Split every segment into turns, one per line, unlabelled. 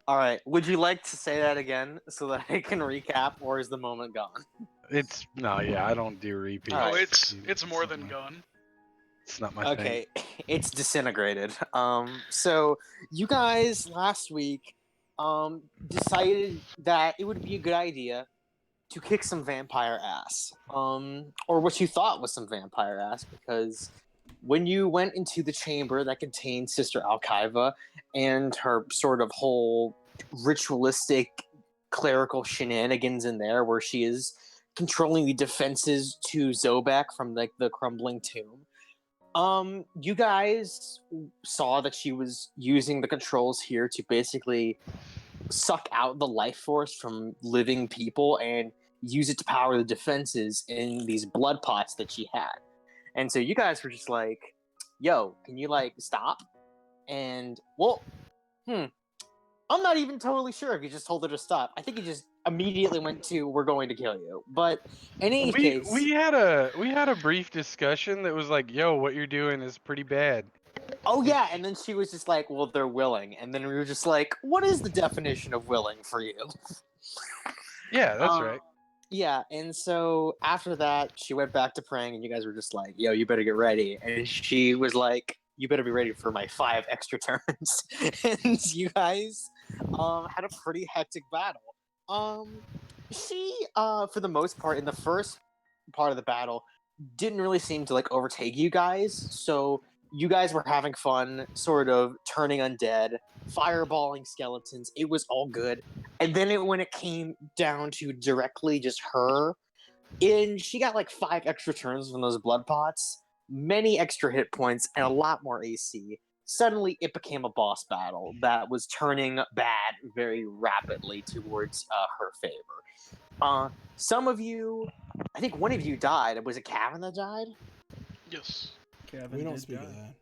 All right. Would you like to say that again so that I can recap, or is the moment gone?
It's no, yeah, I don't do repeats.
All
Oh,
right.
it's more than gone.
It's not my thing.
Okay, it's disintegrated. So you guys last week decided that it would be a good idea to kick some vampire ass. Or what you thought was some vampire ass, because when you went into the chamber that contained Sister Alkiva and her sort of whole ritualistic clerical shenanigans in there, where she is controlling the defenses to Zobek from like the crumbling tomb. You guys saw that she was using the controls here to basically suck out the life force from living people and use it to power the defenses in these blood pots that she had. And so you guys were just like, yo, can you like stop? And well, I'm not even totally sure if you just told her to stop. I think you just immediately went to "we're going to kill you." But in any case,
We had a brief discussion that was like, "Yo, what you're doing is pretty bad."
oh yeah, and then she was just like, "Well, they're willing," and then we were just like, "What is the definition of willing for you?"
Yeah, that's right.
Yeah, and so after that, she went back to praying, and you guys were just like, "Yo, you better get ready." And she was like, "You better be ready for my 5 extra turns." And you guys had a pretty hectic battle. She, for the most part, in the first part of the battle, didn't really seem to like overtake you guys. So you guys were having fun, sort of turning undead, fireballing skeletons. It was all good. And then when it came down to directly just her, and she got like 5 extra turns from those blood pots, many extra hit points, and a lot more AC. Suddenly, it became a boss battle that was turning bad very rapidly towards her favor. Some of you, I think one of you died. Was it Cavan that died?
Yes.
Kevin
We don't
did
speak
die.
of that.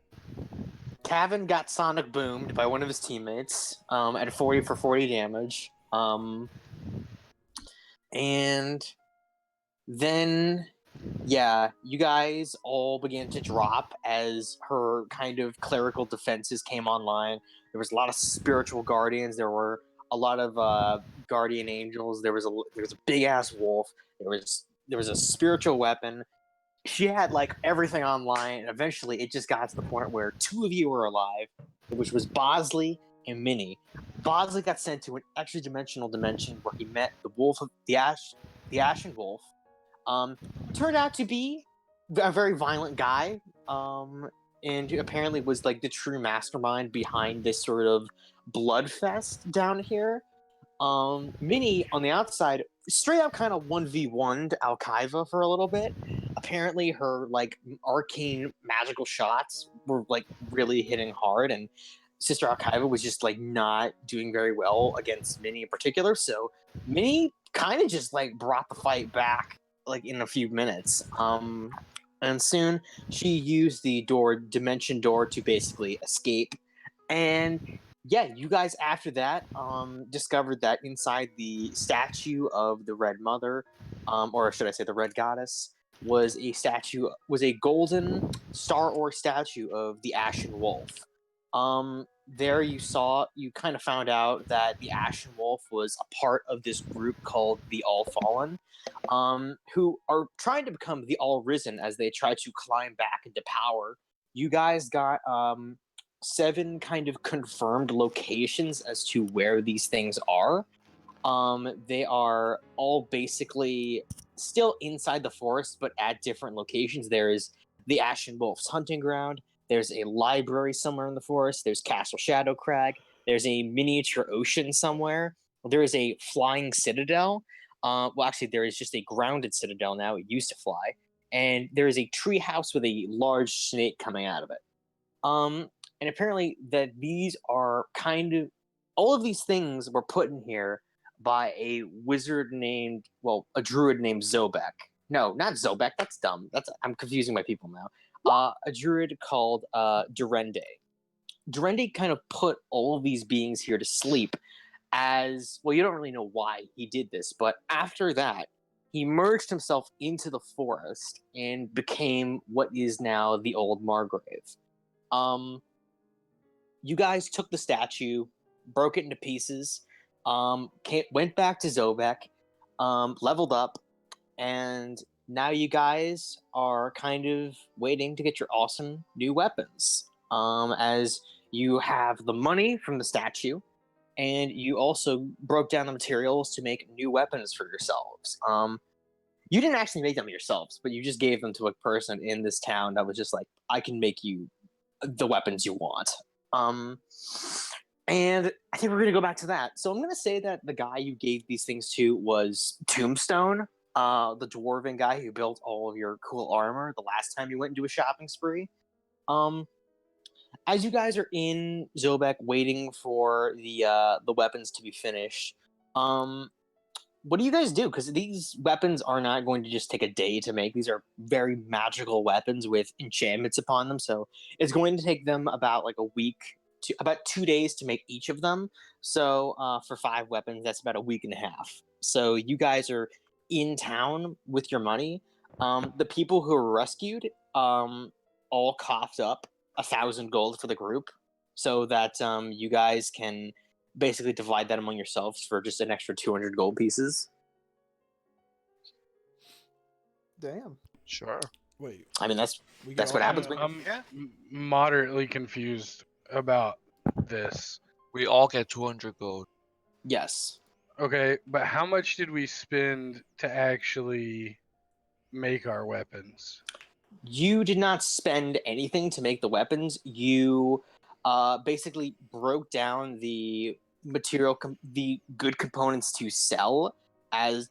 Cavan got sonic boomed by one of his teammates at 40 for 40 damage. And then, yeah, you guys all began to drop as her kind of clerical defenses came online. There was a lot of spiritual guardians. There were a lot of guardian angels. There was a big ass wolf. There was a spiritual weapon. She had like everything online, and eventually it just got to the point where 2 of you were alive, which was Bosley and Minnie. Bosley got sent to an extra dimensional dimension where he met the wolf of the Ashen Wolf. Turned out to be a very violent guy, and apparently was like the true mastermind behind this sort of bloodfest down here. Minnie on the outside straight up kind of 1v1'd Alkiva for a little bit. Apparently her like arcane magical shots were like really hitting hard, and Sister Alkiva was just like not doing very well against Minnie in particular. So Minnie kind of just like brought the fight back like in a few minutes. And soon she used the dimension door to basically escape. And yeah, you guys after that discovered that inside the statue of the Red Mother, or should I say the Red Goddess, was a golden star ore statue of the Ashen Wolf. There you kind of found out that the Ashen Wolf was a part of this group called the All Fallen, who are trying to become the All Risen as they try to climb back into power. You guys got 7 kind of confirmed locations as to where these things are. They are all basically still inside the forest, but at different locations. There is the Ashen Wolf's hunting ground. There's a library somewhere in the forest. There's Castle Shadow Crag. There's a miniature ocean somewhere. There is a flying citadel. Well, actually, there is just a grounded citadel now. It used to fly. And there is a tree house with a large snake coming out of it. And apparently that these are kind of all of these things were put in here by a druid named Zobek. No, not Zobek. That's dumb. I'm confusing my people now. A druid called Durende. Durende kind of put all of these beings here to sleep as well. You don't really know why he did this, but after that, he merged himself into the forest and became what is now the Old Margrave. You guys took the statue. broke it into pieces, went back to Zobek, leveled up, and now you guys are kind of waiting to get your awesome new weapons. As you have the money from the statue, and you also broke down the materials to make new weapons for yourselves. You didn't actually make them yourselves, but you just gave them to a person in this town that was just like, I can make you the weapons you want. And I think we're gonna go back to that. So I'm gonna say that the guy you gave these things to was Tombstone, the dwarven guy who built all of your cool armor the last time you went into a shopping spree. As you guys are in Zobek waiting for the weapons to be finished, what do you guys do? Because these weapons are not going to just take a day to make. These are very magical weapons with enchantments upon them. So it's going to take them about like a week to about 2 days to make each of them. So for 5 weapons, that's about a week and a half. So you guys are in town with your money. The people who were rescued all coughed up 1,000 gold for the group, so that you guys can basically divide that among yourselves for just an extra 200 gold pieces.
Damn.
Sure.
Wait,
I mean, that's
we
That's
got
what
all-
happens when-
I'm
Yeah.
moderately confused about this.
We all get 200 gold.
yes.
Okay, but how much did we spend to actually make our weapons?
You did not spend anything to make the weapons. You basically broke down the the good components to sell as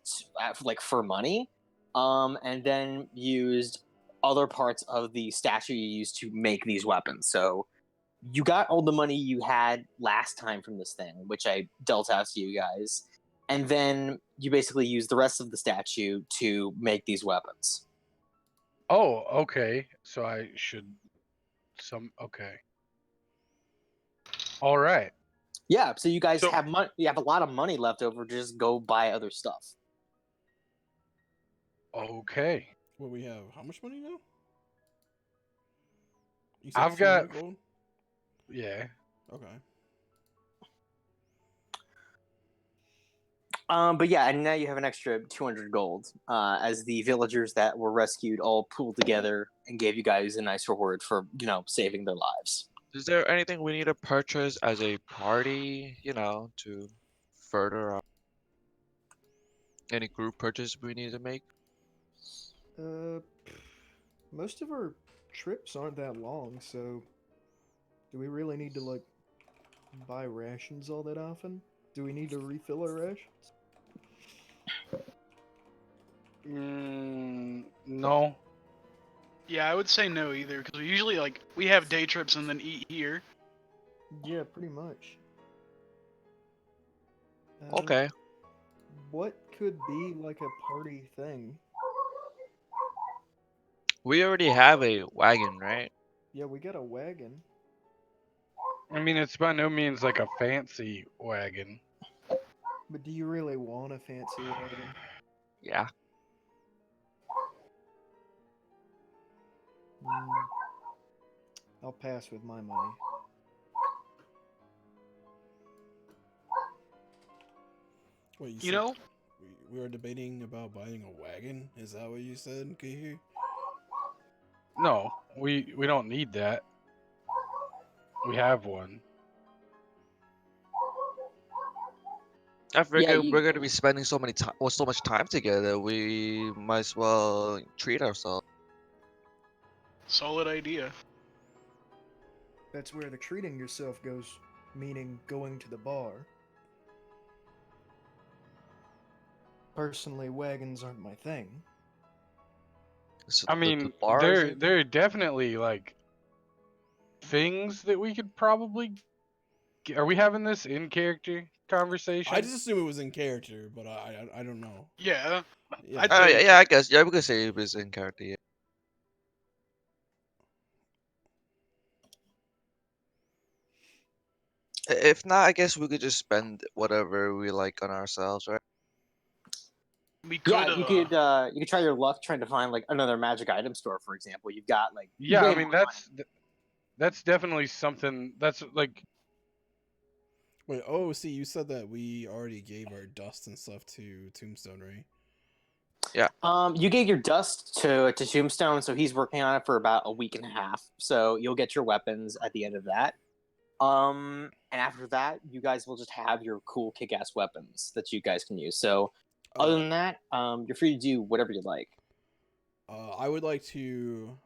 like for money, and then used other parts of the statue you used to make these weapons. So you got all the money you had last time from this thing, which I dealt out to you guys, and then you basically used the rest of the statue to make these weapons.
Oh, okay. So I should okay. All right.
Yeah, so you guys
So-
have money. You have a lot of money left over to just go buy other stuff.
Okay.
What we have? How much money now? You said
I've got
200 gold?
Yeah.
Okay.
But yeah, and now you have an extra 200 gold, as the villagers that were rescued all pooled together and gave you guys a nice reward for, saving their lives.
Is there anything we need to purchase as a party, to further our... Any group purchase we need to make?
Most of our trips aren't that long, so do we really need to like buy rations all that often? Do we need to refill our rations?
No.
Yeah, I would say no either, because we usually we have day trips and then eat here.
Yeah, pretty much.
Okay.
What could be like a party thing?
We already have a wagon, right?
Yeah, we got a wagon.
I mean, it's by no means like a fancy wagon.
But do you really want a fancy wagon?
Yeah.
Mm, I'll pass with my money.
Wait,
You
said
know,
we were debating about buying a wagon? Is that what you said, Kihi?
No, we don't need that. We have one.
I figure
you-
we're gonna be spending so much time together. We might as well treat ourselves.
solid idea.
That's where the treating yourself goes, meaning going to the bar. Personally, wagons aren't my thing.
So
I
the
mean,
bar is
there are definitely like things that we could probably. Are we having this in character conversation?
I just assume it was in character, but I don't know.
Yeah.
Yeah.
I'd say-
yeah, I guess. Yeah, we could say it was in character. Yeah. If not, I guess we could just spend whatever we like on ourselves, right?
We could.
Yeah, you could try your luck trying to find like another magic item store, for example. You've got like
Yeah,
way
I mean
more
that's definitely something that's like
Wait, oh, see, you said that we already gave our dust and stuff to Tombstone, right?
You gave your dust to Tombstone, so he's working on it for about a week and a half. So you'll get your weapons at the end of that. And after that, you guys will just have your cool kick-ass weapons that you guys can use. So other than that, you're free to do whatever you like.
I would like to.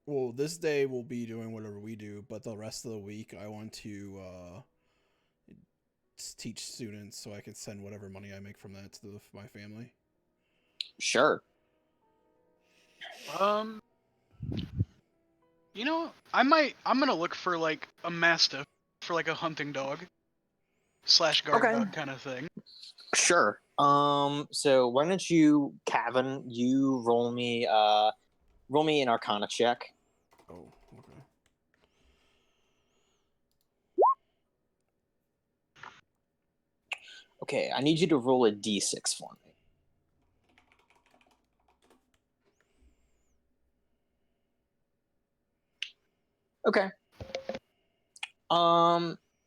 Well, this day we'll be doing whatever we do, but the rest of the week I want to teach students so I can send whatever money I make from that to my family.
Sure.
You know, I'm gonna look for like a mastiff for like a hunting dog / guard
Okay.
dog kind of thing.
Sure. So why don't you, Kevin, you roll me an Arcana check.
Oh, okay.
Okay, I need you to roll a d6 for me. Okay.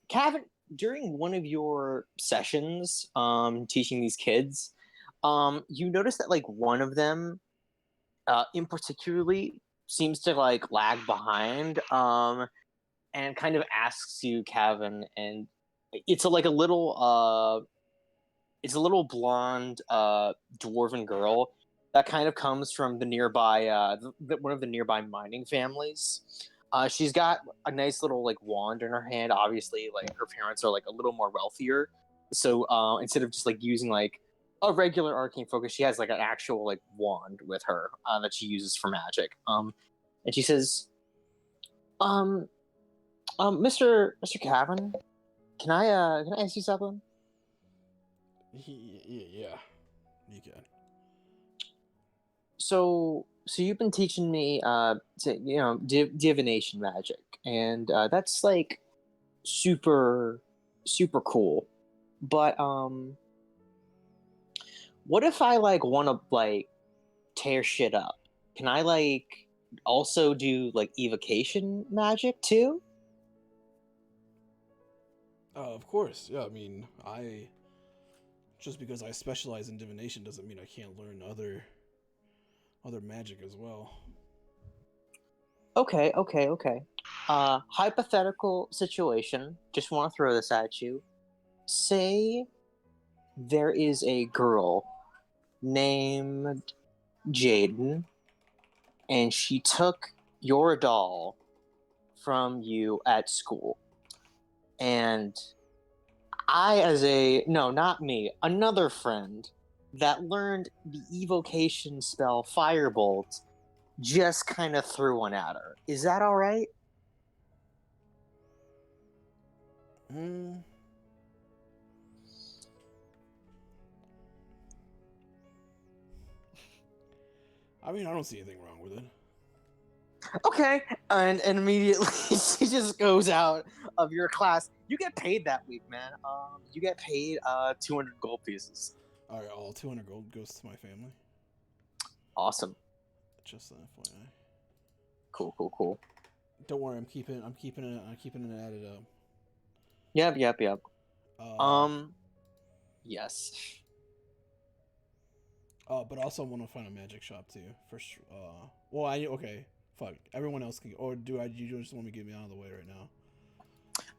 Kevin, during one of your sessions, teaching these kids, you notice that like one of them, in particularly, seems to like lag behind, and kind of asks you, Kevin, and it's like a little blonde dwarven girl that kind of comes from the nearby one of the nearby mining families. She's got a nice little like wand in her hand. Obviously, like her parents are like a little more wealthier, so instead of just like using like a regular arcane focus, she has like an actual like wand with her that she uses for magic. And she says, Mr. Cavan, can I ask you something?
Yeah, you can.
So you've been teaching me divination magic, and that's like super cool. But what if I like want to like tear shit up? Can I like also do like evocation magic too?
Of course. Yeah, I mean, just because I specialize in divination doesn't mean I can't learn other magic as well.
Okay. Hypothetical situation. Just want to throw this at you. Say there is a girl named Jaden, and she took your doll from you at school. And not me, another friend that learned the evocation spell Firebolt just kind of threw one at her. Is that all right?
I mean, I don't see anything wrong with it.
Okay. And immediately she just goes out of your class. You get paid that week, man. You get paid 200 gold pieces.
All right, all 200 gold goes to my family.
Awesome.
Just an FYI.
Cool.
Don't worry, I'm keeping it added up.
Yep. Yes.
But also want to find a magic shop too. Okay. Fuck. Everyone else can. Or do you just want me to get me out of the way right now?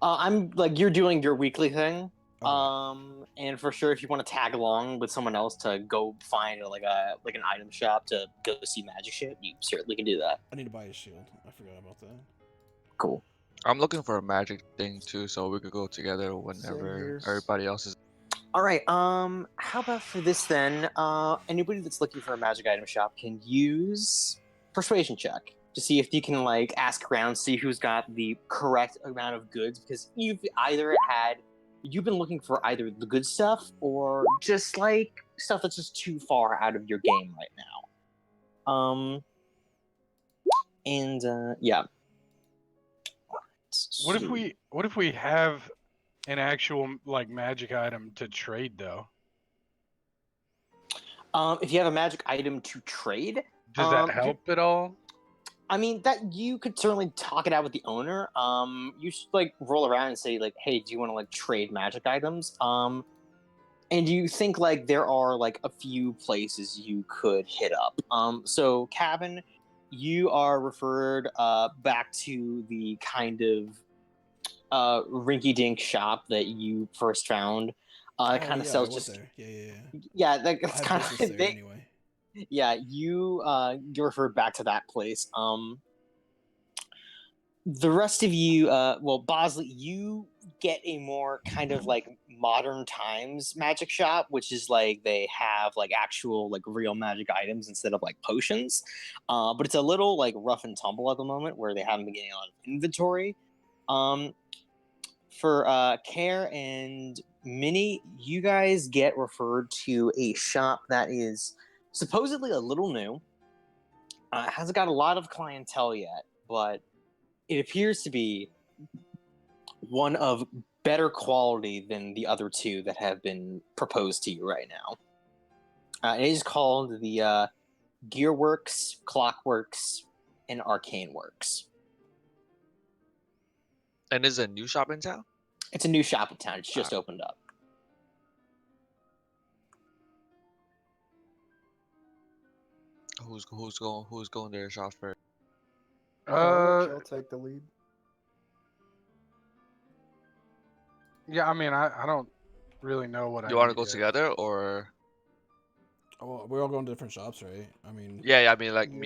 I'm like you're doing your weekly thing.
Okay.
And for sure, if you want to tag along with someone else to go find like an item shop to go see magic shit, you certainly can do that.
I need to buy a shield. I forgot about that.
Cool.
I'm looking for a magic thing too, so we could go together
Same
whenever
here.
everybody else is.
All right. How about for this then? Anybody that's looking for a magic item shop can use persuasion check to see if you can like ask around, see who's got the correct amount of goods, because you've been looking for either the good stuff or just like stuff that's just too far out of your game right now. Yeah.
What if we have an actual like magic item to trade though?
If you have a magic item to trade,
Does that help at all?
I mean, that you could certainly talk it out with the owner. You should like roll around and say like, "Hey, do you want to like trade magic items?" And you think like there are like a few places you could hit up. So cabin, you are referred back to the kind of rinky-dink shop that you first found. It
Oh
kind of
yeah, I
sells
went
just
there. Yeah.
yeah,
I
that's
have
kind
business
of
there
they.
anyway.
Yeah, you're referred back to that place. The rest of you, well, Bosley, you get a more kind of like modern times magic shop, which is like they have like actual like real magic items instead of like potions. But it's a little like rough and tumble at the moment where they haven't been getting a lot of inventory. Um, for Care and Minnie, you guys get referred to a shop that is supposedly a little new. Hasn't got a lot of clientele yet, but it appears to be one of better quality than the other two that have been proposed to you right now. It is called the Gearworks, Clockworks, and Arcane Works.
And is it a new shop in town?
It's a new shop in town. It's just opened up.
Who's going to their shop first?
I'll let y'all take the lead.
Yeah, I mean, I don't really know what I
You want to
need
go
yet.
together or?
Oh, well, we're all going to different shops, right? I mean,
Yeah. I mean, like
Yeah.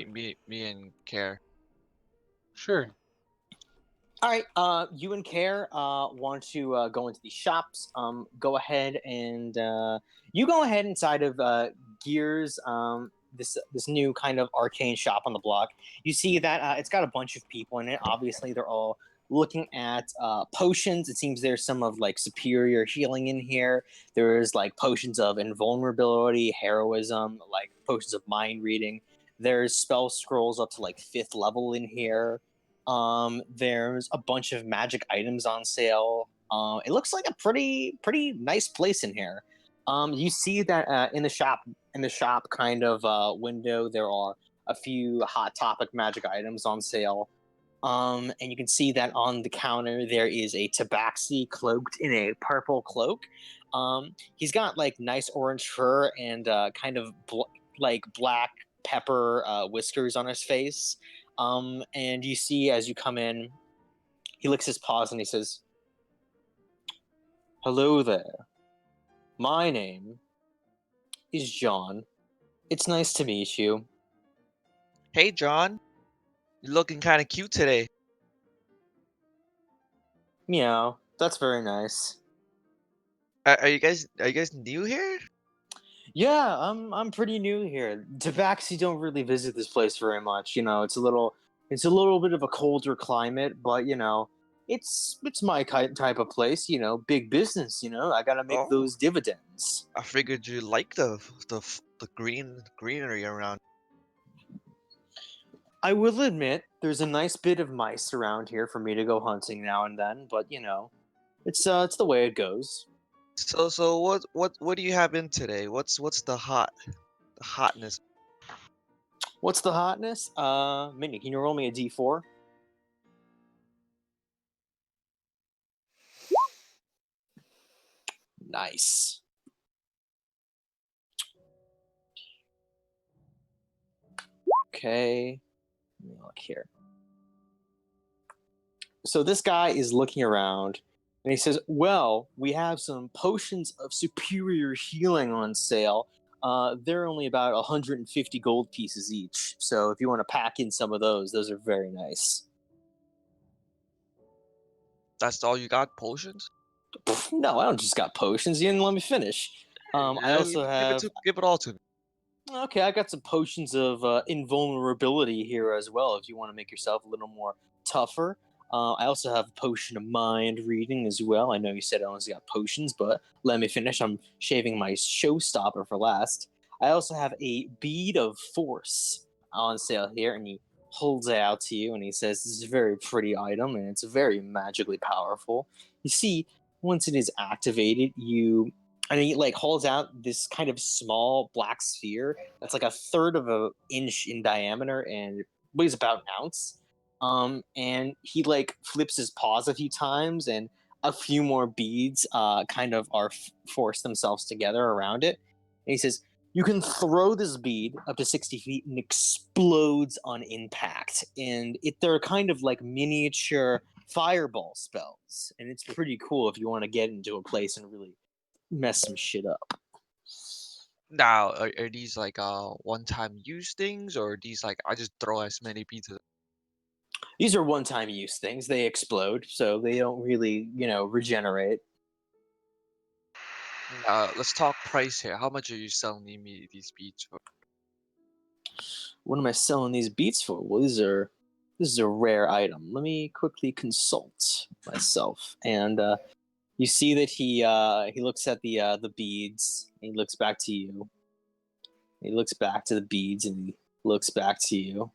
me and Care.
Sure.
All right, you and Care want to go into these shops. Go ahead and you go ahead inside of Gears, this new kind of arcane shop on the block. You see that it's got a bunch of people in it. Obviously, they're all looking at potions. It seems there's some of like superior healing in here. There's like potions of invulnerability, heroism, like potions of mind reading. There's spell scrolls up to like 5th level in here. There's a bunch of magic items on sale. It looks like a pretty nice place in here. You see that in the shop kind of window, there are a few hot topic magic items on sale. And you can see that on the counter there is a tabaxi cloaked in a purple cloak. He's got like nice orange fur and kind of like black pepper whiskers on his face. And you see as you come in, he licks his paws and he says, "Hello there. My name is John. It's nice to meet you."
Hey, John. You're looking kind of cute today.
Meow. That's very nice.
Are you guys new here?
Yeah, I'm pretty new here. Tabaxi don't really visit this place very much. You know, it's a little bit of a colder climate, but you know, it's my type of place. You know, big business. You know, I gotta make
Oh,
those dividends.
I figured you like the greenery around.
I will admit, there's a nice bit of mice around here for me to go hunting now and then, but you know, it's the way it goes.
So what do you have in today? What's the hotness?
What's the hotness? Minnie, can you roll me a d4? Nice. Okay. Let me look here. So this guy is looking around and he says, "Well, we have some potions of superior healing on sale. They're only about 150 gold pieces each. So if you want to pack in some of those are very nice."
That's all you got? Potions?
Pff, no, I don't just got potions. You didn't let me finish. I
Yeah,
also have
give it all to me.
okay. I got some potions of invulnerability here as well. If you want to make yourself a little more tougher. I also have a potion of mind reading as well. I know you said I only got potions, but let me finish. I'm shaving my showstopper for last. I also have a bead of force on sale here, and he holds it out to you, and he says, "This is a very pretty item, and it's very magically powerful." You see, once it is activated, you and he like holds out this kind of small black sphere that's like a third of an inch in diameter and weighs about an ounce. And he like flips his paws a few times, and a few more beads kind of are forced themselves together around it. And he says, "You can throw this bead up to 60 feet and explodes on impact. And they're kind of like miniature fireball spells, and it's pretty cool if you want to get into a place and really mess some shit up."
Now, are these like one-time use things, or are these like I just throw as many pieces?
These are one-time use things. They explode, so they don't really, regenerate.
Let's talk price here. How much are you selling me these beads for?
What am I selling these beats for? Well, this is a rare item. Let me quickly consult myself. And you see that he looks at the beads. And he looks back to you. He looks back to the beads, and he looks back to you.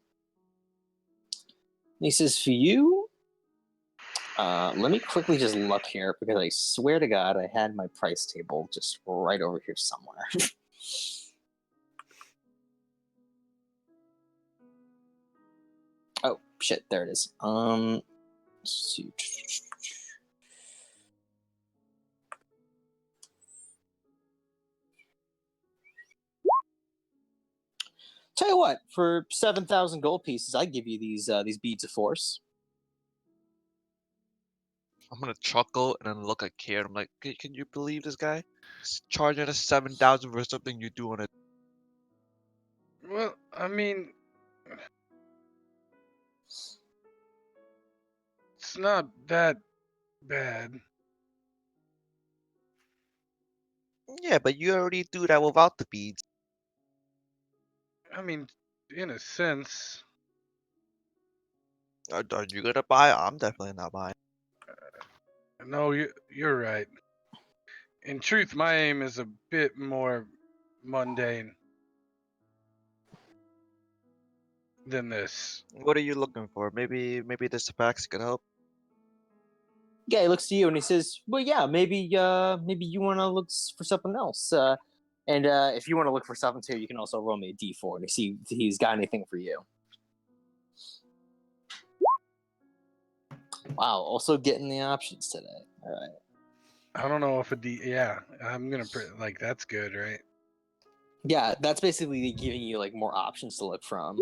And he says, "For you, let me quickly just look here, because I swear to God I had my price table just right over here somewhere." Oh shit, there it is. Let's see. Tell you what, for 7,000 gold pieces, I give you these beads of force.
I'm gonna chuckle and then look at Karen. I'm like, can you believe this guy? He's charging us 7,000 for something you do on it.
Well, I mean, it's not that bad.
Yeah, but you already do that without the beads.
I mean, in a sense,
Are you gonna buy? I'm definitely not buying.
no, you're right. In truth, my aim is a bit more mundane than this.
What are you looking for? Maybe the specs could help.
Yeah, he looks to you and he says, "Well, yeah, maybe you want to look for something else. And if you want to look for something too, you can also roll me a d4 to see if he's got anything for you." Wow, also getting the options today. All right.
I don't know if yeah, I'm gonna like that's good, right?
Yeah, that's basically giving you like more options to look from.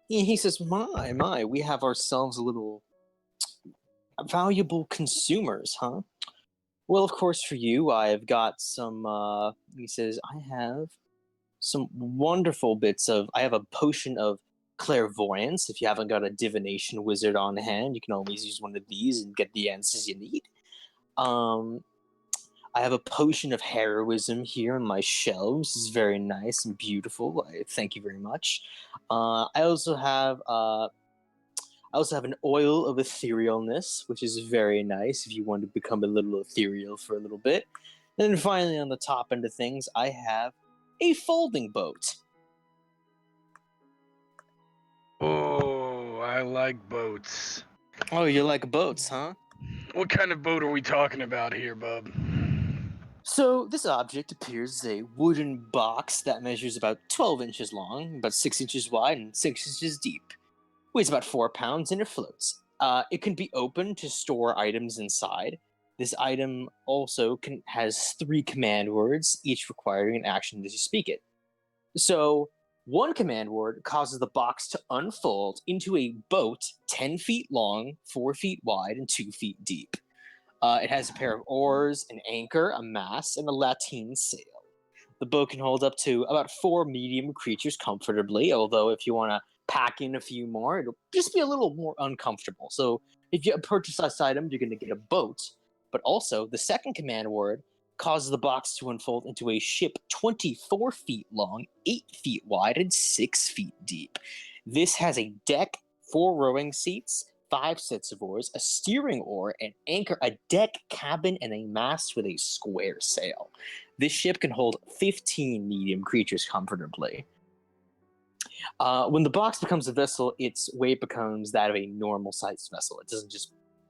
He says, "My, we have ourselves a little valuable consumers, huh? Well, of course, for you, I've got some." He says, "I have some wonderful bits of. I have a potion of clairvoyance. If you haven't got a divination wizard on hand, you can always use one of these and get the answers you need. Um, I have a potion of heroism here on my shelves. It's very nice and beautiful. Thank you very much. I also have an oil of etherealness, which is very nice if you want to become a little ethereal for a little bit. And then finally, on the top end of things, I have a folding boat."
Oh, I like boats.
Oh, you like boats, huh?
What kind of boat are we talking about here, bub?
So this object appears as a wooden box that measures about 12 inches long, about 6 inches wide, and 6 inches deep. Weighs about 4 pounds, and it floats. It can be opened to store items inside. This item also has 3 command words, each requiring an action as you speak it. So one command word causes the box to unfold into a boat 10 feet long, 4 feet wide, and 2 feet deep. It has a pair of oars, an anchor, a mast, and a lateen sail. The boat can hold up to about 4 medium creatures comfortably, although if you want to pack in a few more, it'll just be a little more uncomfortable. So if you purchase this item, you're going to get a boat. But also, the second command word causes the box to unfold into a ship 24 feet long, 8 feet wide, and 6 feet deep. This has a deck, 4 rowing seats, 5 sets of oars, a steering oar, an anchor, a deck, cabin, and a mast with a square sail. This ship can hold 15 medium creatures comfortably. When the box becomes a vessel, its weight becomes that of a normal-sized vessel.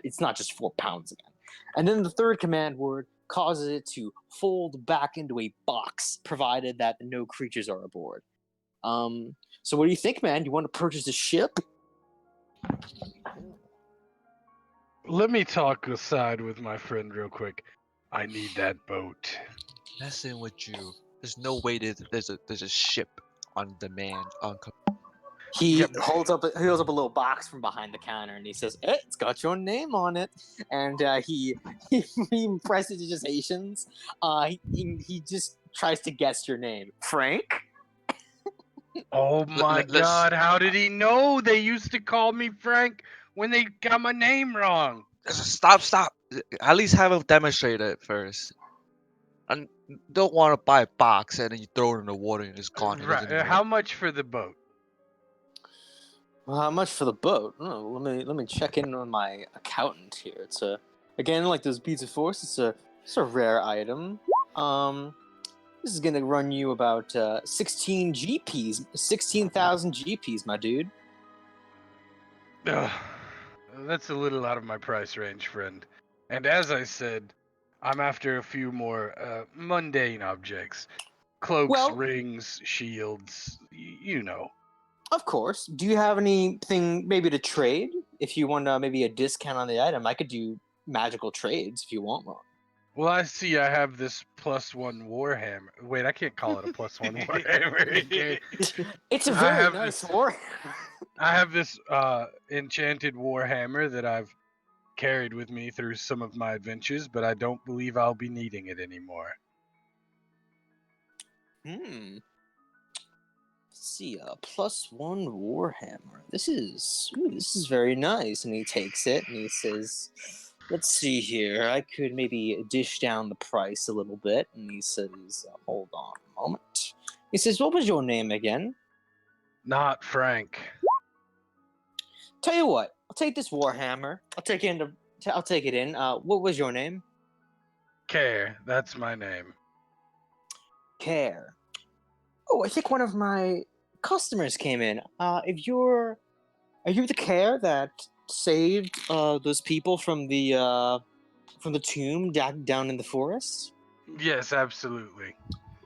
It's not just 4 pounds again. And then the third command word causes it to fold back into a box, provided that no creatures are aboard. So what do you think, man? You want to purchase a ship?
Let me talk aside with my friend real quick. I need that boat.
Messing with you. There's no way there's a ship on demand on.
He
Yep.
holds up a little box from behind the counter, and he says, "It's got your name on it." And he prestidigitations. He just tries to guess your name, Frank.
Oh my
let's-
god, how did he know? They used to call me Frank when they got my name wrong.
Stop. At least have him demonstrate it first. And don't want to buy a box and then you throw it in the water and it's gone. It doesn't
Right.
even
How
work.
much for the boat?
Well, how much for the boat? Oh, let me check in on my accountant here. It's again like those beads of force. It's a rare item. This is gonna run you about 16 GPs, 16,000 GPs, my dude.
Ugh, that's a little out of my price range, friend. And as I said, I'm after a few more mundane objects. Cloaks,
Well-
rings, shields, you know.
Of course. Do you have anything maybe to trade? If you want maybe a discount on the item, I could do magical trades if you want one.
Well, I see I have this +1 Warhammer. Wait, I can't call it a +1 Warhammer. Okay.
It's a
I
very
have
nice
this-
war.
I have this enchanted Warhammer that I've carried with me through some of my adventures, but I don't believe I'll be needing it anymore.
Let's see, +1 Warhammer. This is very nice. And he takes it and he says, "Let's see here. I could maybe dish down the price a little bit." And he says, "Hold on a moment." He says, "What was your name again?"
Not Frank.
Tell you what, I'll take this Warhammer. I'll take it in. What was your name?
Care, that's my name.
Care. Oh, I think one of my customers came in. Are you the Care that saved those people from the tomb down in the forest?
Yes, absolutely.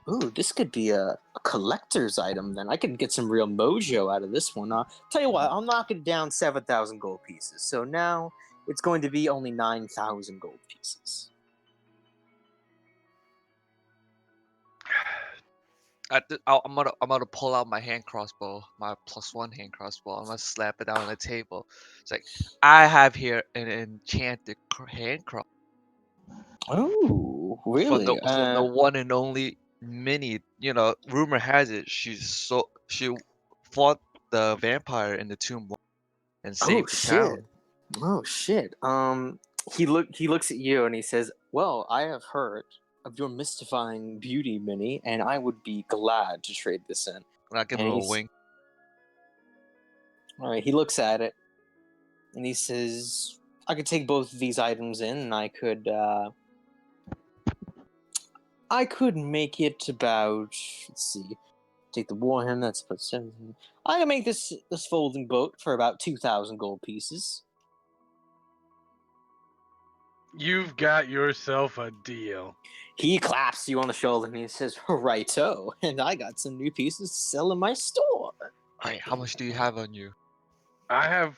Ooh, this could be a collector's item then. I could get some real mojo out of this one. Tell you what, I'll knock it down 7,000 gold pieces. So now it's going to be only 9,000 gold pieces.
I'm gonna pull out my hand crossbow, my +1 hand crossbow. I'm gonna slap it down on the table. It's like I have here an enchanted hand crossbow
Oh,
from
really?
the one and only Minnie. You know, rumor has it she fought the vampire in the tomb and saved the town.
Oh shit. He looks at you and he says, "Well, I have heard of your mystifying beauty, Minnie, and I would be glad to trade this in."
And I give
And
him a
he's-
wink.
All right, he looks at it and he says, "I could take both of these items in, and I could make it about, let's see, take the Warhammer, that's about 7. I can make this folding boat for about 2,000 gold pieces."
You've got yourself a deal.
He claps you on the shoulder and he says, "Righto, and I got some new pieces to sell in my store."
Alright, how much do you have on you?
I have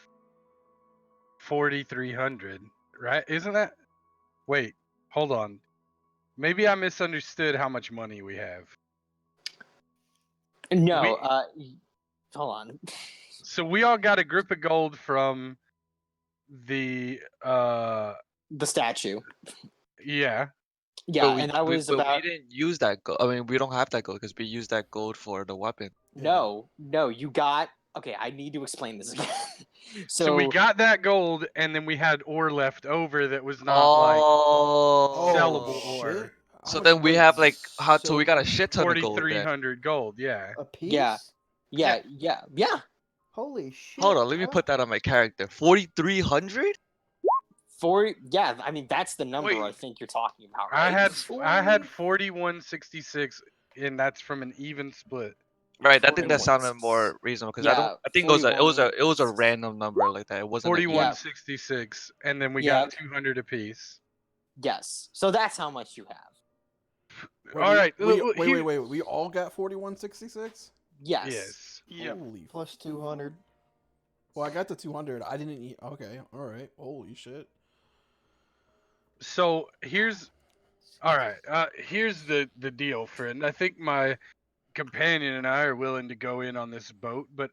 4,300, right? Isn't that? Wait, hold on. Maybe I misunderstood how much money we have.
No, hold on.
So we all got a grip of gold from the
The statue.
yeah.
Yeah,
But we,
and I
we-
was
but
about.
we didn't use that gold. I mean, we don't have that gold because we used that gold for the weapon.
No, you got. Okay, I need to explain this again.
So we got that gold and then we had ore left over that was not
Oh,
sellable ore.
shit. How
So
much-
then we
wait,
have like so we got a
so
shit ton of gold. Then
4,300 gold, yeah.
A piece?
Yeah. Yeah.
Holy shit.
hold on, let me
huh?
put that on my character. 4,300.
Yeah, I mean that's the number
Wait.
I think you're talking about.
I
Right?
had 4166 and that's from an even split.
Right, I think that
41.
sounded more reasonable because
Yeah,
I think it was a
41.
random number like that. It wasn't an even-
4166 and then we got 200 apiece.
Yes. So that's how much you have.
Wait,
All right.
Wait. We all got 4166.
Yes.
Yep.
Holy.
Plus 200.
Well, I got the 200. I didn't eat. Okay. All right. Holy shit.
So here's all right. Here's the deal, friend. I think my companion and I are willing to go in on this boat, but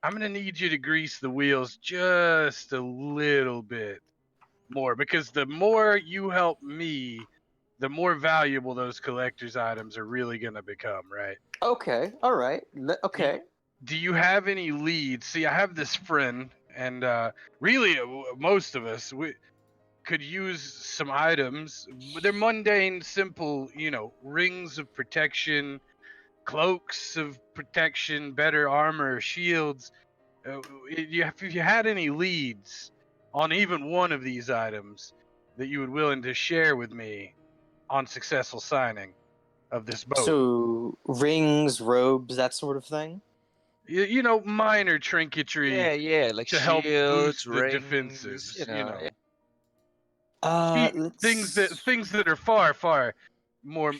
I'm gonna need you to grease the wheels just a little bit more, because the more you help me, the more valuable those collector's items are really gonna become, right?
Okay. All right. Okay.
Do you have any leads? See, I have this friend, and really, most of us we could use some items. They're mundane, simple, rings of protection, cloaks of protection, better armor, shields. If you had any leads on even one of these items that you would willing to share with me on successful signing of this boat,
So rings, robes, that sort of thing.
minor trinketry
Yeah, like
to help
shields,
boost the
rings,
defensives,
yeah.
things that
Let's.
are far far more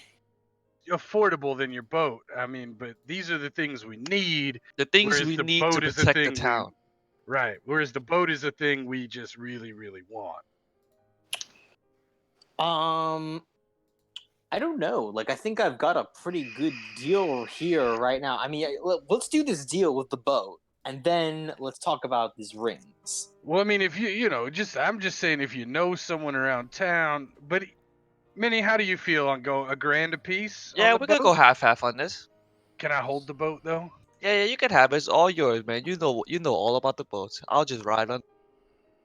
affordable than your boat. I mean, but these are the things we need,
The things
whereas
we
the
need to
boat is the
protect the
thing we
town.
right. Whereas the boat is the thing we just really really want.
Um, I don't know. Like, I think I've got a pretty good deal here right now. I mean, let's do this deal with the boat, and then let's talk about these rings.
Well, I mean, if I'm just saying, if you know someone around town, but Minnie, how do you feel on a grand a piece on
Yeah,
the
we could go
boat?
half on this.
Can I hold the boat though?
Yeah, you can have it. It's all yours, man. You know all about the boats. I'll just ride on.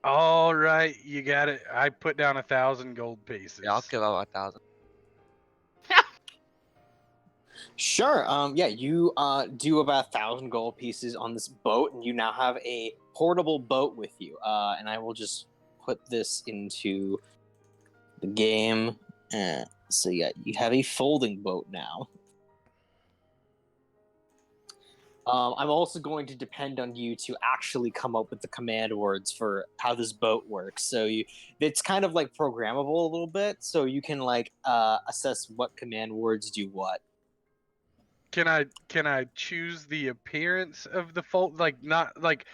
All right, you got it. I put down 1,000 gold pieces.
Yeah, I'll give out 1,000.
Sure. Yeah, you do about 1,000 gold pieces on this boat, and you now have a portable boat with you. And I will just put this into the game. So yeah, you have a folding boat now. I'm also going to depend on you to actually come up with the command words for how this boat works. So it's kind of like programmable a little bit, so you can like assess what command words do what.
Can I choose the appearance of the fold, like not like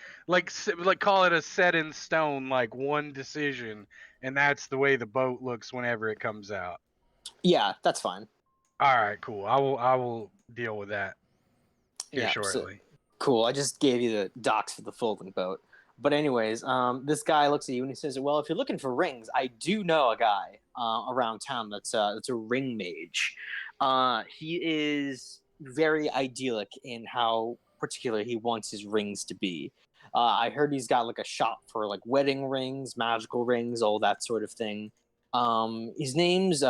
call it a set in stone, like one decision, and that's the way the boat looks whenever it comes out.
Yeah, that's fine.
All right, cool. I will deal with that here
Yeah, so,
shortly.
cool. I just gave you the docs for the folding boat. But anyways, this guy looks at you and he says, "Well, if you're looking for rings, I do know a guy around town that's a ring mage. He is very idyllic in how particular he wants his rings to be. I heard he's got like a shop for like wedding rings, magical rings, all that sort of thing. His name's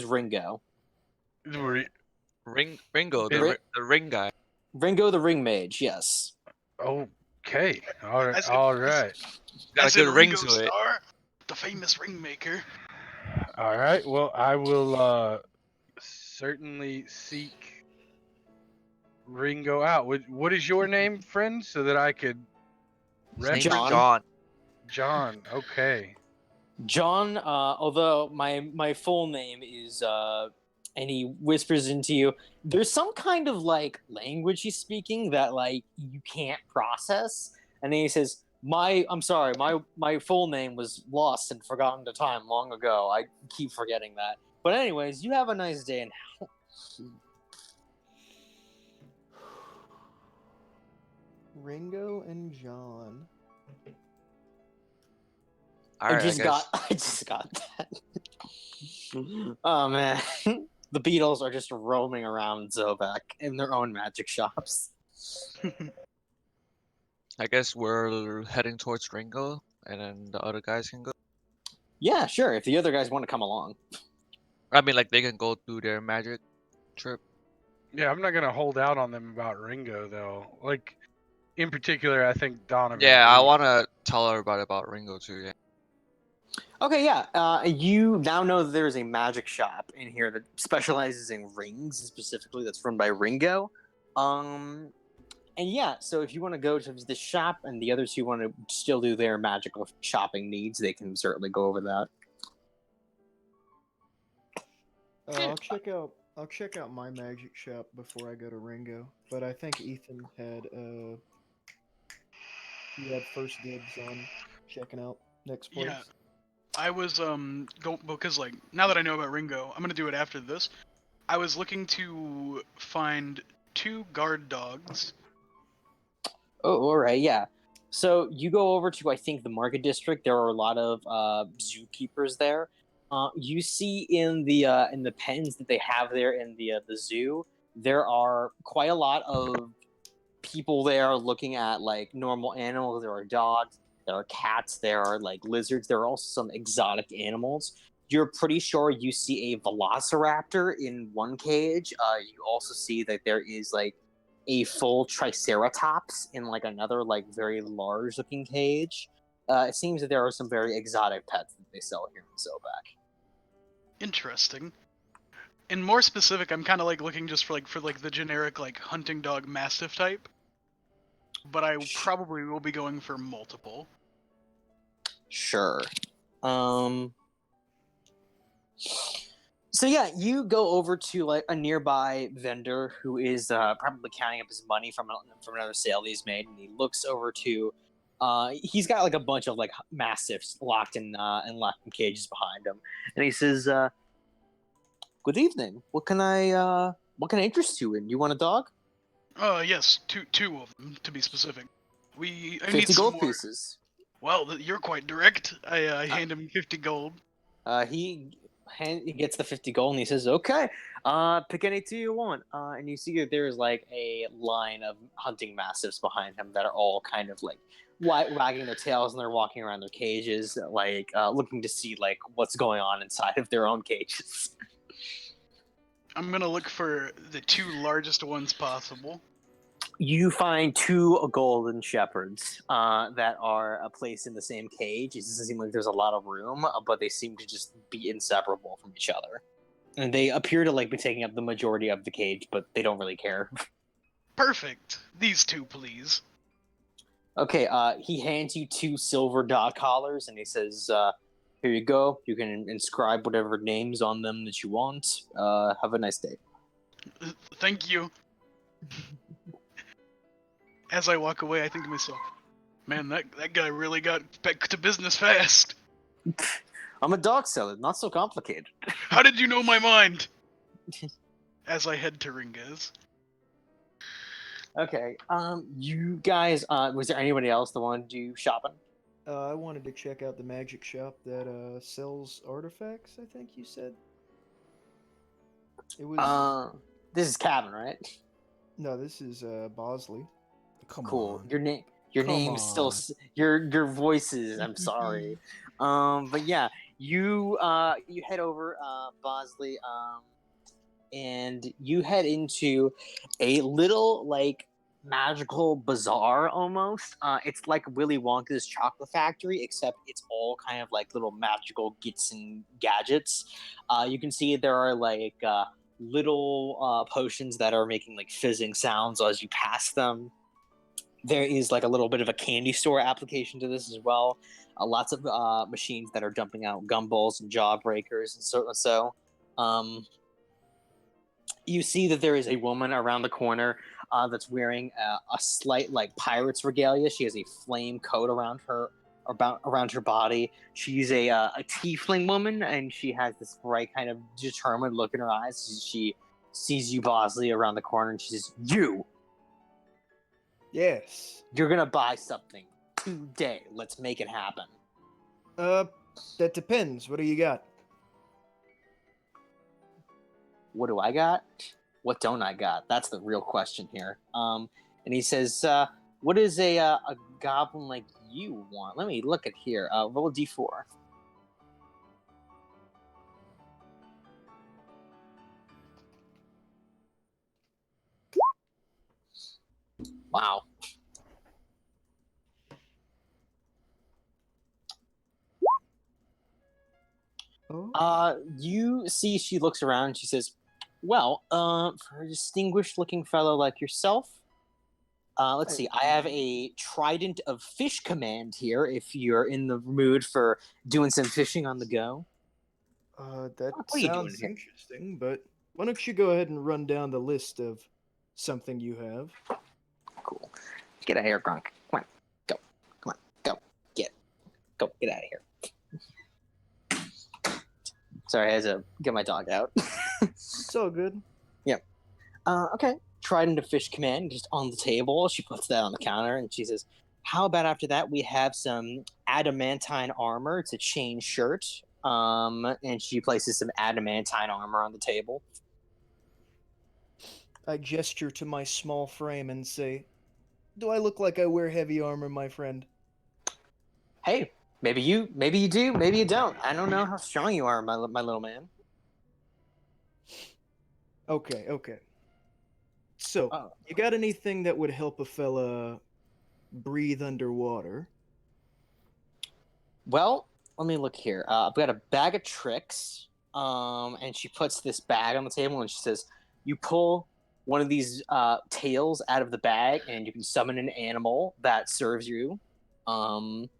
Ringo.
Ringo,
Is-
the ring guy.
Ringo the ring mage. Yes.
Okay. All right.
As
All
in-
right.
Got a
As in
good ring
Ringo
to it.
Starr, the famous ring maker.
All right. Well, I will certainly seek Ringo out. What is your name, friend, so that I could
His name's
John.
John.
John. Okay.
John, although my full name is and he whispers into you, there's some kind of like language he's speaking that like you can't process. And then he says, I'm sorry, my full name was lost and forgotten to time long ago. I keep forgetting that. But anyways, you have a nice day and
Ringo and John.
All right, I guess.
I just got that. Oh man. The Beatles are just roaming around Zobek in their own magic shops.
I guess we're heading towards Ringo, and then the other guys can go.
Yeah, sure. If the other guys want to come along.
I mean, like they can go do their magic trip.
Yeah, I'm not gonna hold out on them about Ringo though. Like, in particular, I think Donovan.
Yeah, I
Lee-
want to tell everybody about Ringo too. Yeah.
Okay, yeah. You now know that there's a magic shop in here that specializes in rings, specifically that's run by Ringo. And yeah, so if you want to go to the shop and the other two want to still do their magical shopping needs, they can certainly go over that.
I'll check out I'll check out my magic shop before I go to Ringo, but I think Ethan had he had first dibs on checking out next place.
Yeah, I was go because like now that I know about Ringo, I'm gonna do it after this. I was looking to find 2 guard dogs.
Oh, all right, yeah. So you go over to, I think, the market district. There are a lot of zookeepers there. You see in the pens that they have there in the zoo, there are quite a lot of people there looking at like normal animals. There are dogs, there are cats, there are like lizards. There are also some exotic animals. You're pretty sure you see a velociraptor in one cage. You also see that there is like a full triceratops in like another like very large looking cage. It seems that there are some very exotic pets that they sell here in Zobak.
Interesting. And more specific, I'm kind of like looking just for like the generic like hunting dog mastiff type. But I probably will be going for multiple.
Sure. So yeah, you go over to like a nearby vendor who is probably counting up his money from another sale that he's made, and he looks over to. He's got like a bunch of like mastiffs locked in cages behind him, and he says, "Good evening. What can I interest you in? You want a dog?
Yes, two of them to be specific. I need
50
some
gold
more.
pieces."
Well, you're quite direct. I hand him 50 gold.
He gets the 50 gold and he says, "Okay, pick any two you want." And you see that there's like a line of hunting mastiffs behind him that are all kind of like wagging their tails, and they're walking around their cages, like looking to see like what's going on inside of their own cages.
I'm gonna look for the 2 largest ones possible.
You find 2 golden shepherds that are placed in the same cage. It doesn't seem like there's a lot of room, but they seem to just be inseparable from each other. And they appear to like be taking up the majority of the cage, but they don't really care.
Perfect. These 2, please.
Okay, he hands you 2 silver dog collars, and he says, "Here you go. You can inscribe whatever names on them that you want. Have a nice day."
Thank you. As I walk away, I think to myself, man, that guy really got back to business fast.
I'm a dog seller, not so complicated.
How did you know my mind? As I head to Ringa's.
Okay, you guys, was there anybody else that wanted to do shopping?
I wanted to check out the magic shop that sells artifacts. I think you said it was.
This is Cabin, right?
No, this is Bosley.
Come
Cool.
on.
Your
Come
name's still
on.
your voices. I'm sorry. But yeah, you head over Bosley, and you head into a little like magical bazaar almost. It's like Willy Wonka's chocolate factory, except it's all kind of like little magical gits and gadgets. You can see there are like little potions that are making like fizzing sounds as you pass them. There is like a little bit of a candy store application to this as well. Lots of machines that are dumping out gumballs and jawbreakers and so. You see that there is a woman around the corner that's wearing a slight like pirate's regalia. She has a flame coat around her body. She's a tiefling woman, and she has this bright kind of determined look in her eyes. She sees you, Bosley, around the corner, and she says, "You,
Yes.
you're gonna buy something today. Let's make it happen."
That depends. What do you got?
What do I got? What don't I got? That's the real question here. And he says, "What is a goblin like you want?" Let me look at here. Roll a d4. Wow.
Oh.
You see, she looks around and she says, "Well, for a distinguished-looking fellow like yourself, let's see. I have a trident of fish command here. If you're in the mood for doing some fishing on the go."
That
What are you doing
sounds
here?
interesting, but Why don't you go ahead and run down the list of something you have?
Cool. Get out of here, Gronk. Come on. Go. Come on. Go. Get out of here. Sorry, I had to get my dog out.
It's all good.
Okay. Trident of Fish Command just on the table. She puts that on the counter and she says, how about after that we have some adamantine armor? It's a chain shirt. And she places some adamantine armor on the table.
I gesture to my small frame and say, do I look like I wear heavy armor, my friend?
Hey, maybe you do, maybe you don't. I don't know how strong you are, my little man.
Okay. So,
Oh.
you got anything that would help a fella breathe underwater?
Well, let me look here. I've got a bag of tricks. And she puts this bag on the table and she says, you pull one of these tails out of the bag and you can summon an animal that serves you. And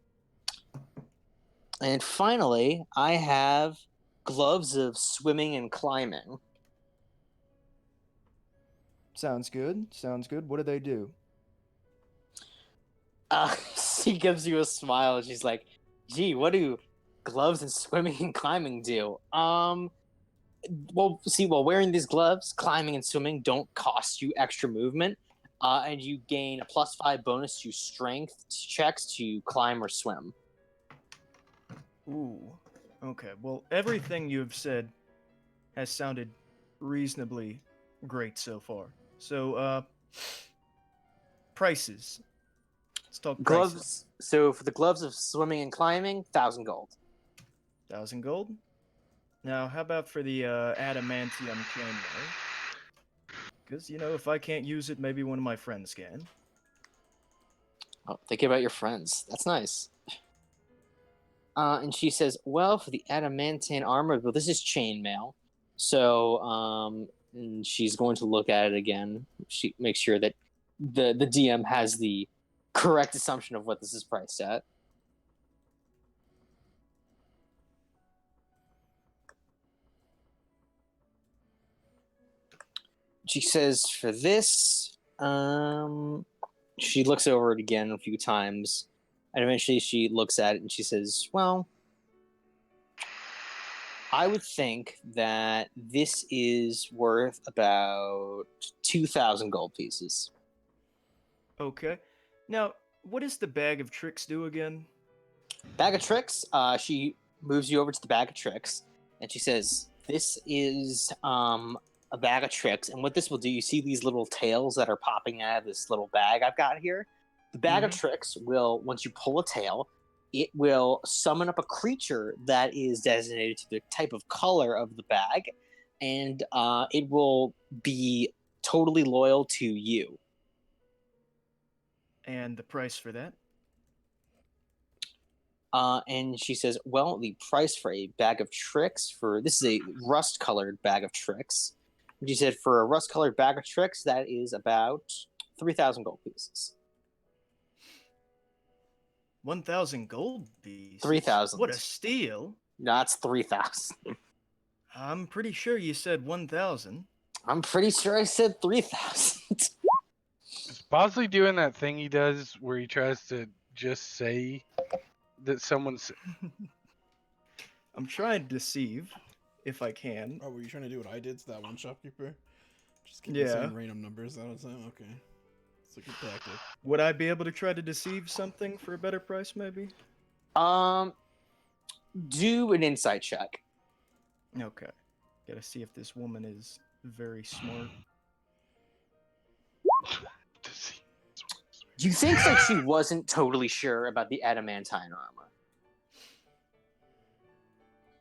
finally, I have gloves of swimming and climbing.
Sounds good. What do they do?
She gives you a smile and she's like, gee, what do gloves and swimming and climbing do? Well, see, while wearing these gloves, climbing and swimming don't cost you extra movement, and you gain a +5 bonus to strength checks to climb or swim.
Ooh. Okay. Well, everything you've said has sounded reasonably great so far. So, prices. Let's talk prices.
Gloves. So for the gloves of swimming and climbing, 1,000 gold.
1,000 gold. Now, how about for the adamantium chainmail? Because, if I can't use it, maybe one of my friends can.
Oh, think about your friends. That's nice. And she says, well, for the adamantine armor, well, this is chainmail. So, and she's going to look at it again. She makes sure that the DM has the correct assumption of what this is priced at. She says, for this, she looks over it again a few times, and eventually she looks at it and she says, well, I would think that this is worth about 2,000 gold pieces.
Okay. Now, what does the bag of tricks do again?
Bag of tricks, she moves you over to the bag of tricks, and she says, this is a bag of tricks, and what this will do, you see these little tails that are popping out of this little bag I've got here? The bag of tricks will, once you pull a tail, it will summon up a creature that is designated to the type of color of the bag, and it will be totally loyal to you.
And the price for that?
And she says, well, the price for a bag of tricks this is a rust-colored bag of tricks. And she said, for a rust-colored bag of tricks, that is about 3,000 gold pieces.
1,000 gold pieces?
3,000.
What a steal!
No, it's 3,000.
I'm pretty sure you said 1,000.
I'm pretty sure I said 3,000.
Is Bosley doing that thing he does where he tries to just say that someone's...
I'm trying to deceive, if I can.
Oh, were you trying to do what I did to that one shopkeeper? Just keep
Yeah.
saying random numbers that was it? Okay. It's a good tactic.
Would I be able to try to deceive something for a better price, maybe?
Do an insight check.
Okay. Gotta see if this woman is very smart.
You think that she wasn't totally sure about the adamantine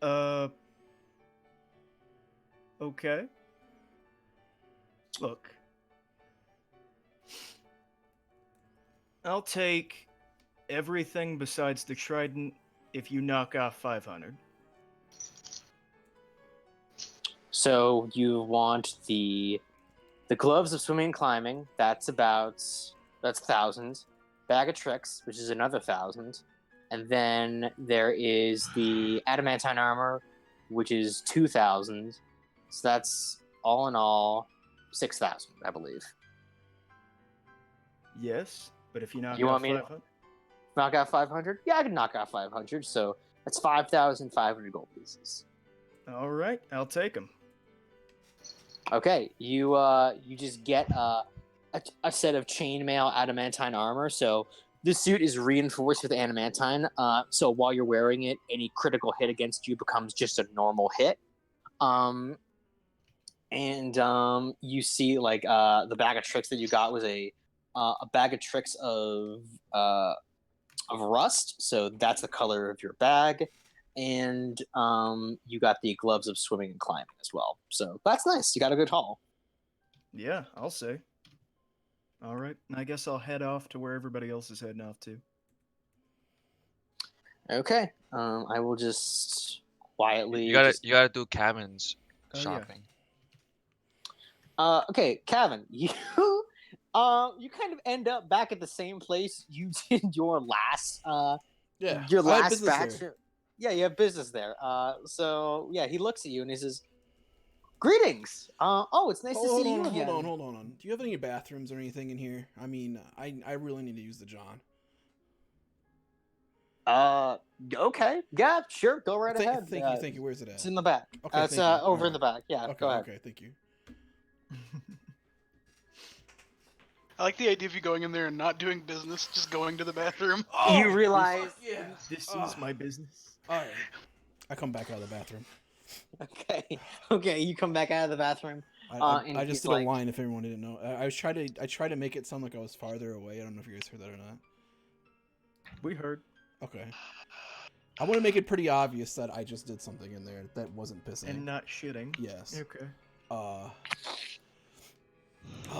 armor?
Okay. Look. I'll take everything besides the trident if you knock off 500.
So you want the gloves of swimming and climbing, that's 1,000. Bag of tricks, which is another 1,000. And then there is the adamantine armor, which is 2,000. So that's all in all, 6,000, I believe.
Yes, but if you knock
You
out
want me to-
500,
Knock out 500? Yeah, I can knock out 500. So that's 5,500 gold pieces.
all right, I'll take them.
Okay, you just get a set of chainmail adamantine armor. So this suit is reinforced with adamantine. So while you're wearing it, any critical hit against you becomes just a normal hit. You see like the bag of tricks that you got was a bag of tricks of rust. So that's the color of your bag. And you got the gloves of swimming and climbing as well. So that's nice. You got a good haul.
Yeah, I'll say. All right, and I guess I'll head off to where everybody else is heading off to.
Okay. I will just quietly.
You gotta do Cameron's
Oh, yeah.
shopping.
Okay, Kevin, you you kind of end up back at the same place you did your last
Yeah.
your
I have
last
business
batch.
there.
Yeah, you have business there. So yeah, he looks at you and he says, "Greetings. Oh, it's nice to see you again."
Hold on. Do you have any bathrooms or anything in here? I mean, I really need to use the John.
Okay, yeah, sure, go right ahead.
Thank you. Where's it
It's
at?
in the back.
Okay,
It's
thank you.
over in
Alright.
the back. Yeah,
Okay,
go ahead.
okay, thank you.
I like the idea of you going in there and not doing business, just going to the bathroom.
You realize.
Yeah.
This
Ah.
is my business.
Alright. I come back out of the bathroom.
Okay. You come back out of the bathroom. And
I just
he's
did
like-
a line if everyone didn't know. I tried to make it sound like I was farther away. I don't know if you guys heard that or not.
We heard.
Okay. I want to make it pretty obvious that I just did something in there that wasn't pissing.
And not shitting.
Yes.
Okay.
Oh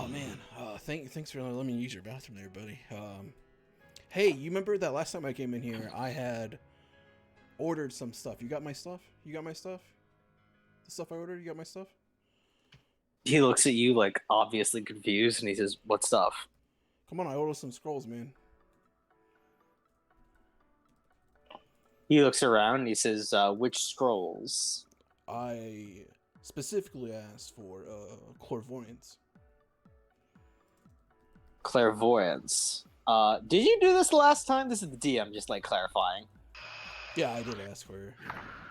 man. Thanks for letting me use your bathroom there, buddy. Hey, you remember that last time I came in here? I had ordered some stuff. You got my stuff? You got my stuff? The stuff I ordered? You got my stuff?
He looks at you like obviously confused, and he says, "What stuff?"
Come on, I ordered some scrolls, man.
He looks around and he says, "Which scrolls?"
I specifically asked for clairvoyance.
Clairvoyance. Did you do this last time? This is the DM, just like clarifying.
Yeah, I did ask for it.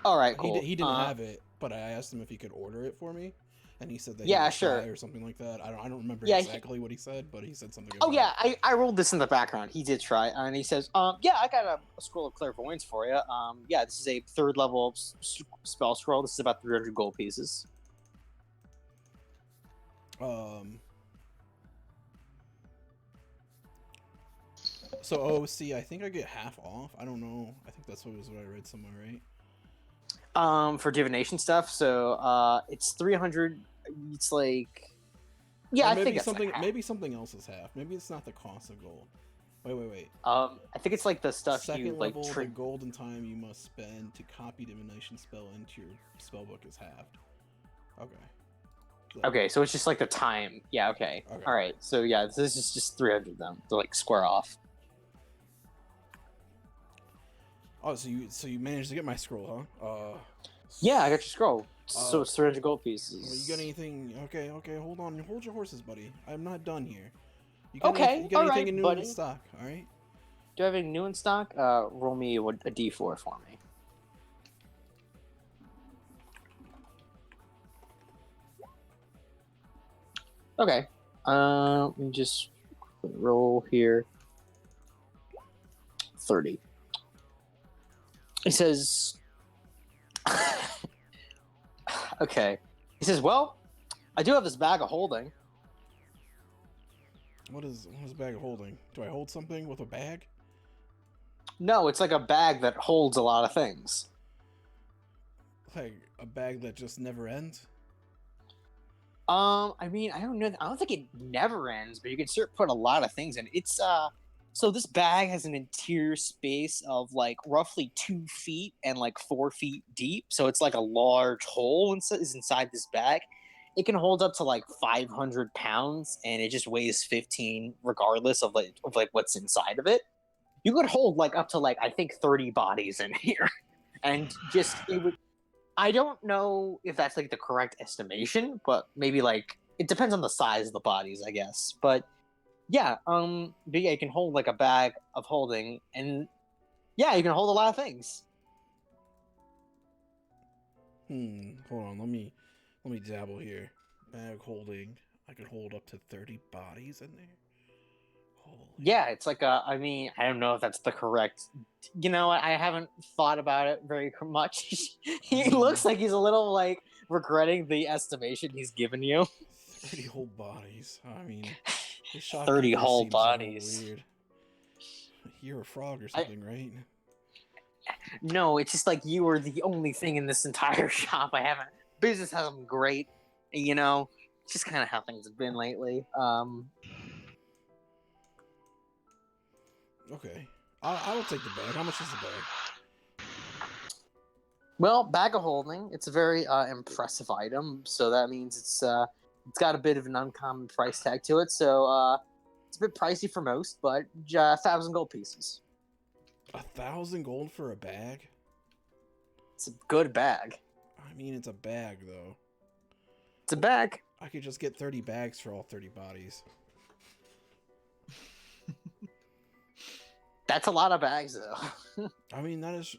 All right, cool.
He didn't have it, but I asked him if he could order it for me, and he said that
Yeah,
he would
sure.
try or something like that. I don't remember
Yeah,
exactly what he said, but he said something.
Oh
about
yeah,
it.
I rolled this in the background. He did try, and he says, yeah, I got a scroll of clairvoyance for you. Yeah, this is a 3rd level spell scroll. This is about 300 gold pieces.
So OC, I think I get half off. I don't know. I think that's what I read somewhere, right?
For divination stuff. So it's 300. It's like, yeah,
Or
I
maybe
think that's
something.
like half.
Maybe something else is half. Maybe it's not the cost of gold. Wait.
I think it's like the stuff
Second
you like.
level, the gold and time you must spend to copy divination spell into your spellbook is halved. Okay.
Okay, so it's just like the time. Yeah. Okay.
Okay.
All right. So yeah, this is just 300 then. To like square off.
Oh, so you managed to get my scroll, huh?
Yeah, I got your scroll. So
Uh,
it's 300 gold
Well,
pieces.
you got anything? Okay, hold on. Hold your horses, buddy. I'm not done here. You
Okay,
you got
alright,
anything new
buddy.
in stock? All right.
Do I have any new in stock? Roll me a d4 for me. Okay. Let me just roll here. 30. He says, okay. He says, well, I do have this bag of holding.
What is a bag of holding? Do I hold something with a bag?
No, it's like a bag that holds a lot of things.
Like a bag that just never ends?
I mean, I don't know. I don't think it never ends, but you can sort of put a lot of things in. It's so this bag has an interior space of like roughly 2 feet and like 4 feet deep. So it's like a large hole is inside this bag. It can hold up to like 500 pounds, and it just weighs 15, regardless of like what's inside of it. You could hold like up to like I think 30 bodies in here, and just it would. I don't know if that's like the correct estimation, but maybe like it depends on the size of the bodies, I guess. But yeah, you can hold like a bag of holding, and yeah, you can hold a lot of things.
Hold on. Let me dabble here. Bag holding. I could hold up to 30 bodies in there. Holy.
Yeah, it's like I mean, I don't know if that's the correct. You know, I haven't thought about it very much. He looks like he's a little like regretting the estimation he's given you.
30 whole bodies. I mean, this shop
30
keeper
whole
seems
bodies.
weird. You're a frog or something, right?
No, it's just like you were the only thing in this entire shop. I haven't. Business hasn't been great, you know. It's just kind of how things have been lately.
Okay. I will take the bag. How much is the bag?
Well, bag of holding. It's a very impressive item, so that means it's got a bit of an uncommon price tag to it. So it's a bit pricey for most, but 1,000 gold pieces.
1,000 gold for a bag?
It's a good bag.
I mean, it's a bag, though.
It's a bag.
I could just get 30 bags for all 30 bodies.
That's a lot of bags, though.
I mean, that is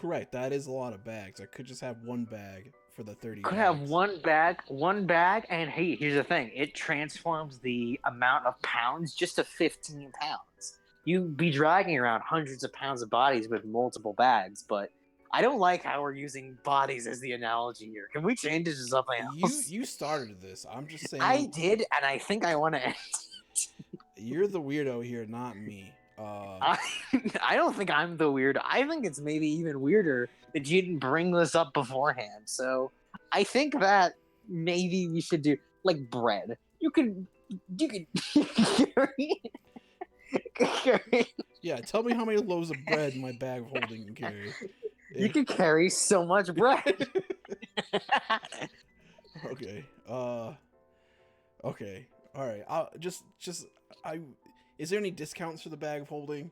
correct. That is a lot of bags. I could just have one bag for the 30
Could
bags.
have one bag, and hey, here's the thing: it transforms the amount of pounds just to 15 pounds. You'd be dragging around hundreds of pounds of bodies with multiple bags, but I don't like how we're using bodies as the analogy here. Can we change it to something else?
You started this. I'm just saying.
I did, and I think I want to end.
You're the weirdo here, not me.
I don't think I'm the weirdo. I think it's maybe even weirder that you didn't bring this up beforehand. So I think that maybe we should do like bread. You could carry.
Yeah, tell me how many loaves of bread my bag of holding can carry.
You could carry so much bread.
Okay. Okay. All right. Is there any discounts for the bag of holding?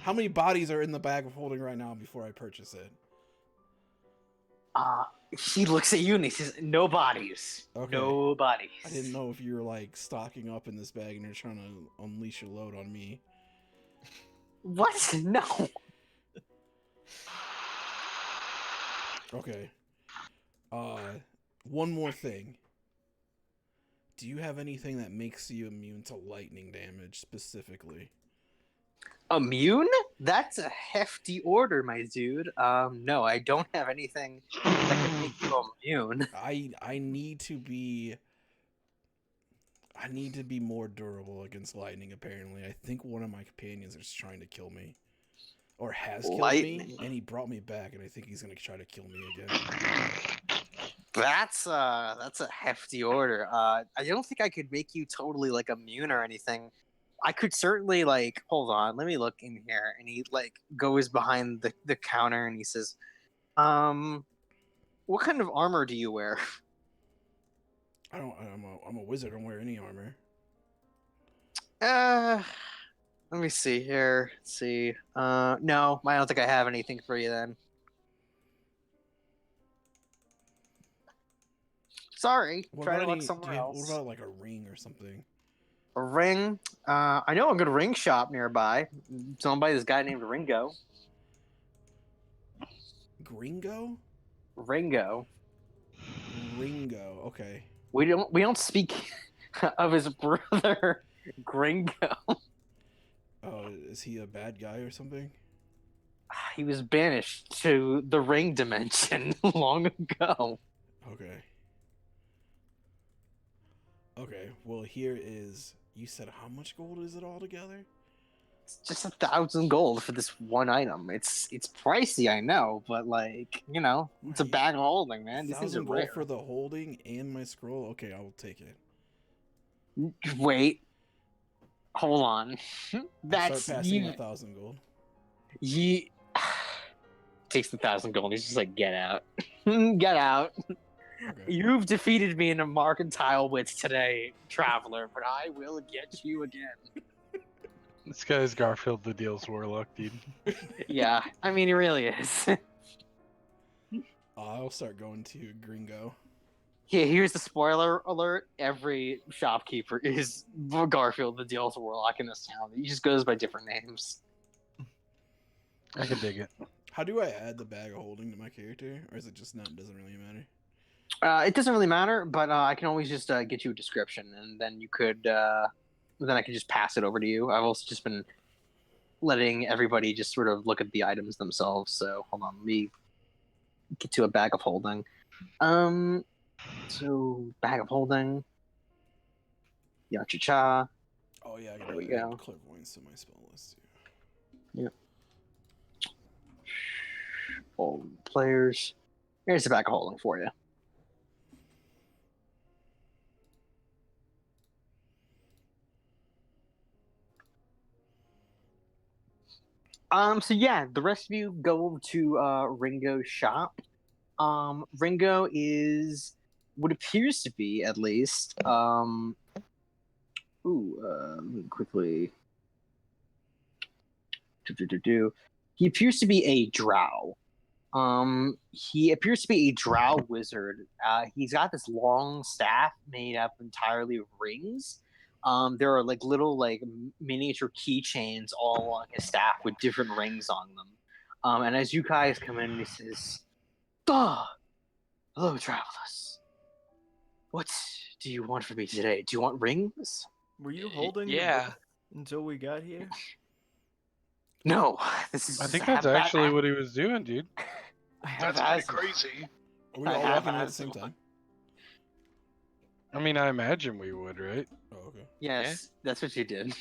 How many bodies are in the bag of holding right now before I purchase it?
He looks at you and he says, "No bodies.
Okay.
No bodies."
I didn't know if you were like stocking up in this bag and you're trying to unleash your load on me.
What? No.
Okay. One more thing. Do you have anything that makes you immune to lightning damage specifically?
Immune? That's a hefty order, my dude. No, I don't have anything that can make you immune.
I need to be more durable against lightning, apparently. I think one of my companions is trying to kill me. Or has killed me, and he brought me back, and I think he's gonna try to kill me again.
That's a hefty order. I don't think I could make you totally like immune or anything. I could certainly like hold on, let me look in here, and he like goes behind the counter and he says, what kind of armor do you wear?
I'm a wizard, I don't wear any armor.
Let me see here. Let's see. No, I don't think I have anything for you then. Sorry. Try to look somewhere else.
What about like a ring or something?
A ring? I know a good ring shop nearby. It's owned by this guy named Ringo.
Gringo?
Ringo.
Ringo. Okay.
We don't speak of his brother Gringo.
Oh, is he a bad guy or something?
He was banished to the ring dimension long ago.
Okay. Okay, well here is... You said how much gold is it all together?
It's just 1,000 gold for this one item. It's pricey, I know, but like, you know, it's a bag of holding, man. These things are
1,000 gold
rare.
for the holding and my scroll? Okay, I will take it.
Wait. Hold on. That's
Start passing 1,000 gold.
He takes the 1,000 gold. He's just like, get out. Get out.
Okay.
You've defeated me in a mercantile wits today, traveler, but I will get you again.
This guy's Garfield the Deals Warlock, dude.
Yeah, I mean, he really is.
I'll start going to Gringo.
Yeah, here's the spoiler alert. Every shopkeeper is Garfield the Deals Warlock in this town. He just goes by different names.
I can dig it.
How do I add the bag of holding to my character, or is it just not? Doesn't really matter.
It doesn't really matter, but I can always just get you a description, and then you could, then I can just pass it over to you. I've also just been letting everybody just sort of look at the items themselves. So hold on, let me get to a bag of holding. So bag of holding. Yacha-cha.
Oh yeah, I
There
gotta
we
add
go.
clairvoyance to my spell list too.
Yep. All players. Here's the bag of holding for you. So yeah, the rest of you go over to Ringo's shop. Ringo is what appears to be, at least. Let me quickly. He appears to be a drow. He appears to be a drow wizard. He's got this long staff made up entirely of rings. There are like little like miniature keychains all along his staff with different rings on them. And as you guys come in, he says, "Ah, hello, travelers. What do you want from me today? Do you want rings?"
Were you holding your
Yeah.
breath until we got here?
No, this is.
I think that's actually what he was doing, dude.
That's pretty crazy.
Are we
I
all
have
walking in at the
asked
same
him.
time?
I mean, I imagine we would, right?
Oh, okay.
Yes, that's what you did.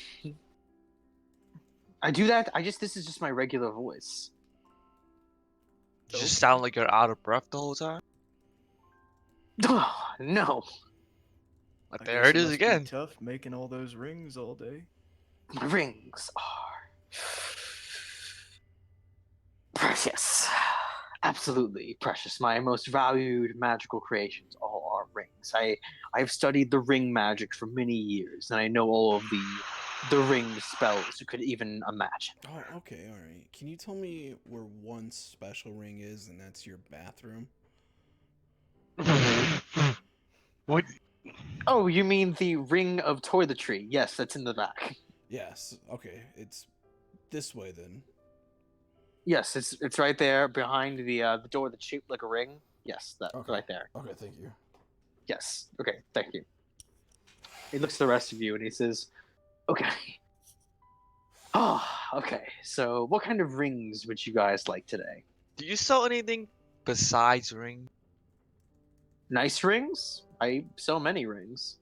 I do that. This is just my regular voice.
You just sound like you're out of breath the whole time.
No,
But
I
there
guess
it is
must be
again.
tough making all those rings all day.
my rings are precious. Absolutely precious. My most valued magical creations all are rings. I've studied the ring magic for many years, and I know all of the ring spells you could even imagine.
Oh, okay, all right. Can you tell me where one special ring is, and that's your bathroom?
What?
Oh, you mean the ring of toiletry? Yes, that's in the back.
Yes. Okay, it's this way then.
Yes, it's right there behind the door that's shaped like a ring. Yes, that
Okay.
right there.
Okay, thank you.
Yes. Okay, thank you. He looks at the rest of you and he says, "Okay. Oh, okay. So, what kind of rings would you guys like today?
Do you sell anything besides ring?
Nice rings? I sell many rings.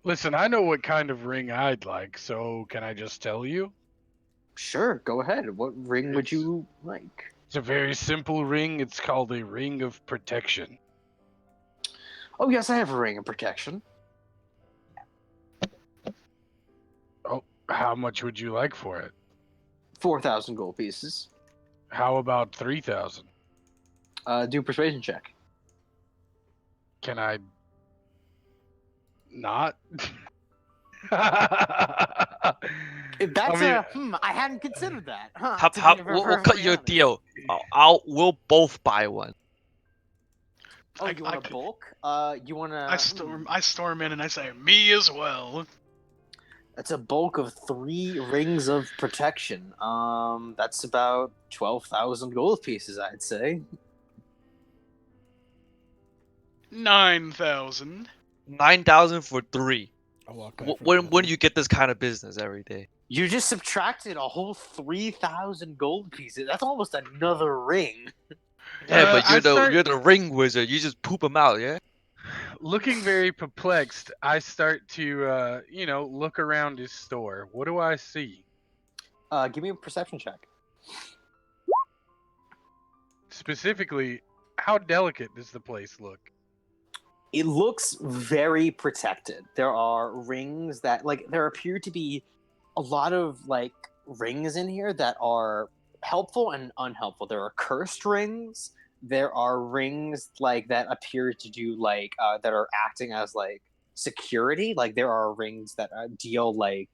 Listen, I know what kind of ring I'd like, so can I just tell you?
Sure, go ahead. What ring would you like?"
It's a very simple ring. It's called a ring of protection.
"Oh, yes, I have a ring of protection."
Oh, how much would you like for it?
4,000 gold pieces.
How about 3,000?
Do a persuasion check.
Can I not?
That's
I mean,
I hadn't considered that. Huh,
How,
to
how,
be
we'll cut
perfectly
you a
honest.
deal. We'll both buy one.
Oh,
I-
you want
I
a
could-
bulk? You want to?
I storm in and I say, "Me as well."
That's a bulk of 3 rings of protection. That's about 12,000 gold pieces, I'd say.
9,000.
9,000 for 3.
I walk back from the
When do
bathroom.
you get this kind of business every day?
You just subtracted a whole 3,000 gold pieces. That's almost another ring.
Yeah, but
I start-
you're the ring wizard. You just poop them out, yeah.
looking very perplexed, I start to, look around his store. What do I see?
Give me a perception check.
Specifically, how delicate does the place look?
It looks very protected. There are rings that, like, there appear to be a lot of, like, rings in here that are helpful and unhelpful. There are cursed rings. There are rings, like, that appear to do, like, that are acting as, like, security. Like, there are rings that deal, like,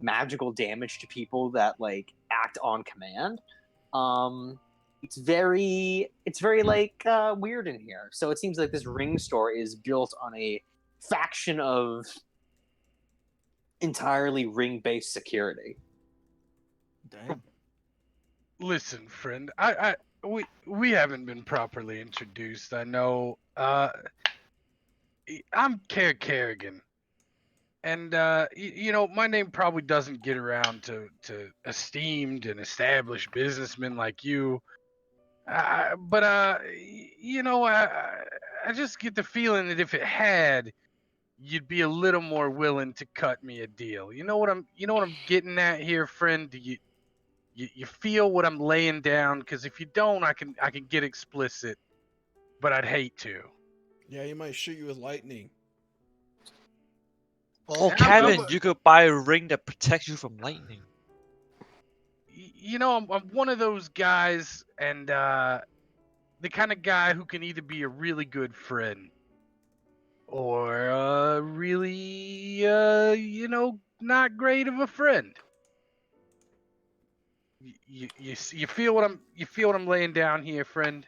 magical damage to people that, like, act on command. it's very like weird in here. So it seems like this ring store is built on a faction of entirely ring-based security.
Damn.
Listen, friend, we haven't been properly introduced. I know. I'm Kerrigan. And you know, my name probably doesn't get around to esteemed and established businessmen like you. But you know, I just get the feeling that if it had, you'd be a little more willing to cut me a deal. You know what I'm getting at here, friend? Do you feel what I'm laying down? Because if you don't, I can get explicit, but I'd hate to.
Yeah, he might shoot you with lightning.
Oh,
I'm-
Kevin, you could buy a ring that protects you from lightning.
You know, I'm one of those guys, and the kind of guy who can either be a really good friend or really, you know, not great of a friend. You feel what I'm laying down here, friend?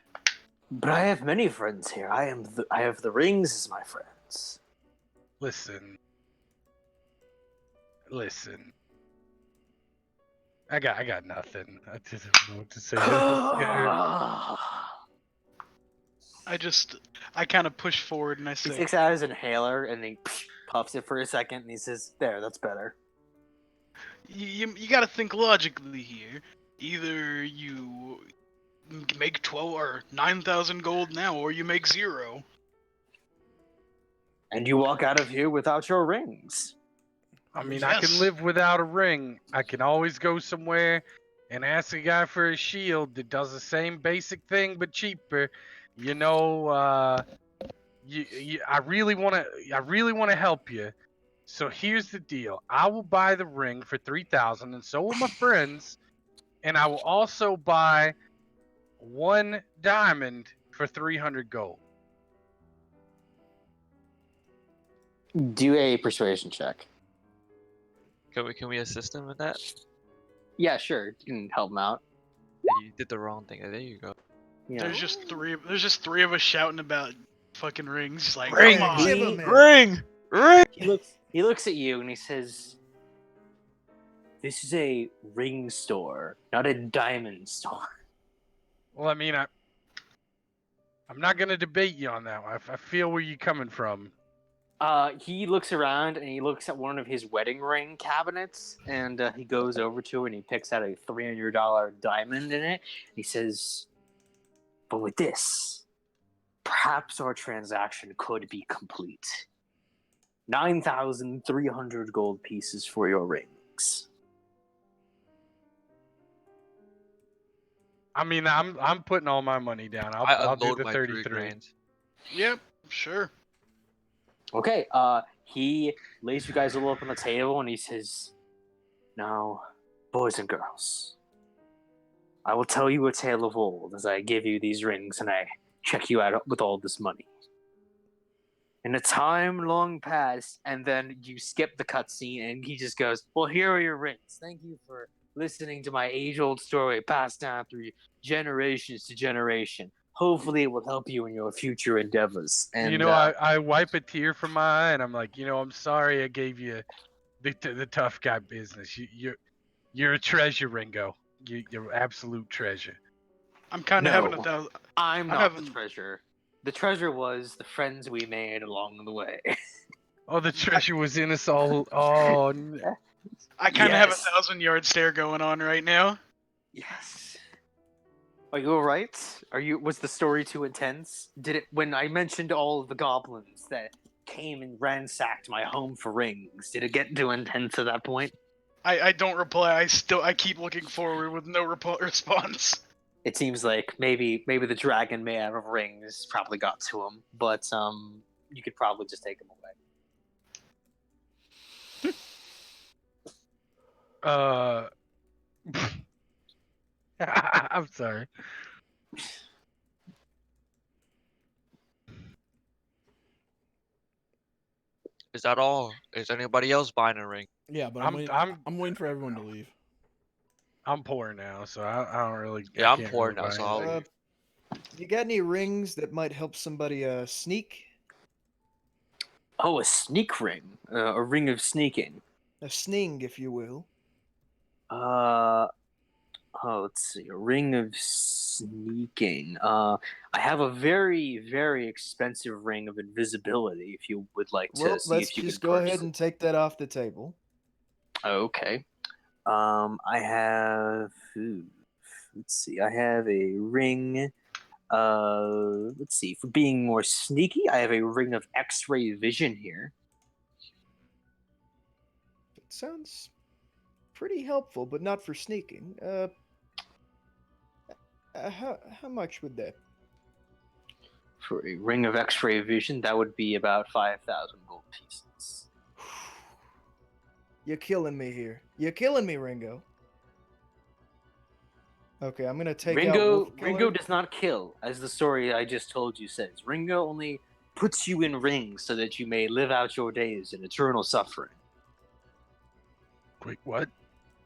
But I have many friends here. I have the rings as my friends.
Listen. I got nothing. I just don't know what to say.
I kind of push forward and I
He
say,
takes out his inhaler and he puffs it for a second and he says, "There, that's better."
you got to think logically here. Either you make 12 or 9,000 gold now, or you make 0.
And you walk out of here without your rings.
I mean, I can
Yes.
live without a ring. I can always go somewhere and ask a guy for a shield that does the same basic thing but cheaper. You know, I really want to help you. So here's the deal. I will buy the ring for 3,000 and so will my friends, and I will also buy 1 diamond for 300 gold.
Do a persuasion check.
Can we assist him with that?
Yeah, sure. You can help him out.
You did the wrong thing. There you go.
Yeah.
There's just three of us shouting about fucking rings. Just like,
Ring,
come on.
give him it.
Ring!
He looks at you and he says, "This is a ring store, not a diamond store."
Well, I mean, I'm not gonna debate you on that one. I feel where you're coming from.
He looks around and he looks at one of his wedding ring cabinets and he goes over to it and he picks out a $300 diamond in it. He says, "But with this, perhaps our transaction could be complete. 9,300 gold pieces for your rings."
I mean, I'm putting all my money down.
I
I'll do
unload
the
my
33.
3 grand.
Yep, sure.
Okay, he lays you guys all up on the table and he says, "Now, boys and girls, I will tell you a tale of old as I give you these rings and I check you out with all this money. In a time long past," and then you skip the cutscene and he just goes, "Well, here are your rings. Thank you for listening to my age-old story passed down through generations to generation. Hopefully it will help you in your future endeavors." And
You know, I wipe a tear from my eye and I'm like, you know, I'm sorry I gave you the tough guy business. You're a treasure, Ringo. You're absolute treasure.
I'm kind of
No.
having a thousand.
I'm not
having-
the treasure. The treasure was the friends we made along the way.
Oh, the treasure was in us all. Oh,
I kind of have a
Yes.
1,000-yard stare going on right now.
Yes. Are you alright? Was the story too intense? Did it, when I mentioned all of the goblins that came and ransacked my home for rings, did it get too intense at that point?
I don't reply. I keep looking forward with no response.
It seems like maybe the dragon man of rings probably got to him, but you could probably just take him away.
I'm sorry.
Is that all? Is anybody else buying a ring?
Yeah, but
I'm
I'm waiting for everyone to leave.
I'm poor now, so I don't really.
Yeah,
I
I'm
can't
poor
really
now,
buy
so I'll-
anything.
You got any rings that might help somebody sneak?
Oh, a sneak ring, a ring of sneaking.
A sning, if you will.
Uh, oh, let's see, a ring of sneaking. I have a very, very expensive ring of invisibility. If you would like to
Well,
see
let's
if you
just
can
go
purchase
ahead and take that off the table.
Okay. I have. Let's see. I have a ring. Let's see. For being more sneaky, I have a ring of X-ray vision here.
It sounds pretty helpful, but not for sneaking. How much would that?
For a ring of X-ray vision, that would be about 5,000 gold pieces.
You're killing me here. You're killing me, Ringo. Okay, I'm gonna take out Wolf Killer.
Ringo does not kill, as the story I just told you says. Ringo only puts you in rings so that you may live out your days in eternal suffering.
Wait, what?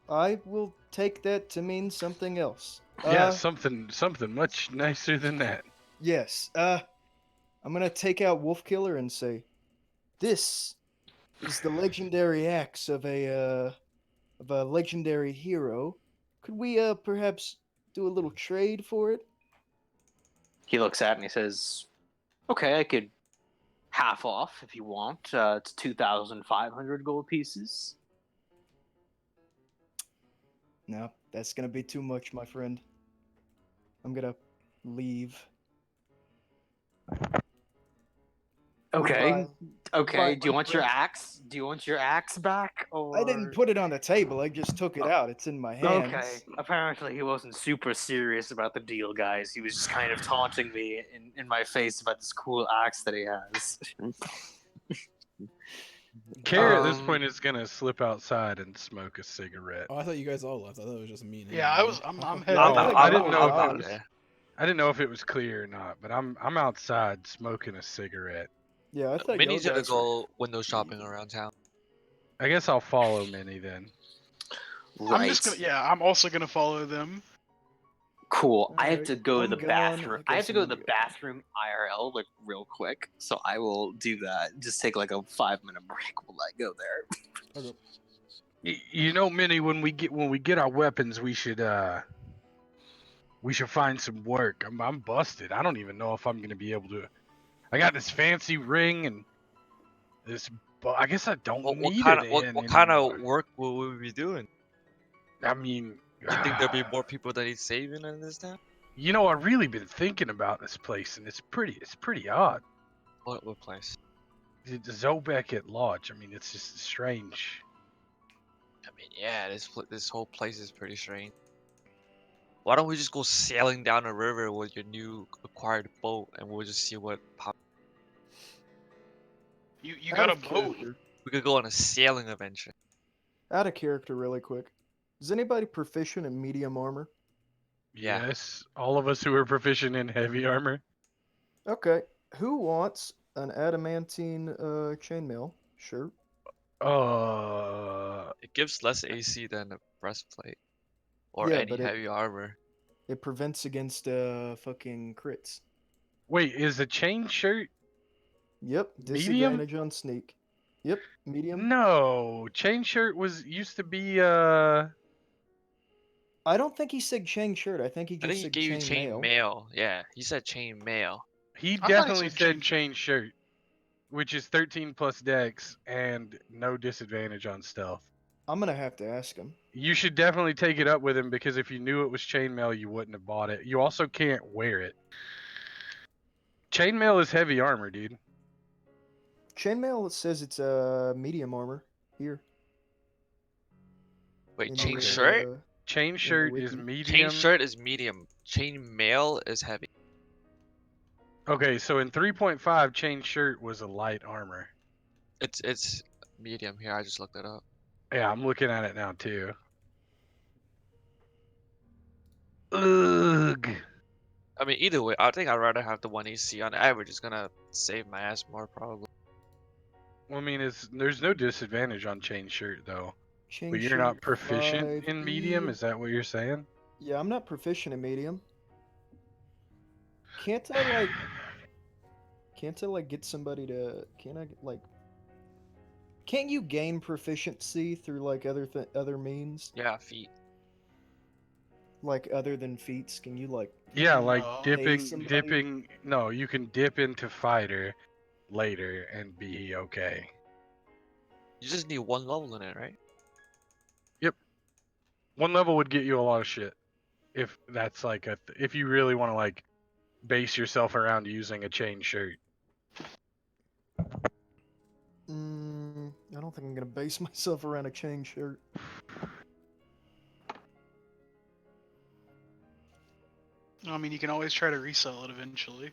I will take that to mean something else.
Yeah, something much nicer than that.
Yes. I'm gonna take out Wolf Killer and say, "This is the legendary axe of a legendary hero. Could we perhaps do a little trade for it?"
He looks at it and he says, "Okay, I could half off if you want. It's 2,500 gold pieces."
No, that's gonna be too much, my friend. I'm gonna leave.
Okay.
Goodbye.
Okay.
Goodbye,
Do you
my
want your
friend.
axe? Do you want your axe back? Or
I didn't put it on the table. I just took it out. It's in my hands.
Okay. Apparently, he wasn't super serious about the deal, guys. He was just kind of taunting me in my face about this cool axe that he has.
Carrie at this
Um,
point is gonna slip outside and smoke a cigarette.
Oh, I thought you guys all left. I thought it was just me and him.
Yeah, I'm heading
Oh,
out.
I didn't know if
I'll
it was.
okay.
I didn't know if it was clear or not, but I'm outside smoking a cigarette.
Yeah, I thought
Minnie's
y'all
gonna
guys were-
go window shopping around town.
I guess I'll follow Minnie then.
Right.
I'm just gonna. Yeah, I'm also gonna follow them.
Cool. I have
Alright,
to go to
I'm
the
gone.
bathroom.
I
I have
guess
to
I'm
go to
gonna
the
go.
bathroom IRL like real quick. So I will do that. Just take like a 5-minute break while I go there.
Okay.
You know, Minnie, when we get our weapons, we should find some work. I'm busted. I don't even know if I'm gonna be able to. I got this fancy ring and this. But I guess I don't
What
need
kind
it
of what
in
kind
anymore.
of work will we be doing?
I mean,
You think there'll be more people that need saving in this town?
You know, I've really been thinking about this place, and it's pretty odd.
What place?
The Zobek Lodge. I mean, it's just strange.
I mean, yeah, this whole place is pretty strange. Why don't we just go sailing down the river with your new acquired boat, and we'll just see what pops.
You
Out
got a
of
boat.
character.
We could go on a sailing adventure.
Out of character, really quick. Is anybody proficient in medium armor?
Yeah.
Yes, all of us who are proficient in heavy armor.
Okay. Who wants an adamantine chainmail shirt?
It gives less AC than a breastplate or
Yeah,
any
but
heavy armor.
it prevents against fucking crits.
Wait, is a chain shirt?
Yep.
Medium?
Disadvantage on sneak. Yep. Medium.
No, chain shirt used to be
I don't think he said chain shirt. I think he
I
just
think he
said
gave you chain
mail.
mail. Yeah, he said chain mail.
He
thought he
definitely
said
said
chain
chain shirt, which is 13 plus dex and no disadvantage on stealth.
I'm gonna have to ask him.
You should definitely take it up with him because if you knew it was chainmail, you wouldn't have bought it. You also can't wear it. Chainmail is heavy armor, dude.
Chainmail says it's medium armor here.
Wait,
in
chain
the,
shirt?
uh,
Chain shirt is
wiki.
medium.
Chain shirt is medium. Chain mail is heavy.
Okay, so in 3.5, chain shirt was a light armor.
It's medium here. I just looked it up.
Yeah, I'm looking at it now too. Ugh.
I mean, either way, I think I'd rather have the 1 AC. On average, it's gonna save my ass more probably.
Well, I mean, there's no disadvantage on chain shirt though.
Chain
But you're
shirt,
not proficient in
5E.
medium? Is that what you're saying?
Yeah, I'm not proficient in medium. Can't I like? Can't I like get somebody to? Can't I like? Can't you gain proficiency through like other means,
Yeah, feet.
like other than feats? Can you like?
Yeah, like
No.
dipping. No, you can dip into fighter later and be okay.
You just need one level in it, right?
One level would get you a lot of shit. If that's like if you really want to like base yourself around using a chain shirt.
I don't think I'm gonna base myself around a chain shirt.
I mean, you can always try to resell it eventually.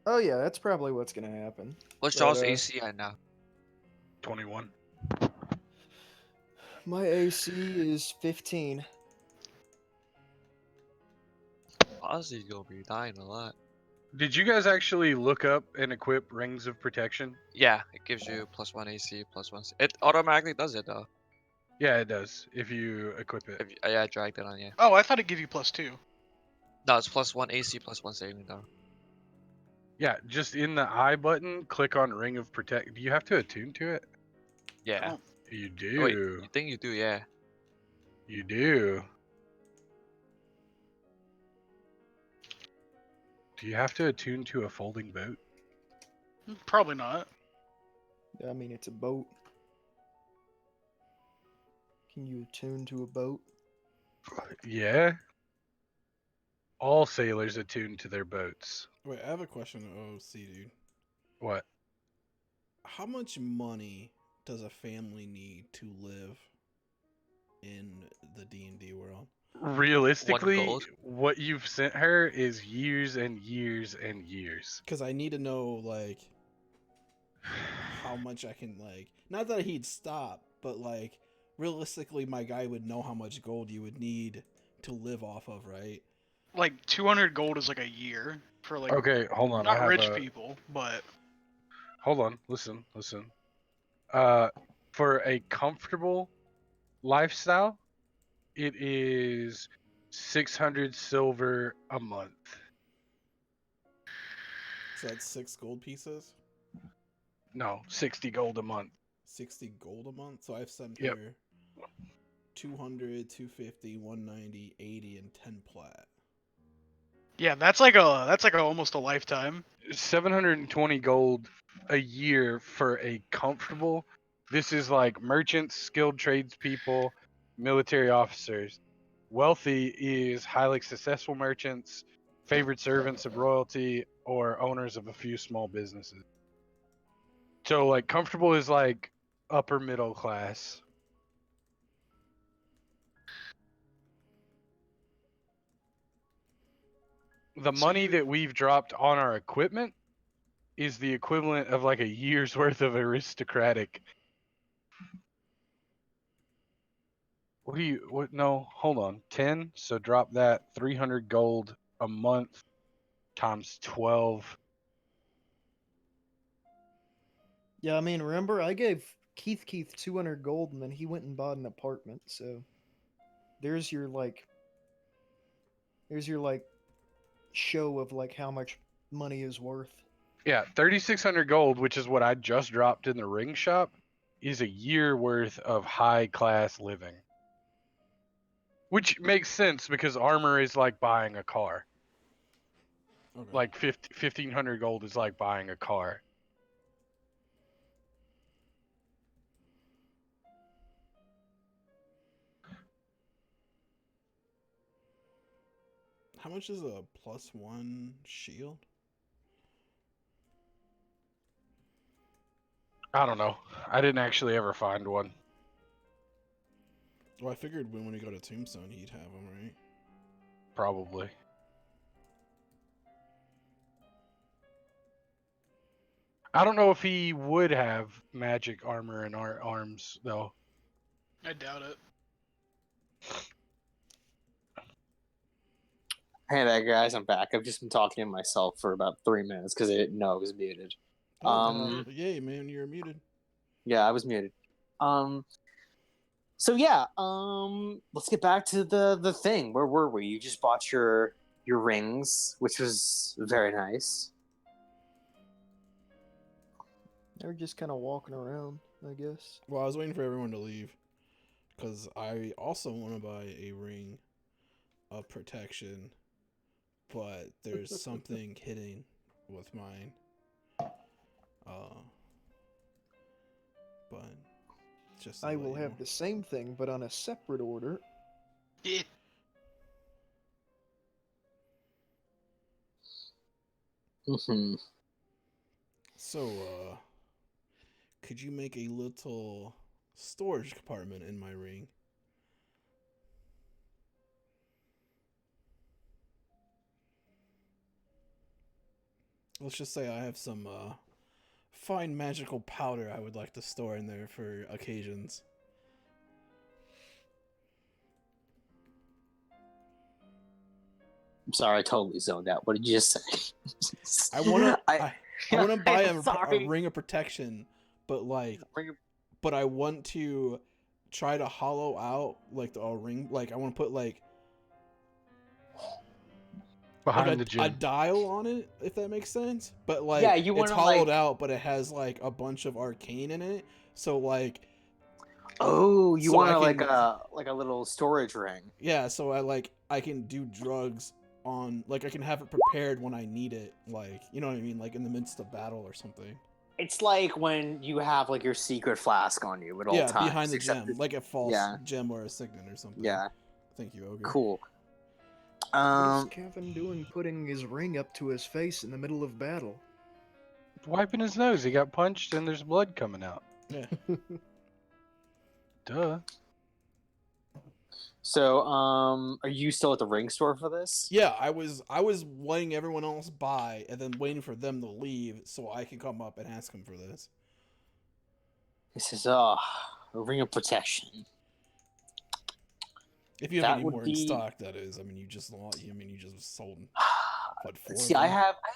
Oh yeah, that's probably what's gonna happen.
What's
But,
y'all's AC at now?
21.
My AC is 15.
Ozzy's gonna be dying a lot.
Did you guys actually look up and equip Rings of Protection?
Yeah, it gives you +1 AC, +1. It automatically does it though.
Yeah, it does if you equip it.
If, yeah, I dragged it on you.
Oh, I thought it'd give you +2.
No, it's +1 AC, +1 saving though.
Yeah, just in the I button, click on Ring of Protect. Do you have to attune to it?
Yeah.
don't-
You
Oh, wait,
do.
you think you do? Yeah.
You do. Do you have to attune to a folding boat?
Probably not.
I mean, it's a boat. Can you attune to a boat?
Yeah. All sailors attune to their boats.
Wait, I have a question to OC, dude.
What?
How much money does a family need to live in the D&D world?
Realistically,
gold?
what you've sent her is years and years and years.
Because I need to know, like, how much I can, like, not that he'd stop, but, like, realistically, my guy would know how much gold you would need to live off of, right?
Like 200 gold is like a year for like
Okay, hold on. I
not
have
rich
a.
people, but
Hold on. Listen. For a comfortable lifestyle, it is 600 silver a month.
So that's 6 gold pieces,
No, 60 gold a month.
60 gold a month. So I've sent
Yep.
here 200, 250, 190, 80, and 10 plat.
yeah, that's like a almost a lifetime.
720 gold a year for a comfortable. This is like merchants, skilled tradespeople, military officers. Wealthy is highly successful merchants, favored servants of royalty, or owners of a few small businesses. So, like, comfortable is like upper middle class. The
So
money
you-
that we've dropped on our equipment is the equivalent of like a year's worth of aristocratic. What, no, hold on. 10, so drop that 300 gold a month times 12.
Yeah, I mean, remember I gave Keith 200 gold, and then he went and bought an apartment. So there's your like, show of like how much money is worth.
Yeah, 3,600 gold, which is what I just dropped in the ring shop, is a year worth of high class living. Which makes sense because armor is like buying a car.
Okay.
Like 1,500 gold is like buying a car.
How much is a +1 shield?
I don't know. I didn't actually ever find one.
Well, I figured when we go to Tombstone, he'd have them, right?
Probably. I don't know if he would have magic armor and arms though.
I doubt it.
Hey there, guys. I'm back. I've just been talking to myself for about 3 minutes because I didn't know I was muted.
Oh, yay, man, you're muted.
Yeah, I was muted. So yeah, let's get back to the thing. Where were we? You just bought your rings, which was very nice.
They're just kind of walking around, I guess.
Well, I was waiting for everyone to leave because I also want to buy a ring of protection, but there's something hidden with mine. But just to
I
let
will
you
have
know.
the same thing, but on a separate order.
Yeah.
Mm-hmm.
So, could you make a little storage compartment in my ring? Let's just say I have some fine magical powder I would like to store in there for occasions.
I'm sorry, I totally zoned out. What did you just say?
I wanna
I
wanna buy
I'm
a
sorry.
ring of protection, but like,
Ring of-
but I want to try to hollow out like a ring. Like I want to put like
Behind
a,
the
a
gym.
dial on it, if that makes sense. But like,
Yeah, you
it's
wanna,
hollowed
like-
out, but it has like a bunch of arcane in it. So like,
Oh, you
So
want
I
to
can-
like a little storage ring.
yeah. So I can do drugs on like I can have it prepared when I need it. Like you know what I mean, like in the midst of battle or something.
It's like when you have like your secret flask on you at all
Yeah,
times.
behind the
except
gem, like a false
yeah.
gem or a signet or something.
Yeah,
Thank you, Ogre.
cool.
What is Kevin doing putting his ring up to his face in the middle of battle?
Wiping his nose. He got punched and there's blood coming out.
Yeah.
Duh.
So, are you still at the ring store for this?
Yeah, I was letting everyone else buy and then waiting for them to leave so I can come up and ask them for this.
He says, "Oh, a ring of protection."
If you
That
have any
would
more in
be-
stock, that is. I mean, you just sold what, 4
See,
of
I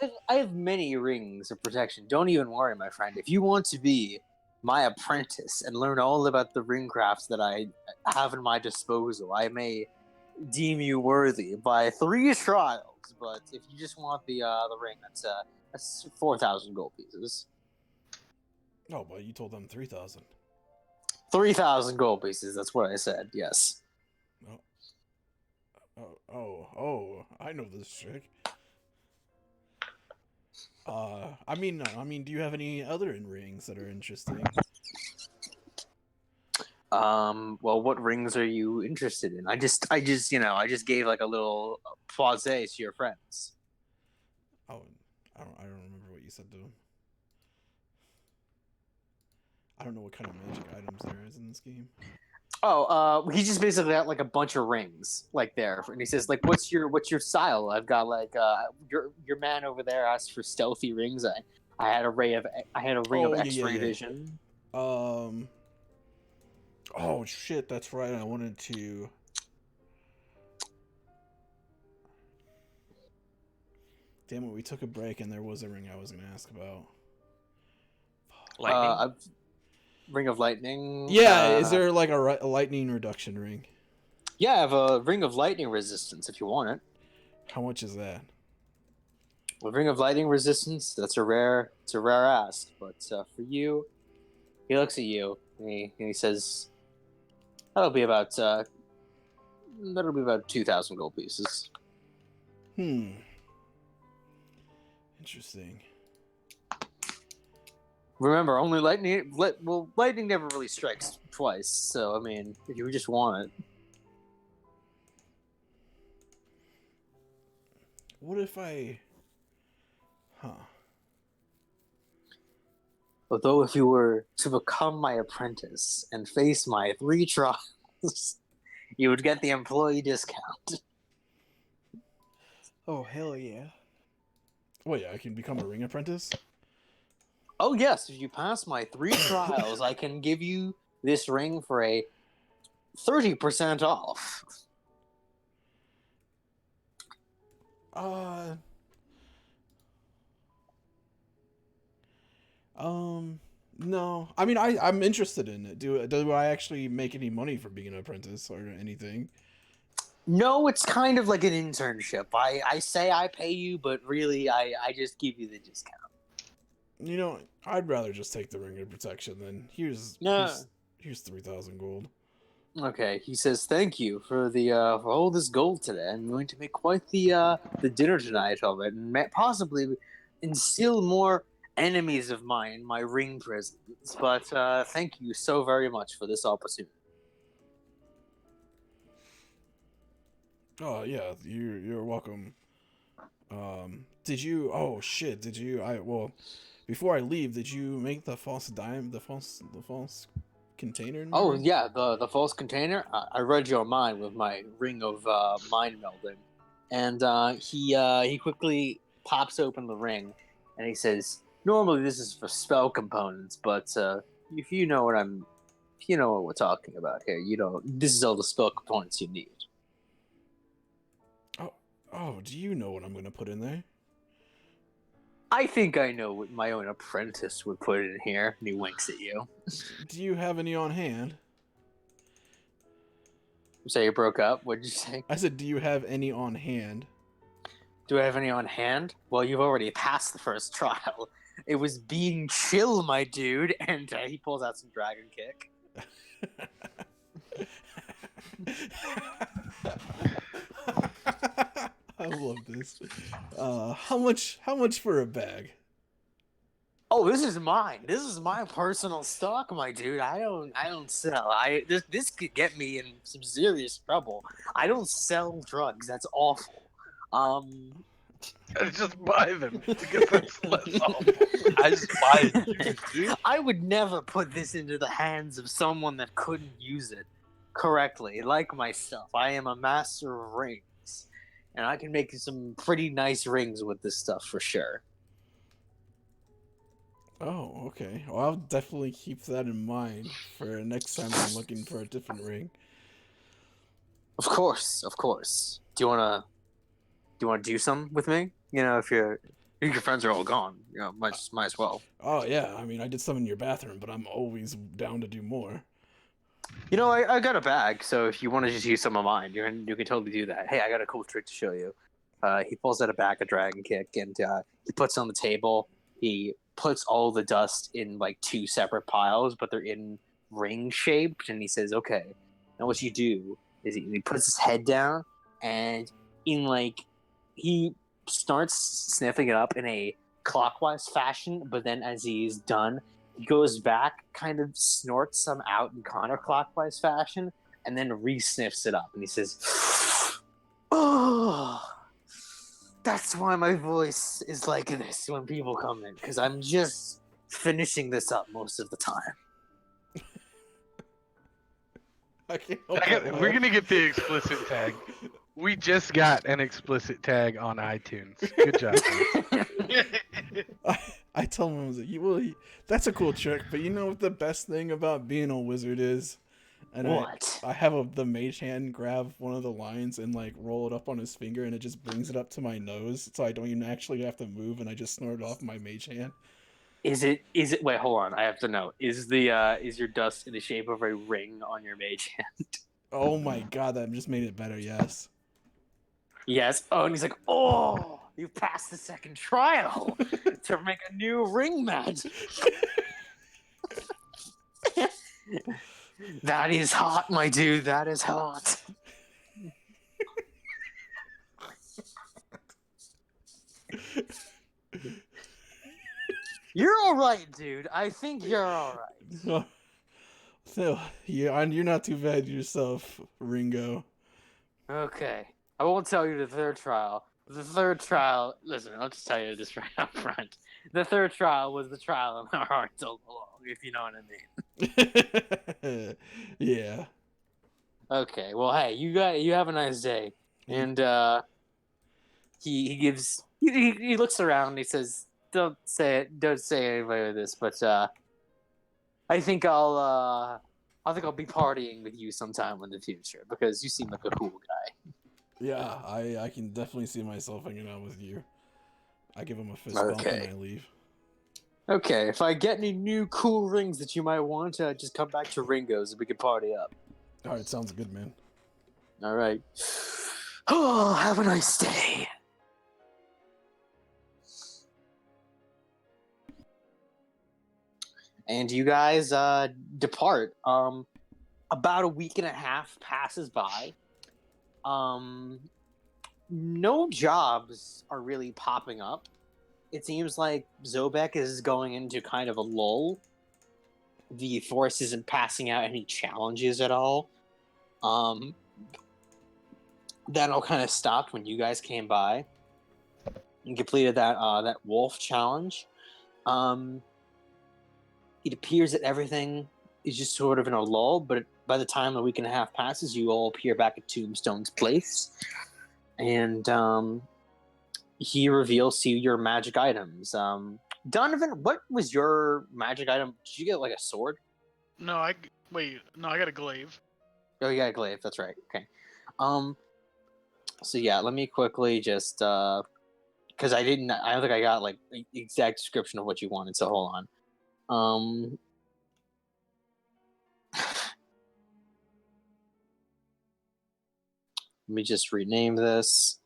them?
have many rings of protection. Don't even worry, my friend. If you want to be my apprentice and learn all about the ring crafts that I have in my disposal, I may deem you worthy by 3 trials. But if you just want the ring, that's 4,000 gold pieces.
Oh, but you told them 3,000.
3,000 gold pieces. That's what I said. Yes.
Oh, I know this trick. I mean, do you have any other rings that are interesting?
Well, what rings are you interested in? I just gave like a little pause to your friends.
Oh, I don't remember what you said to him. I don't know what kind of magic items there is in this game.
Oh, he just basically got like a bunch of rings, like there, and he says, like, "What's your style?" I've got like, your man over there asked for stealthy rings. I had a ring of X-ray vision.
Oh shit, that's right. I wanted to. Damn it, we took a break and there was a ring I was gonna ask about.
Lightning.
Ring of lightning.
Yeah, is there like a lightning reduction ring?
Yeah, I have a ring of lightning resistance if you want it.
How much is that?
A ring of lightning resistance. It's a rare ask, but for you, he looks at you and he says, "That'll be about 2,000 gold pieces."
Interesting.
Remember, only lightning. Lightning never really strikes twice. So I mean, if you just want it,
What if I?
although if you were to become my apprentice and face my 3 trials, you would get the employee discount.
Oh, hell yeah.
Wait, I can become a ring apprentice?
Oh yes, if you pass my 3 trials, I can give you this ring for a 30% off.
No, I mean I'm interested in it. Do I actually make any money for being an apprentice or anything?
No, it's kind of like an internship. I say I pay you, but really I just give you the discount.
You know, I'd rather just take the ring of protection than
No.
here's 3,000 gold.
Okay, he says thank you for the for all this gold today. I'm going to make quite the dinner tonight of it, and possibly instill more enemies of mine in my ring prisons. But thank you so very much for this opportunity.
Oh yeah, you're welcome. Did you? Oh shit! Did you? Before I leave, did you make the false the false container? In my
Oh
ring?
yeah, the false container. I read your mind with my ring of mind melding, and he quickly pops open the ring, and he says, "Normally this is for spell components, but if you know if you know what we're talking about here, you don't. This is all the spell components you need."
Oh, do you know what I'm gonna put in there?
I think I know what my own apprentice would put in here. And he winks at you.
Do you have any on hand?
So you broke up. What did you say?
I said, do you have any on hand?
Do I have any on hand? Well, you've already passed the first trial. It was being chill, my dude, and he pulls out some dragon kick.
I love this. How much for a bag?
Oh, this is mine. This is my personal stock, my dude. I don't sell. This could get me in some serious trouble. I don't sell drugs. That's awful.
I just buy them because that's less awful.
I just buy it, dude.
I would never put this into the hands of someone that couldn't use it correctly, like myself. I am a master of rings, and I can make some pretty nice rings with this stuff for sure.
Oh, okay. Well, I'll definitely keep that in mind for next time I'm looking for a different ring.
Of course, of course. Do you wanna do some with me? You know, if your friends are all gone, you know, might as well.
Oh yeah, I mean I did some in your bathroom, but I'm always down to do more.
You know, I got a bag, so if you want to just use some of mine, you can totally do that. Hey, I got a cool trick to show you. He pulls out a bag of dragon kick, and he puts it on the table. He puts all the dust in like two separate piles, but they're in ring shaped, and he says, "Okay, now what you do is he puts his head down, and in like he starts sniffing it up in a clockwise fashion, but then as he's done, he goes back, kind of snorts some out in counterclockwise fashion, and then re-sniffs it up, and he says, "Oh, that's why my voice is like this when people come in, because I'm just finishing this up most of the time."
I can't help
We're gonna get the explicit tag. We just got an explicit tag on iTunes. Good job.
I told him I was like, that's a cool trick, but you know what the best thing about being a wizard is? And
What?
I have the mage hand grab one of the lines and like roll it up on his finger, and it just brings it up to my nose, so I don't even actually have to move, and I just snort it off my mage hand.
Is it? Wait, hold on. I have to know. Is your dust in the shape of a ring on your mage hand?
Oh my god, that just made it better. Yes.
Yes. Oh, and he's like, "Oh, you passed the second trial to make a new ring magic." That is hot, my dude. That is hot. You're all right, dude. I think you're all right.
So yeah, you're not too bad yourself, Ringo.
Okay. I won't tell you the third trial. The third trial, listen, I'll just tell you this right up front. The third trial was the trial of our hearts all along, if you know what I mean.
Yeah.
Okay, well, hey, you have a nice day. And he looks around and he says, don't say anybody with this, but I think I'll be partying with you sometime in the future because you seem like a cool guy.
Yeah, I can definitely see myself hanging out with you. I give him a fist bump
Okay.
and I leave.
Okay, if I get any new cool rings that you might want, just come back to Ringo's and we can party up.
All right, sounds good, man.
All right. Oh, have a nice day. And you guys depart. About a week and a half passes by. No jobs are really popping up. It seems like Zobek is going into kind of a lull. The force isn't passing out any challenges at all. That all kind of stopped when you guys came by and completed that wolf challenge. It appears that everything is just sort of in a lull, but by the time a week and a half passes, you all appear back at Tombstone's place, and he reveals to you your magic items. Donovan, what was your magic item? Did you get like a sword?
No, I got a glaive.
Oh, you got a glaive. That's right. Okay. So yeah, let me quickly just because I don't think I got like the exact description of what you wanted. So hold on. Let me just rename this.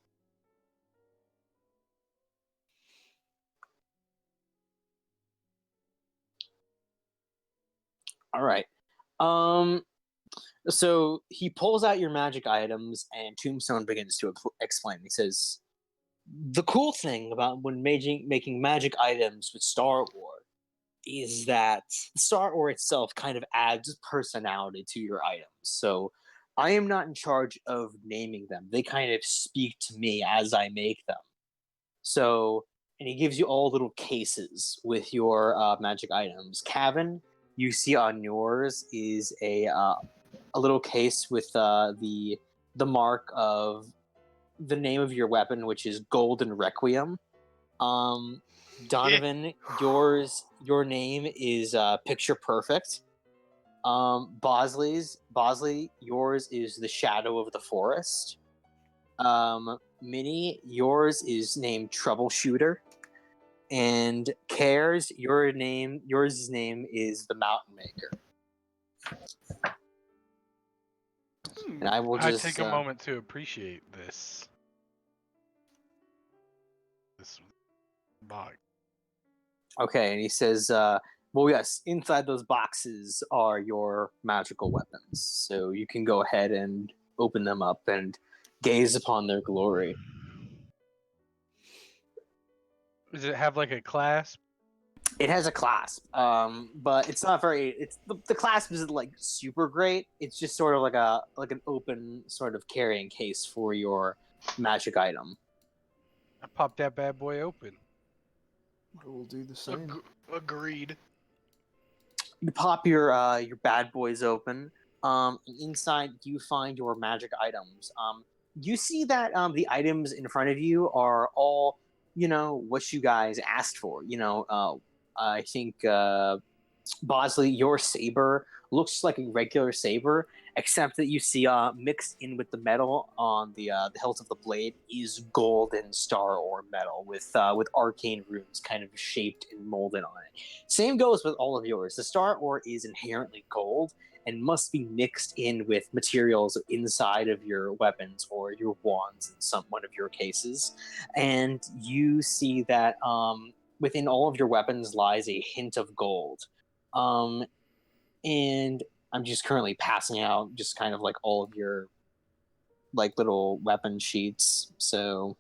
All right. So he pulls out your magic items, and Tombstone begins to explain. He says, "The cool thing about when making magic items with Star Ore is that Star Ore itself kind of adds personality to your items. So I am not in charge of naming them; they kind of speak to me as I make them. So, and he gives you all little cases with your magic items. Cavan, you see on yours is a little case with the mark of the name of your weapon, which is Golden Requiem. Donovan, your name is Picture Perfect. Bosley, yours is the Shadow of the Forest. Minnie, yours is named Troubleshooter. And Cares, yours name is the Mountain Maker. And I will just
take a moment to appreciate this box.
Okay, and he says, well, yes, inside those boxes are your magical weapons. So you can go ahead and open them up and gaze upon their glory.
Does it have like a clasp?
It has a clasp, but it's not very. It's the clasp isn't like super great. It's just sort of like an open sort of carrying case for your magic item.
I popped that bad boy open.
I will do the same.
Agreed.
You pop your bad boys open. Inside you find your magic items. You see that the items in front of you are all what you guys asked for. I think Bosley, your saber looks like a regular saber, except that you see mixed in with the metal on the hilt of the blade is golden Star Ore metal with arcane runes kind of shaped and molded on it. Same goes with all of yours. The Star Ore is inherently gold and must be mixed in with materials inside of your weapons or your wands in one of your cases. And you see that within all of your weapons lies a hint of gold. And I'm just currently passing out just kind of like all of your like little weapon sheets. So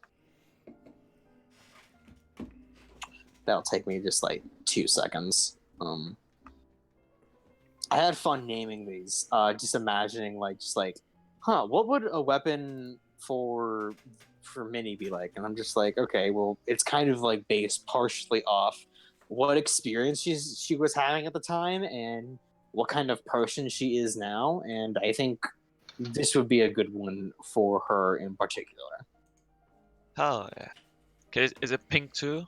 that'll take me just like 2 seconds. I had fun naming these. Just imagining what would a weapon for Minnie be like? And I'm just like, okay, well, it's kind of like based partially off what experience she was having at the time and what kind of person she is now. And I think this would be a good one for her in particular.
Oh yeah. Okay, is it pink too?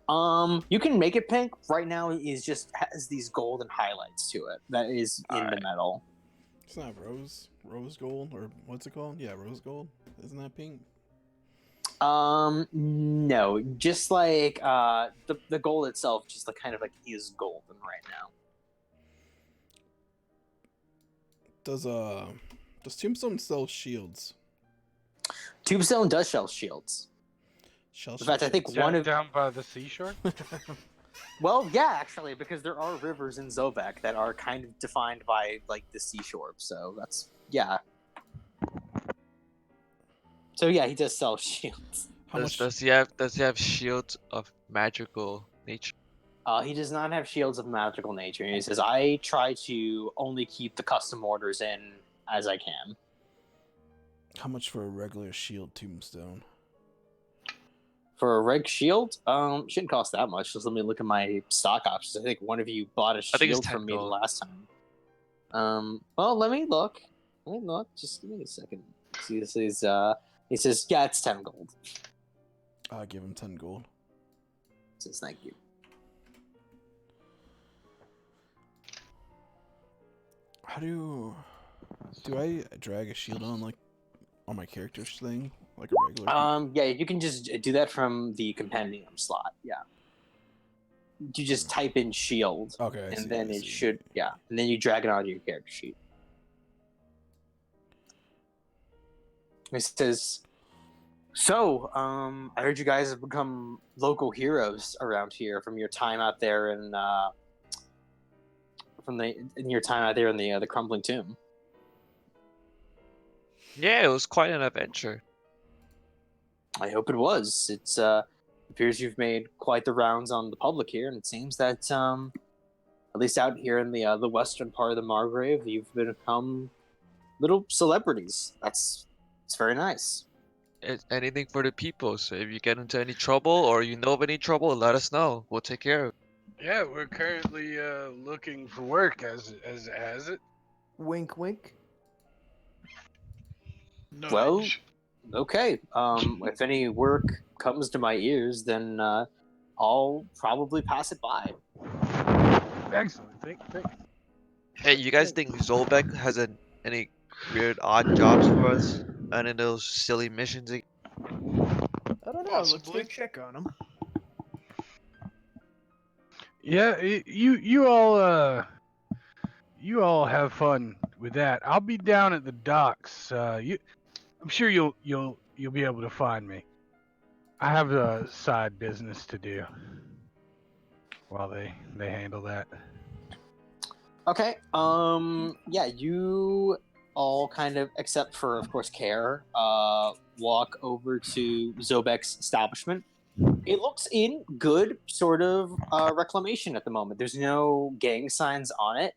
You can make it pink. Right now, it just has these golden highlights to it. That is in the metal.
It's not rose gold, or what's it called? Yeah, rose gold. Isn't that pink?
No, just like the gold itself, just like kind of like is golden right now.
Does Tombstone sell shields?
Tombstone does sell shields.
Shell
In fact, I think
shields.
one of
down by the seashore.
well, yeah, actually, because there are rivers in Zobek that are kind of defined by like the seashore. So that's yeah. So yeah, he does sell shields.
How much?
Does he have shields of magical nature?
He does not have shields of magical nature. He says, "I try to only keep the custom orders in as I can."
How much for a regular shield Tombstone?
For a reg shield, shouldn't cost that much. Just let me look at my stock options. I think one of you bought a
I think it's
shield from
10
me
gold.
last time. Well, let me look. Just give me a second. See, this is he says, yeah, it's 10 gold.
I'll give him 10 gold.
He says, thank you.
How do I drag a shield on like on my character's thing like a regular?
Yeah, you can just do that from the compendium slot. Yeah. You just type in shield,
Okay, I
and
see,
then
I
it
see.
should, yeah, and then you drag it onto your character sheet. It says, so, I heard you guys have become local heroes around here from your time out there in your time out there in the crumbling tomb.
Yeah, it was quite an adventure.
I hope it was. It's appears you've made quite the rounds on the public here, and it seems that at least out here in the western part of the Margrave, you've become little celebrities. It's very nice.
It's anything for the people. So if you get into any trouble or you know of any trouble, let us know. We'll take care of it.
Yeah, we're currently looking for work as it.
Wink, wink.
Well,
Nudge.
okay. If any work comes to my ears, then I'll probably pass it by.
Excellent. Thank.
Hey, you guys think Zolbeck has any weird odd jobs for us? Any of those silly missions?
I don't know. Let's
Possibly.
go check on him.
Yeah, you all have fun with that. I'll be down at the docks. I'm sure you'll be able to find me. I have a side business to do while they handle that.
Okay. Yeah, you all kind of, except for of course Care, walk over to Zobek's establishment. It looks in good sort of reclamation at the moment. There's no gang signs on it.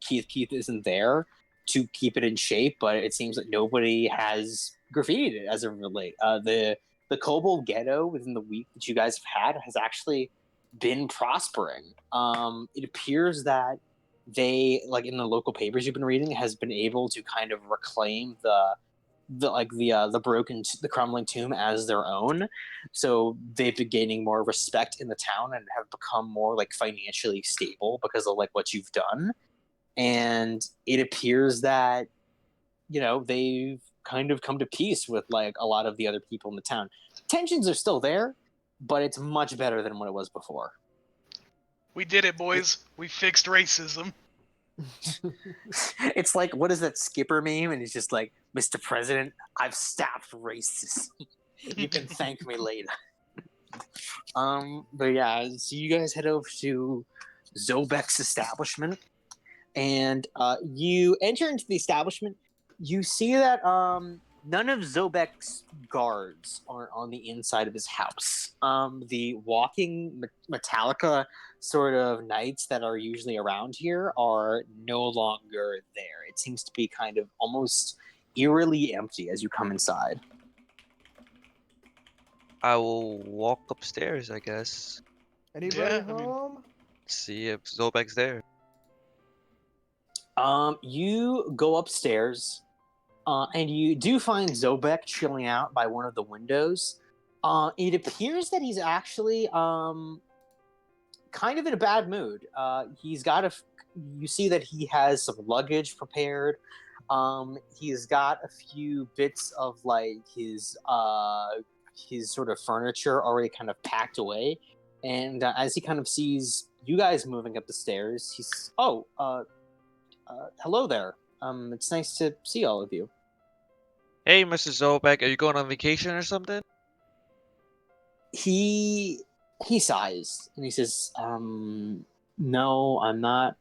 Keith isn't there to keep it in shape, but it seems like nobody has graffitied it as of late. The Kobold Ghetto within the week that you guys have had has actually been prospering. It appears that they, like in the local papers you've been reading, has been able to kind of reclaim the crumbling tomb as their own. So they've been gaining more respect in the town and have become more like financially stable because of like what you've done. And it appears that they've kind of come to peace with like a lot of the other people in the town. Tensions are still there, but it's much better than what it was before.
We did it, boys. We fixed racism.
It's like, what is that Skipper meme? And he's just like, Mr. President, I've stopped racism. You can thank me later. But yeah, so you guys head over to Zobek's establishment, and you enter into the establishment. You see that none of Zobek's guards are on the inside of his house. The walking Metallica sort of knights that are usually around here are no longer there. It seems to be kind of almost eerily empty as you come inside.
I will walk upstairs, I guess.
Anybody
Yeah, I mean-
home?
See if Zolbeck's there.
You go upstairs, and you do find Zobek chilling out by one of the windows. It appears that he's actually kind of in a bad mood. You see that he has some luggage prepared. He's got a few bits of like his his sort of furniture already kind of packed away. And as he kind of sees you guys moving up the stairs, he's, hello there. It's nice to see all of you.
Hey, Mr. Zobek, are you going on vacation or something?
He sighs and he says, no, I'm not.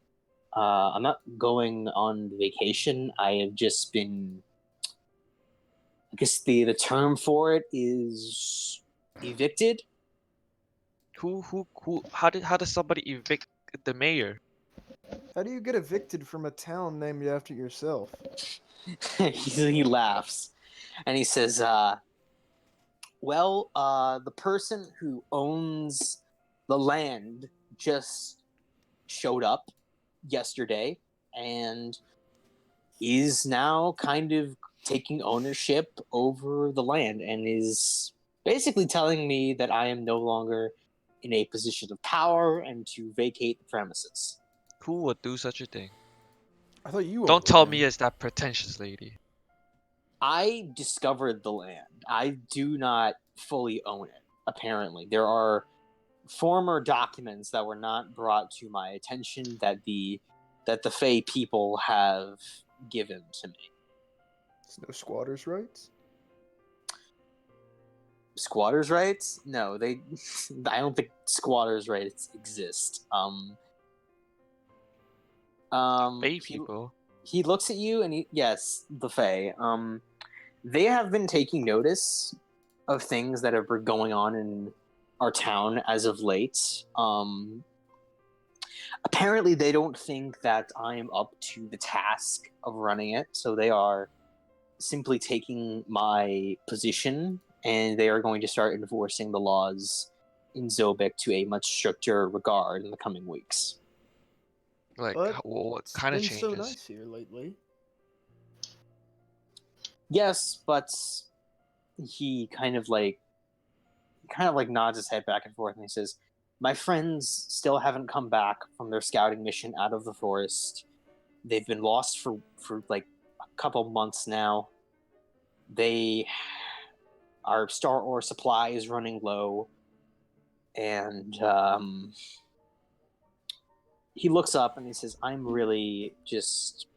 I'm not going on vacation. I have just been. I guess the term for it is evicted.
How does somebody evict the mayor?
How do you get evicted from a town named after yourself?
He laughs and he says, well, the person who owns the land just showed up yesterday and is now kind of taking ownership over the land and is basically telling me that I am no longer in a position of power and to vacate the premises.
Who would do such a thing?
I thought you owned
Don't
the
tell
land.
me it's that pretentious lady.
I discovered the land. I do not fully own it, apparently. There are former documents that were not brought to my attention that the Fey people have given to me.
It's no squatters' rights.
Squatters' rights? No, they. I don't think squatters' rights exist.
Bay
He,
people.
he looks at you and yes, the Fae. They have been taking notice of things that have been going on in our town as of late. Apparently, they don't think that I am up to the task of running it, so they are simply taking my position, and they are going to start enforcing the laws in Zobek to a much stricter regard in the coming weeks.
Like,
But
what
it's
kind of
been
changes?
so nice here lately.
Yes, but he kind of like nods his head back and forth, and he says, "My friends still haven't come back from their scouting mission out of the forest. They've been lost for like a couple months now. Our star ore supply is running low, and he looks up and he says, I'm really just.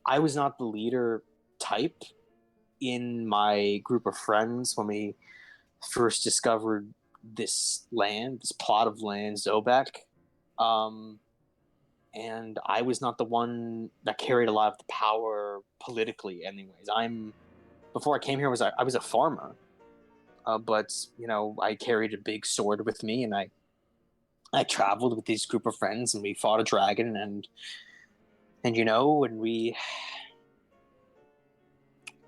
I was not the leader type in my group of friends when we first discovered this plot of land, Zobek. And I was not the one that carried a lot of the power politically, anyways. Before I came here, I was a farmer. But, I carried a big sword with me, and I traveled with this group of friends, and we fought a dragon, and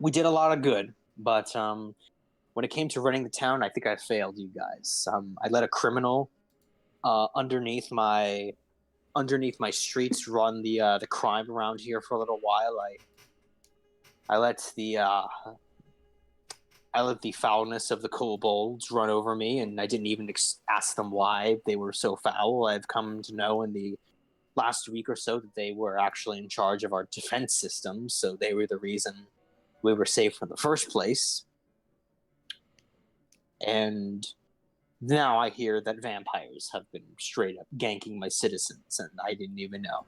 we did a lot of good. But when it came to running the town, I think I failed you guys. I let a criminal underneath my streets run the crime around here for a little while. I let the foulness of the kobolds run over me, and I didn't even ask them why they were so foul. I've come to know in the last week or so that they were actually in charge of our defense systems, so they were the reason we were safe in the first place. And now I hear that vampires have been straight up ganking my citizens, and I didn't even know.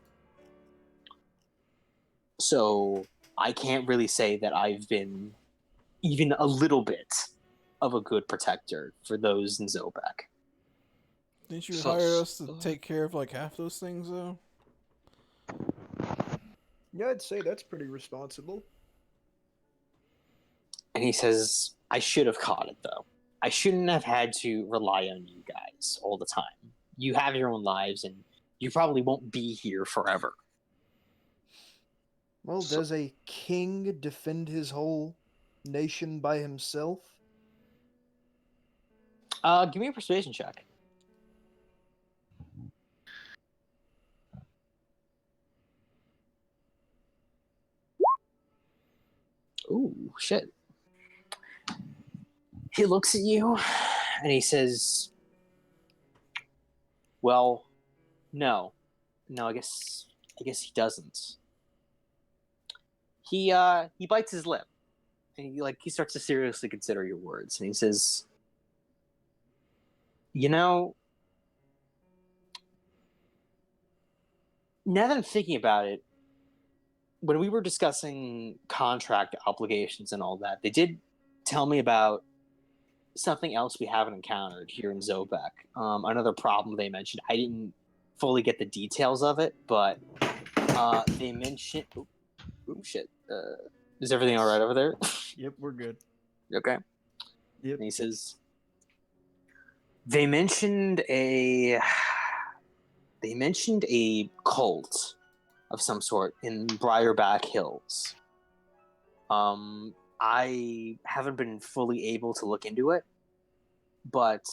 So I can't really say that I've been even a little bit of a good protector for those in Zobek.
Didn't you
So-
hire us to take care of like half those things though?
Yeah, I'd say that's pretty responsible.
And he says, I should have caught it, though. I shouldn't have had to rely on you guys all the time. You have your own lives, and you probably won't be here forever.
Well,
So-
does a king defend his whole nation by himself?
Give me a persuasion check. Ooh, shit. He looks at you and he says, well, no. No, I guess he doesn't. He bites his lip and he starts to seriously consider your words, and he says, "You know, now that I'm thinking about it, when we were discussing contract obligations and all that, they did tell me about something else we haven't encountered here in Zobek. Another problem they mentioned. I didn't fully get the details of it, but they mentioned. Oh shit! Is everything all right over there?
Yep, we're good.
Okay.
Yep.
And he says they mentioned a cult of some sort in Briarback Hills. I haven't been fully able to look into it, but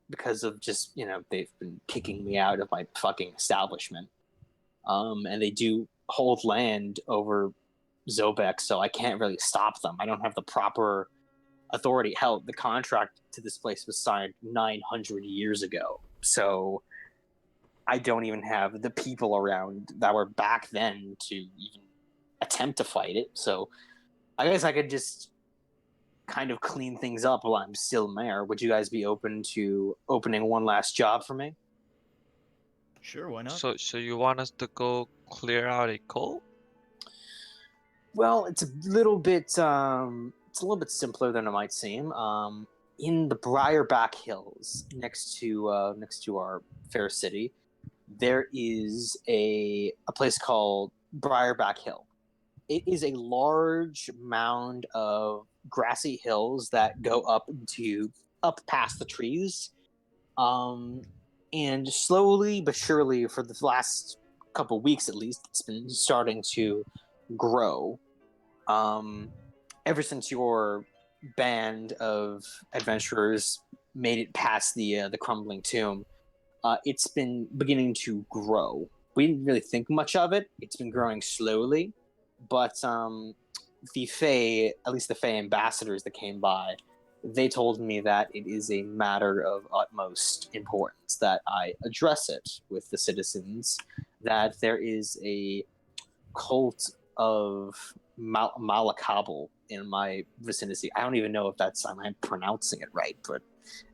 because of just, they've been kicking me out of my fucking establishment. And they do hold land over Zobek, so I can't really stop them. I don't have the proper authority. Hell, the contract to this place was signed 900 years ago. So I don't even have the people around that were back then to even attempt to fight it. So I guess I could just kind of clean things up while I'm still mayor. Would you guys be open to opening one last job for me?
Sure, why not?
So you want us to go clear out a cult?
Well, it's a little bit simpler than it might seem. In the Briarback Hills, next to our fair city, there is a place called Briarback Hill. It is a large mound of grassy hills that go up past the trees. And slowly but surely, for the last couple weeks at least, it's been starting to grow. Ever since your band of adventurers made it past the crumbling tomb, it's been beginning to grow. We didn't really think much of it. It's been growing slowly, but the Fae, at least the Fae ambassadors that came by, they told me that it is a matter of utmost importance that I address it with the citizens, that there is a cult of Malakabal in my vicinity. I don't even know if I'm pronouncing it right, but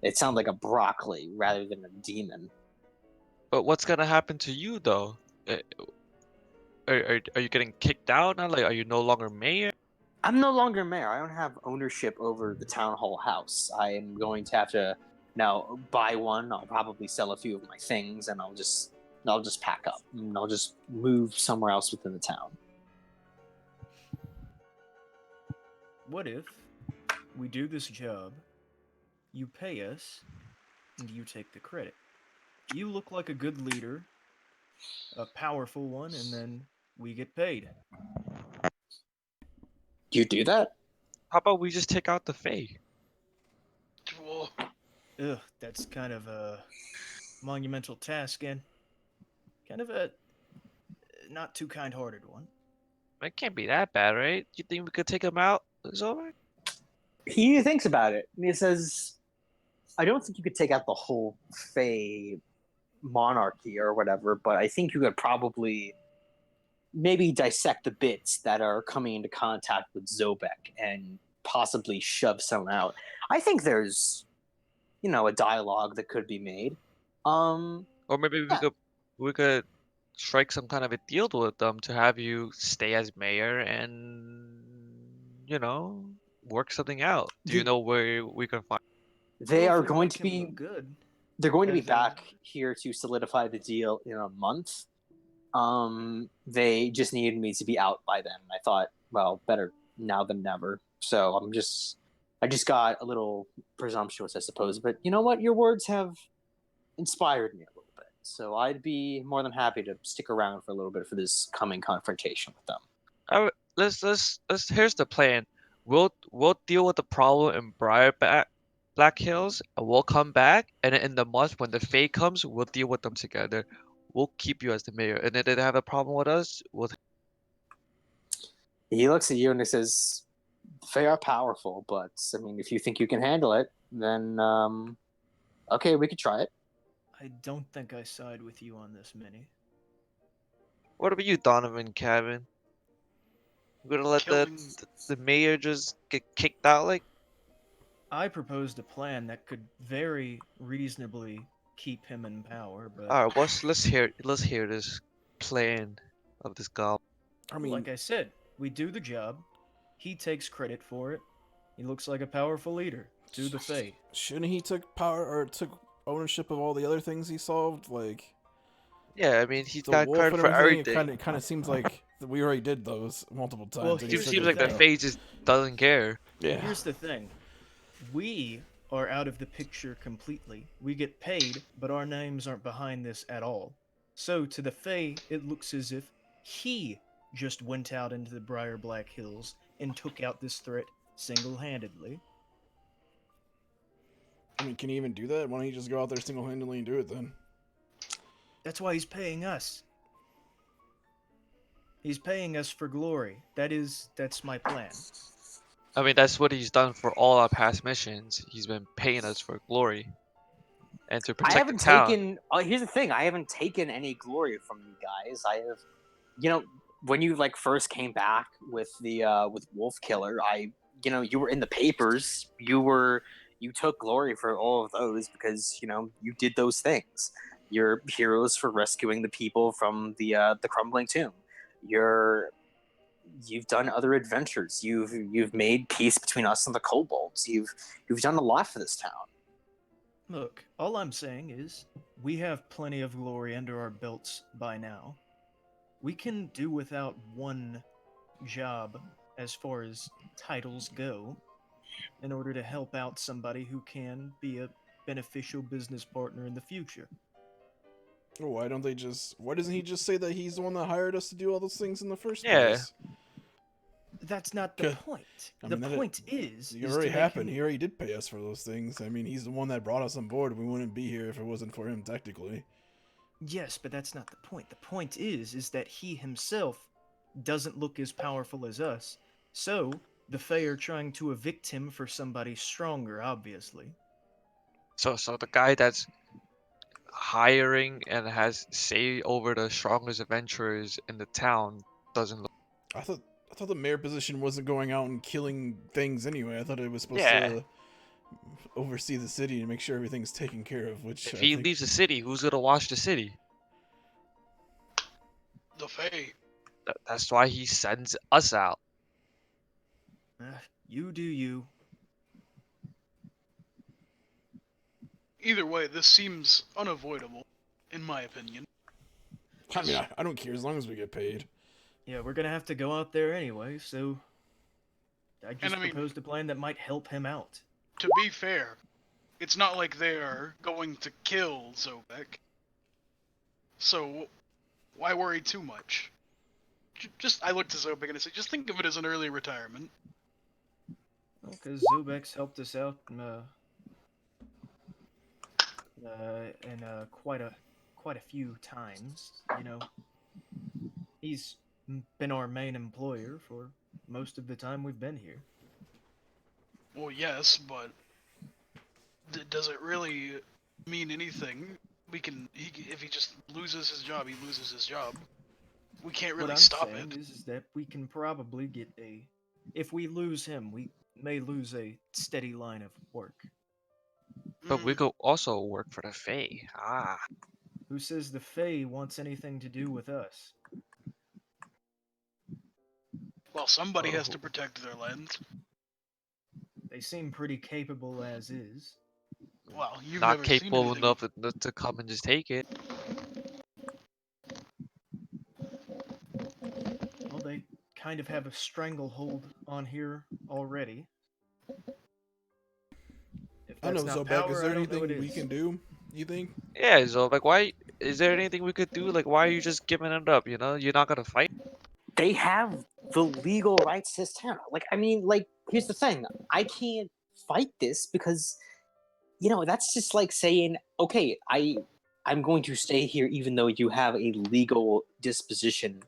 it sounds like a broccoli rather than a demon.
But what's gonna happen to you though? Are you getting kicked out now? Like, are you no longer mayor?
I'm no longer mayor. I don't have ownership over the town hall house. I am going to have to now buy one. I'll probably sell a few of my things, and I'll just pack up and I'll just move somewhere else within the town.
What if we do this job, you pay us, and you take the credit? You look like a good leader, a powerful one, and then we get paid.
You do that?
How about we just take out the Fae?
Well,
Ugh, that's kind of a monumental task and kind of a not too kind-hearted one.
It can't be that bad, right? You think we could take him out? It's alright.
He thinks about it, and he says, I don't think you could take out the whole Fae monarchy or whatever, but I think you could probably maybe dissect the bits that are coming into contact with Zobek and possibly shove some out. I think there's, a dialogue that could be made.
Or maybe
Yeah.
we could strike some kind of a deal with them to have you stay as mayor and work something out. Do you
The-
know where we can find?
They
Well,
are
if we
going
make
to
him
be
look good.
they're going to be
as a-
back here to solidify the deal in a month. They just needed me to be out by then. I thought, well, better now than never. So I just got a little presumptuous, I suppose. But you know what? Your words have inspired me a little bit. So I'd be more than happy to stick around for a little bit for this coming confrontation with them.
Let's here's the plan. We'll deal with the problem in Black Hills, and we'll come back, and then in the month when the Fae comes, we'll deal with them together. We'll keep you as the mayor, and then if they have a problem with us, we'll.
He looks at you and he says, "They are powerful, but I mean, if you think you can handle it, then okay, we could try it."
I don't think I side with you on this, Minnie.
What about you, Donovan Cabin? We're gonna let
Killing-
the mayor just get kicked out like.
I proposed a plan that could very reasonably keep him in power, but
All right, let's hear this plan of this goblin.
I mean,
like I said, we do the job. He takes credit for it. He looks like a powerful leader. Do the Fae.
shouldn't he took ownership of all the other things he solved, like
Yeah, I mean he's
the
got
wolf
credit
and
for
everything?
everything.
It kind of seems like we already did those multiple times.
Well,
and he
It
here's
took
seems
the
it
like the
thing.
out.
Fae just doesn't care.
Yeah.
Here's the thing. We are out of the picture completely. We get paid, but our names aren't behind this at all. So to the Fae, it looks as if he just went out into the Briar Black Hills and took out this threat single-handedly.
I mean, can he even do that? Why don't he just go out there single-handedly and do it then?
That's why he's paying us. He's paying us for glory. That's my plan.
I mean that's what he's done for all our past missions. He's been paying us for glory and to
I
protect the
haven't
town.
taken. Here's the thing: I haven't taken any glory from you guys. I have, when you like first came back with the with Wolf Killer, you were in the papers. You took glory for all of those because you did those things. You're heroes for rescuing the people from the crumbling tomb. You've done other adventures. You've made peace between us and the kobolds. You've done a lot for this town.
Look, all I'm saying is we have plenty of glory under our belts by now. We can do without one job as far as titles go in order to help out somebody who can be a beneficial business partner in the future.
Oh, why doesn't he just say that he's the one that hired us to do all those things in the first
Yeah.
place?
That's not the
Good.
point.
I
The
mean,
point is
It
to
already
make
happened.
him-
He already did pay us for those things. I mean, he's the one that brought us on board. We wouldn't be here if it wasn't for him, technically.
Yes, but that's not the point. The point is that he himself doesn't look as powerful as us. So, the Fae are trying to evict him for somebody stronger, obviously.
So the guy that's hiring and has say over the strongest adventurers in the town doesn't look.
I thought the mayor position wasn't going out and killing things anyway. I thought it was supposed
Yeah.
to oversee the city and make sure everything's taken care of. Which
If
I
he
think,
leaves the city, who's gonna watch the city?
The Fae.
That's why he sends us out.
You do you.
Either way, this seems unavoidable, in my opinion.
I mean, I don't care as long as we get paid.
Yeah, we're gonna have to go out there anyway, so I just
I mean-
proposed a plan that might help him out.
To be fair, it's not like they are going to kill Zobek. So, why worry too much? Just, I looked to Zobek and I said, just think of it as an early retirement.
Because Zobek's helped us out in quite a few times. He's been our main employer for most of the time we've been here.
Well, yes, but does it really mean anything? If he just loses his job, he loses his job. We can't
What
really
I'm
stop
saying
it.
is that we can probably get if we lose him, we may lose a steady line of work.
But we could also work for the Fae. Ah.
Who says the Fae wants anything to do with us?
Well, somebody has
Oh.
to protect their lands.
They seem pretty capable as is.
Well, you've
Not
never seen
capable
anything.
enough to come and just take it.
Well, they kind of have a stranglehold on here already. If
I know,
that's not
Zobek.
power,
Is there
I don't know
anything
what
we
is.
can do? You think?
Yeah, so like, why is there anything we could do? Like, why are you just giving it up? You're not gonna fight.
They have the legal rights to this town. Here's the thing: I can't fight this because, that's just like saying, okay, I'm going to stay here even though you have a legal disposition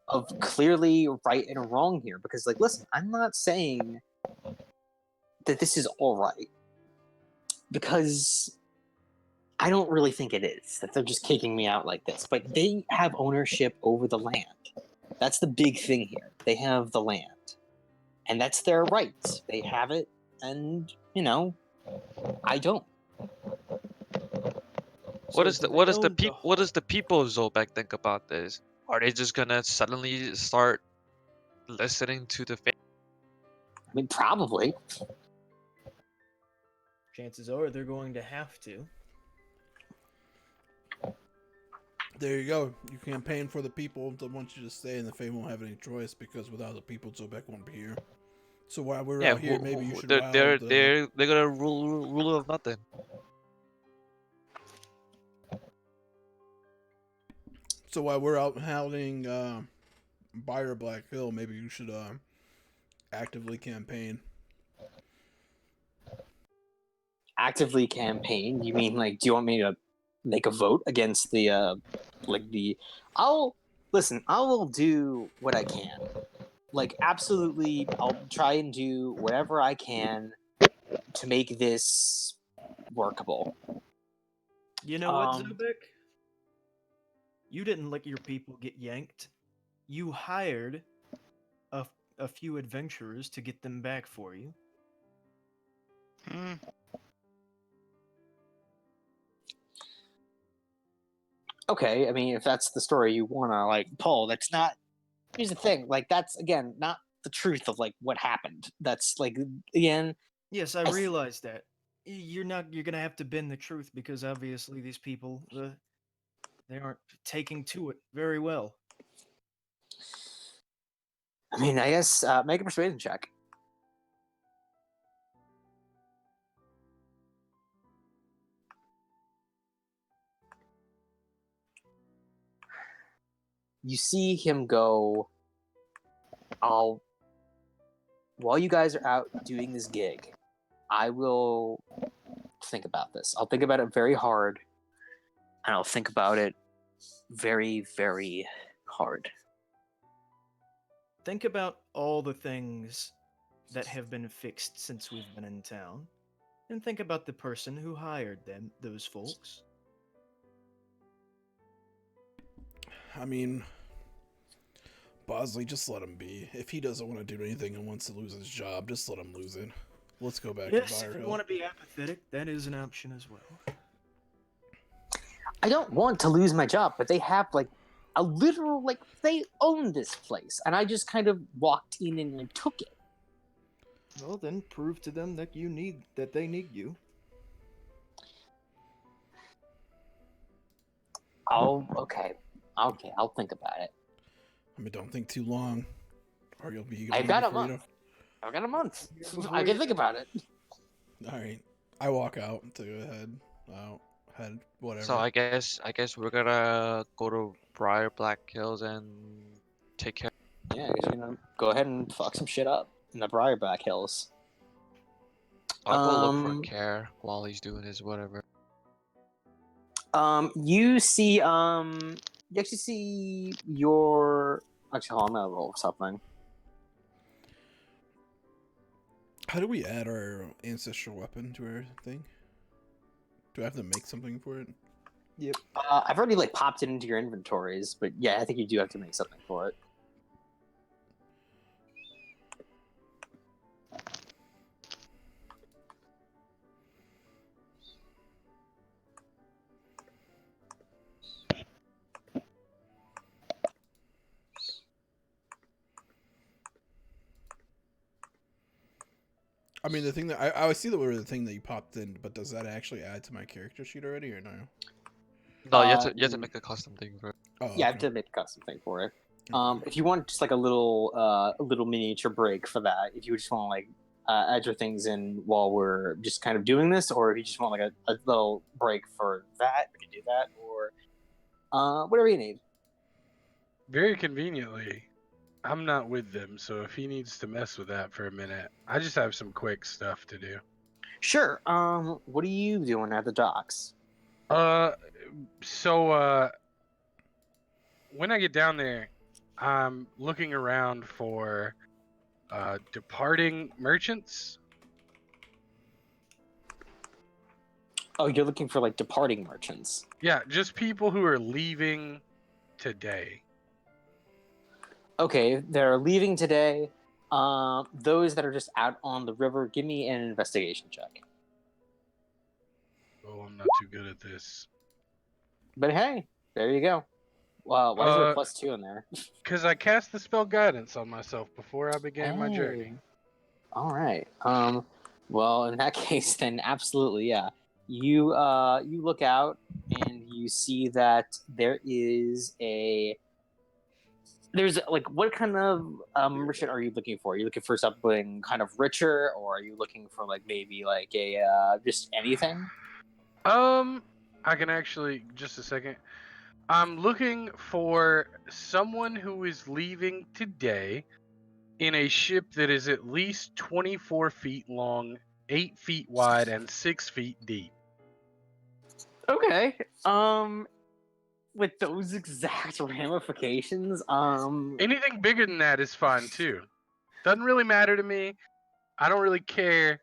of clearly right and wrong here. Because, listen, I'm not saying that this is all right because I don't really think it is that they're just kicking me out like this. But they have ownership over the land. That's the big thing here. They have the land, and that's their right. They have it, and I don't.
What
So
is
do
the
they
what is the
own
peop what does the people of Zobek think about this? Are they just gonna suddenly start listening to the fame?
I mean, probably.
Chances are they're going to have to.
There you go. You campaign for the people that want you to stay, and the Fae won't have any choice because without the people, Zobek won't be here. So while we're
Yeah,
out here, maybe you should
they're
wild.
they're gonna rule of nothing.
So while we're out hounding Buyer Black Hill, maybe you should actively campaign.
Actively campaign? You mean like? Do you want me to make a vote against the I'll listen. I will do what I can. Like, absolutely, I'll try and do whatever I can to make this workable.
You know what,
Um,
Zubik? You didn't let your people get yanked. You hired a few adventurers to get them back for you.
Hmm.
Okay, I mean, if that's the story you want to like pull, that's not. Here's the thing, like that's again not the truth of like what happened. That's like again.
Yes, I
I th-
realize that. You're not. You're gonna have to bend the truth because obviously these people, they aren't taking to it very well.
I mean, I guess make a persuasion check. You see him go. While you guys are out doing this gig, I will think about this. I'll think about it very hard, and I'll think about it very, very hard.
Think about all the things that have been fixed since we've been in town, and think about the person who hired those folks.
I mean, Bosley, just let him be. If he doesn't want to do anything and wants to lose his job, just let him lose it. Let's go back
Yes,
to
if
Buyer
you
Hill.
want to be apathetic, that is an option as well.
I don't want to lose my job, but they have like a literal like they own this place, and I just kind of walked in and took it.
Well, then prove to them that they need you.
Oh, okay, I'll think about it.
I mean, don't think too long, or you'll be.
I've got a month. I've got a month. I can think about it.
All right, I walk out to go head whatever.
So I guess we're gonna go to Briar Black Hills and take care.
Yeah, he's gonna go ahead and fuck some shit up in the Briarback Hills.
I'll go look
Um,
for Care while he's doing his whatever.
you see, you actually see your. Actually, hold on, I'm gonna roll something.
How do we add our ancestral weapon to our thing? Do I have to make something for it?
Yep.
I've already like popped it into your inventories, but yeah, I think you do have to make something for it.
I mean, the thing that I see the thing that you popped in, but does that actually add to my character sheet already, or no?
No, you have to make a custom thing for it.
Oh,
Yeah, I have
okay.
to make a custom thing for it.
Okay.
If you want just like a little miniature break for that, if you just want to like add your things in while we're just kind of doing this, or if you just want like a little break for that, we can do that, or whatever you need.
Very conveniently, I'm not with them, so if he needs to mess with that for a minute, I just have some quick stuff to do.
Sure. What are you doing at the docks?
So when I get down there, I'm looking around for departing merchants.
Oh, you're looking for like departing merchants.
Yeah, just people who are leaving today.
Okay, they're leaving today. Those that are just out on the river, give me an investigation check.
Oh, I'm not too good at this.
But hey, there you go. Wow, why is there a
Uh,
+2 in there?
Because I cast the spell guidance on myself before I began my journey.
All right. Well, in that case, then absolutely, yeah. You look out and you see that there's like, what kind of merchant are you looking for? Are you looking for something kind of richer, or are you looking for like maybe like a just anything?
I can actually, just a second. I'm looking for someone who is leaving today in a ship that is at least 24 feet long, 8 feet wide, and 6 feet deep.
Okay. With those exact ramifications,
Anything bigger than that is fine too. Doesn't really matter to me. I don't really care.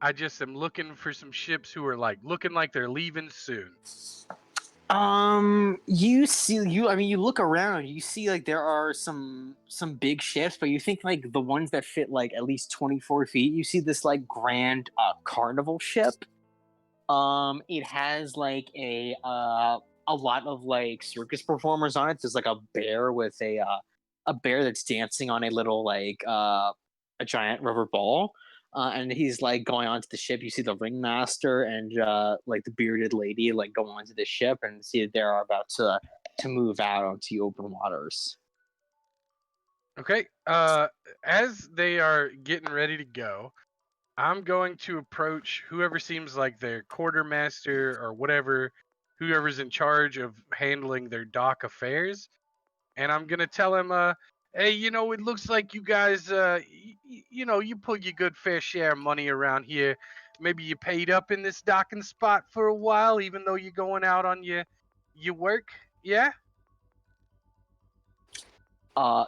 I just am looking for some ships who are like looking like they're leaving soon.
you look around, you see like there are some big ships, but you think like the ones that fit like at least 24 feet, you see this like grand carnival ship. It has like a lot of like circus performers on it. There's like a bear with a bear that's dancing on a little like a giant rubber ball. And he's like going onto the ship. You see the ringmaster and like the bearded lady like go onto the ship, and see they are about to move out onto open waters.
Okay. As they are getting ready to go, I'm going to approach whoever seems like their quartermaster or whatever, whoever's in charge of handling their dock affairs, and I'm gonna tell him, hey, it looks like you guys, you pull your good fair share of money around here. Maybe you paid up in this docking spot for a while, even though you're going out on your work. Yeah.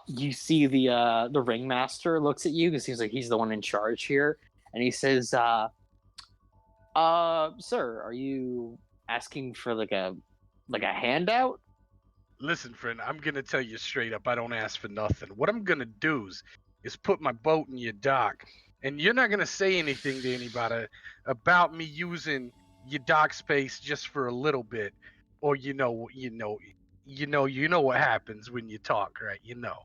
You see the ringmaster looks at you because he's like he's the one in charge here, and he says, sir, are you asking for like a handout?"
Listen, friend, I'm gonna tell you straight up. I don't ask for nothing. What I'm gonna do is put my boat in your dock, and you're not gonna say anything to anybody about me using your dock space just for a little bit, or you know what happens when you talk, right? You know.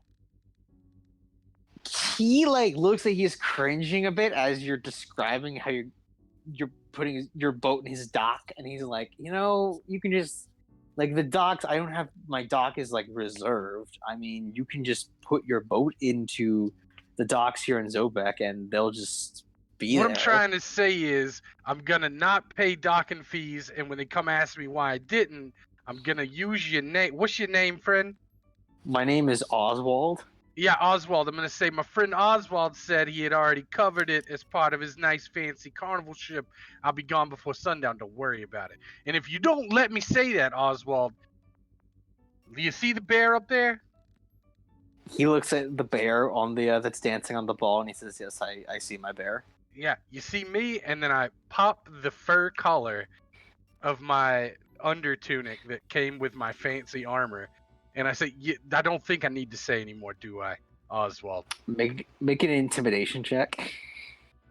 He like looks like he's cringing a bit as you're describing how you're putting your boat in his dock, and he's like, you can just like the docks. I don't have my dock is like reserved. I mean, you can just put your boat into the docks here in Zobek, and they'll just be
What
there.
I'm trying to say is I'm gonna not pay docking fees, and when they come ask me why I didn't, I'm gonna use your name. What's your name, friend?
My name is Oswald.
Yeah, Oswald. I'm gonna say my friend Oswald said he had already covered it as part of his nice fancy carnival ship. I'll be gone before sundown. Don't worry about it. And if you don't let me say that, Oswald, do you see the bear up there?
He looks at the bear on the that's dancing on the ball, and he says, "Yes, I see my bear."
Yeah, you see me, and then I pop the fur collar of my under tunic that came with my fancy armor, and I say, I don't think I need to say anymore, do I, Oswald?
Make an intimidation check.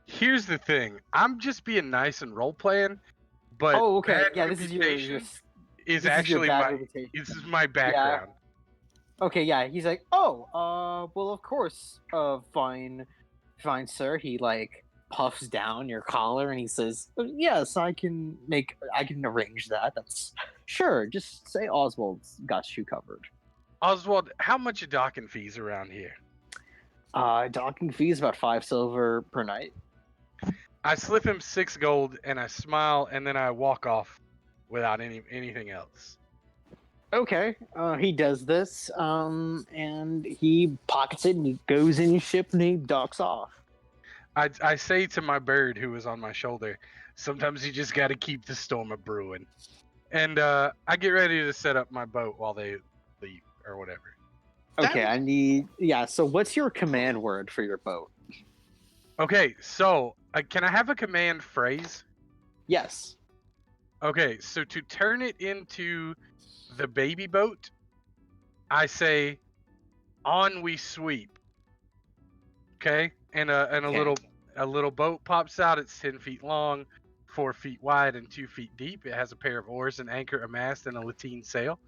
Here's the thing. I'm just being nice and role playing, but
Oh, okay.
bad
Yeah, this is your
reputation is
this is your
actually
bad
my
reputation.
this is my
Yeah.
background.
Okay, yeah. He's like, "Oh, well, of course, fine, sir." He like puffs down your collar, and he says, "Yes, I can arrange that. That's sure. Just say Oswald's got you covered."
Oswald, how much are docking fees around here?
Docking fee is about 5 silver per night.
I slip him 6 gold and I smile and then I walk off without anything else.
Okay, he does this, and he pockets it, and he goes in his ship, and he docks off.
I say to my bird who is on my shoulder, sometimes you just got to keep the storm a brewing. And I get ready to set up my boat while they leave or whatever.
Okay, so what's your command word for your boat?
Okay, so can I have a command phrase?
Yes.
Okay, so to turn it into the baby boat, I say, On we sweep. Okay, and a
Okay.
little boat pops out. It's 10 feet long, 4 feet wide, and 2 feet deep. It has a pair of oars, an anchor, a mast, and a lateen sail.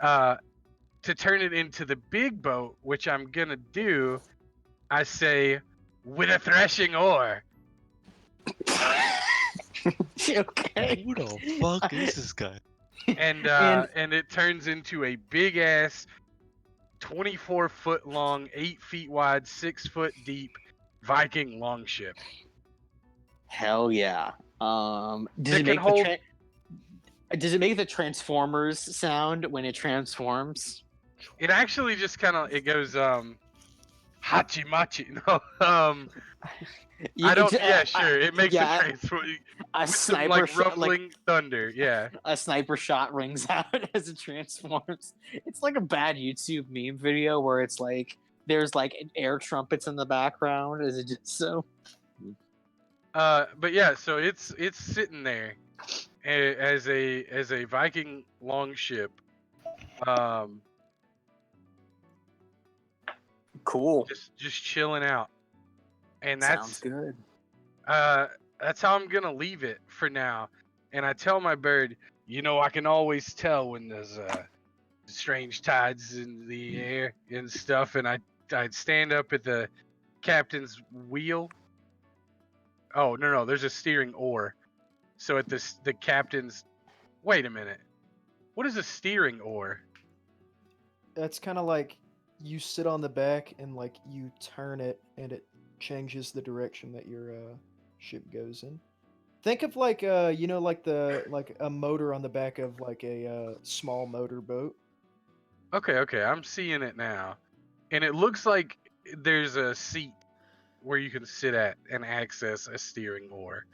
To turn it into the big boat, which I'm gonna do, I say, with a threshing oar.
Okay.
Who the fuck is this guy?
And
And-
and it turns into a big ass 24-foot long, 8 feet wide, 6 foot deep Viking longship.
Hell yeah. Does
That
it
can
make
hold.
does it make the Transformers sound when it transforms?
It actually just kind of it goes hachi machi. No, I don't. Yeah, sure. It makes
yeah,
a transfer
a
with some
sniper
like
shot,
rumbling thunder. Yeah.
a sniper shot rings out as it transforms. It's like a bad YouTube meme video where it's like there's like air trumpets in the background. Is it just so?
But yeah, so it's sitting there as a Viking longship. Um,
Cool.
just chilling out, and
Sounds good.
that's how I'm gonna leave it for now. And I tell my bird, I can always tell when there's strange tides in the air and stuff. And I'd stand up at the captain's wheel. Oh no, there's a steering oar. So at the captain's. Wait a minute. What is a steering oar?
That's kind of like you sit on the back and like you turn it and it changes the direction that your ship goes in. Think of like like a motor on the back of like a small motorboat.
Okay, I'm seeing it now, and it looks like there's a seat where you can sit at and access a steering oar.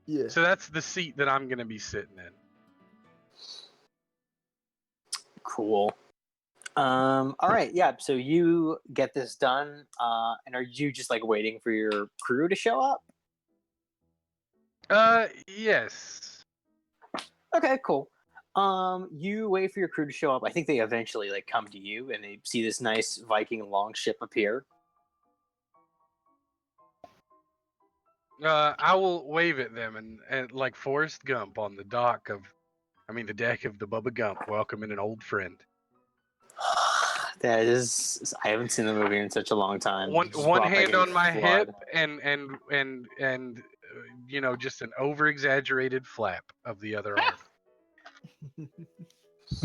Yeah.
So that's the seat that I'm gonna be sitting in.
Cool. All right, yeah. So you get this done, and are you just like waiting for your crew to show up?
Yes.
Okay, cool. You wait for your crew to show up. I think they eventually like come to you and they see this nice Viking longship appear.
I will wave at them and like Forrest Gump on the the deck of the Bubba Gump, welcoming an old friend.
That is, I haven't seen the movie in such a long time.
One
Just
one
brought back
hand
any
on my
flood.
hip and just an over exaggerated flap of the other arm.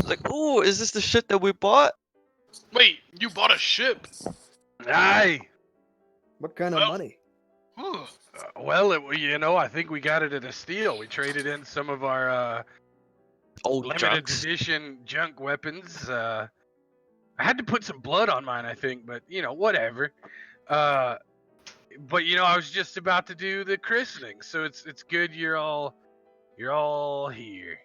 Like, oh, is this the shit that we bought?
Wait, you bought a ship?
Aye.
What kind of
Well-
money?
Ooh.
Well, I think we got it at a steal. We traded in some of our
Old
limited
junks.
edition junk weapons. I had to put some blood on mine, I think, but whatever. But I was just about to do the christening, so it's good you're all here.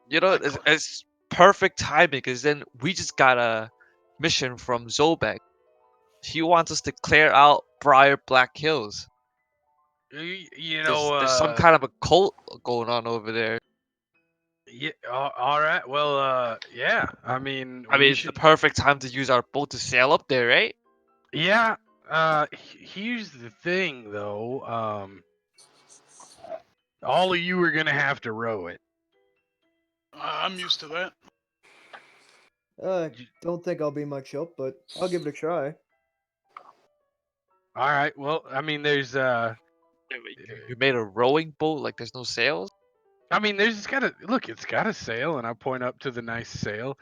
It's perfect timing because then we just got a mission from Zobek. He wants us to clear out Briar Black Hills. There's some kind of a cult going on over there.
Yeah. All right. Well. Yeah. I mean.
I mean, it's the perfect time to use our boat to sail up there, right?
Yeah. Here's the thing, though. All of you are gonna have to row it.
I'm used to that.
Don't think I'll be much help, but I'll give it a try.
All right. Well, I mean, there's
You made a rowing boat like there's no sails.
I mean, it's got a sail, and I point up to the nice sail.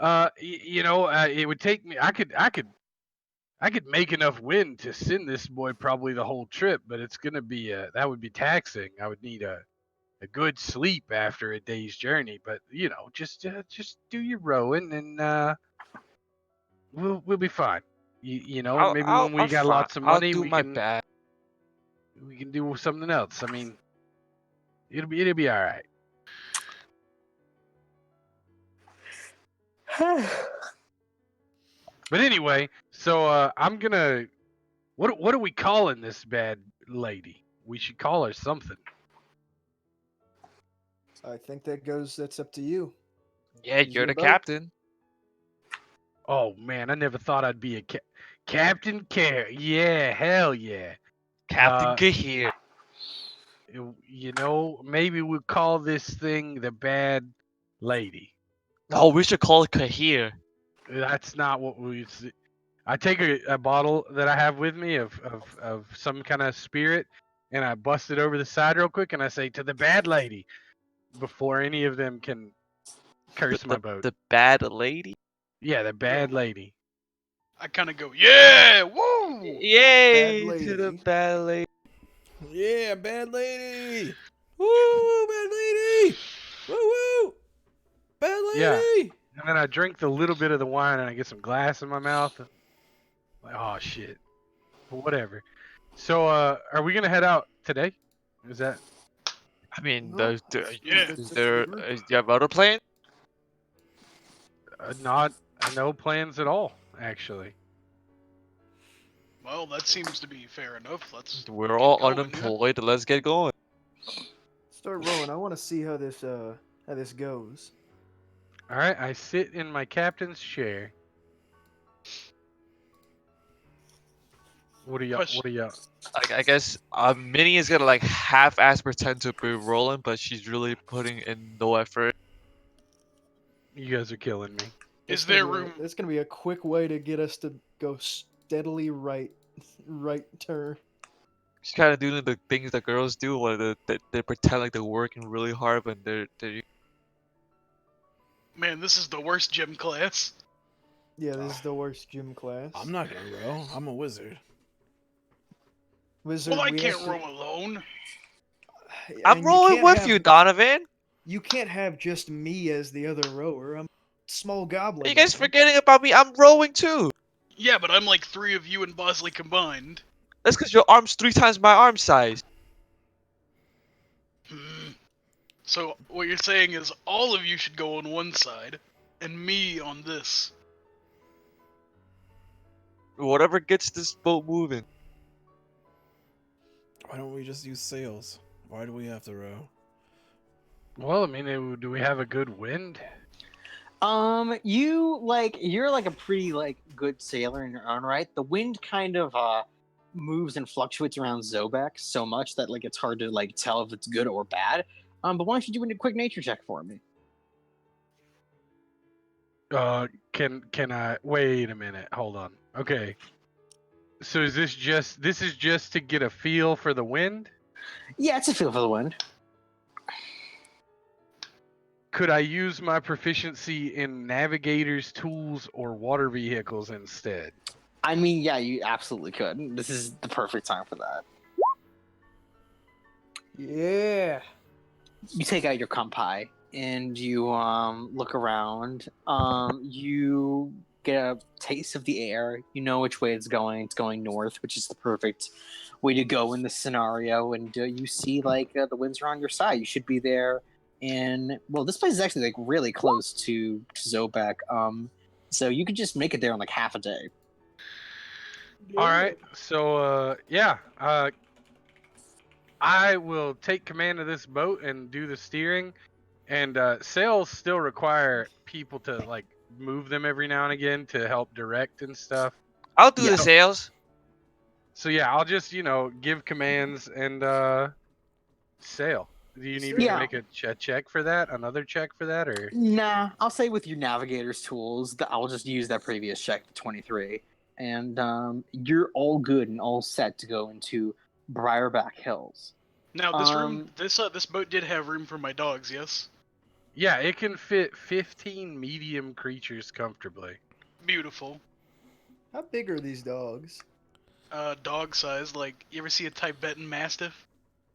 It would take me. I could make enough wind to send this boy probably the whole trip, but it's gonna be that would be taxing. I would need a good sleep after a day's journey. But just do your rowing, and we'll be fine. Maybe when we
I'll
got lots of
I'll
money,
do
we
my
can
best.
do something else. I mean, it'll be all right. But anyway, so I'm gonna. What are we calling this bad lady? We should call her something.
I think that's up to you.
Yeah,
Use
you're
your
the
boat.
captain.
Oh man, I never thought I'd be a Captain Care. Yeah, hell yeah.
Captain
Uh,
Kahir.
you know, maybe we'll call this thing the Bad Lady.
Oh, we should call it Kahir.
That's not what we. I take a bottle that I have with me of some kind of spirit, and I bust it over the side real quick, and I say to the Bad Lady, before any of them can curse my boat.
The bad lady.
Yeah, the Bad Lady.
I kind of go, yeah, woo!
Yay
Bad
to the
lady.
bad lady.
Yeah, bad lady. Woo, bad lady. Woo woo. Bad
Yeah.
lady.
And then I drink the little bit of the wine, and I get some glass in my mouth. Like, oh shit. But whatever. So, are we gonna head out today? Is that?
I mean,
No,
Yeah.
is there do you have other plans?
Not no plans at all, actually.
Well, that seems to be fair enough. Let's
We're
get
all
going, yeah.
unemployed. Let's get going.
Start rolling. I want to see how this goes.
All right, I sit in my captain's chair. What are y'all?
Question.
What are y'all?
I guess Minnie is gonna like half-ass pretend to be rolling, but she's really putting in no effort.
You guys are killing me.
Is there room?
It's gonna be a quick way to get us to go steadily right turn.
She's kind of doing the things that girls do, where they pretend like they're working really hard, but they're
Man, this is the worst gym class.
Yeah, this is the worst gym class.
I'm not gonna roll. I'm a wizard.
Wizard.
Well, I
we
can't
have to-
roll alone.
I'm
and
rolling
can't
with
have-
you, Donovan.
You can't have just me as the other rower. I'm a small goblin.
Are you guys
man.
forgetting about me? I'm rowing too.
Yeah, but I'm like 3 of you and Bosley combined.
That's because your arm's 3 times my arm size.
So what you're saying is all of you should go on one side, and me on this.
Whatever gets this boat moving.
Why don't we just use sails? Why do we have to row?
Well, I mean, do we have a good wind?
You're like a pretty like good sailor in your own right. The wind kind of moves and fluctuates around Zobek so much that like it's hard to like tell if it's good or bad. But why don't you do a quick nature check for me?
Can I wait a minute? Hold on. Okay. So is this just to get a feel for the wind?
Yeah, it's a feel for the wind.
Could I use my proficiency in navigators, tools, or water vehicles instead?
I mean, yeah, you absolutely could. This is the perfect time for that.
Yeah.
You take out your compai and you look around. You get a taste of the air. You know which way it's going. It's going north, which is the perfect way to go in this scenario. And you see like the winds are on your side. You should be there. And well, this place is actually like really close to Zobek. So you could just make it there in like half a day.
All right. So yeah. I will take command of this boat and do the steering. And sails still require people to like move them every now and again to help direct and stuff.
I'll do
Yeah.
the sails.
So yeah, I'll just give commands and sail. Do you need me to
Yeah.
make a check for that? Another check for that, or?
Nah, I'll say with your navigator's tools, I'll just use that previous check, 23, and you're all good and all set to go into Briarback Hills.
Now this boat did have room for my dogs, yes?
Yeah, it can fit 15 medium creatures comfortably.
Beautiful.
How big are these dogs?
Dog size. Like, you ever see a Tibetan Mastiff?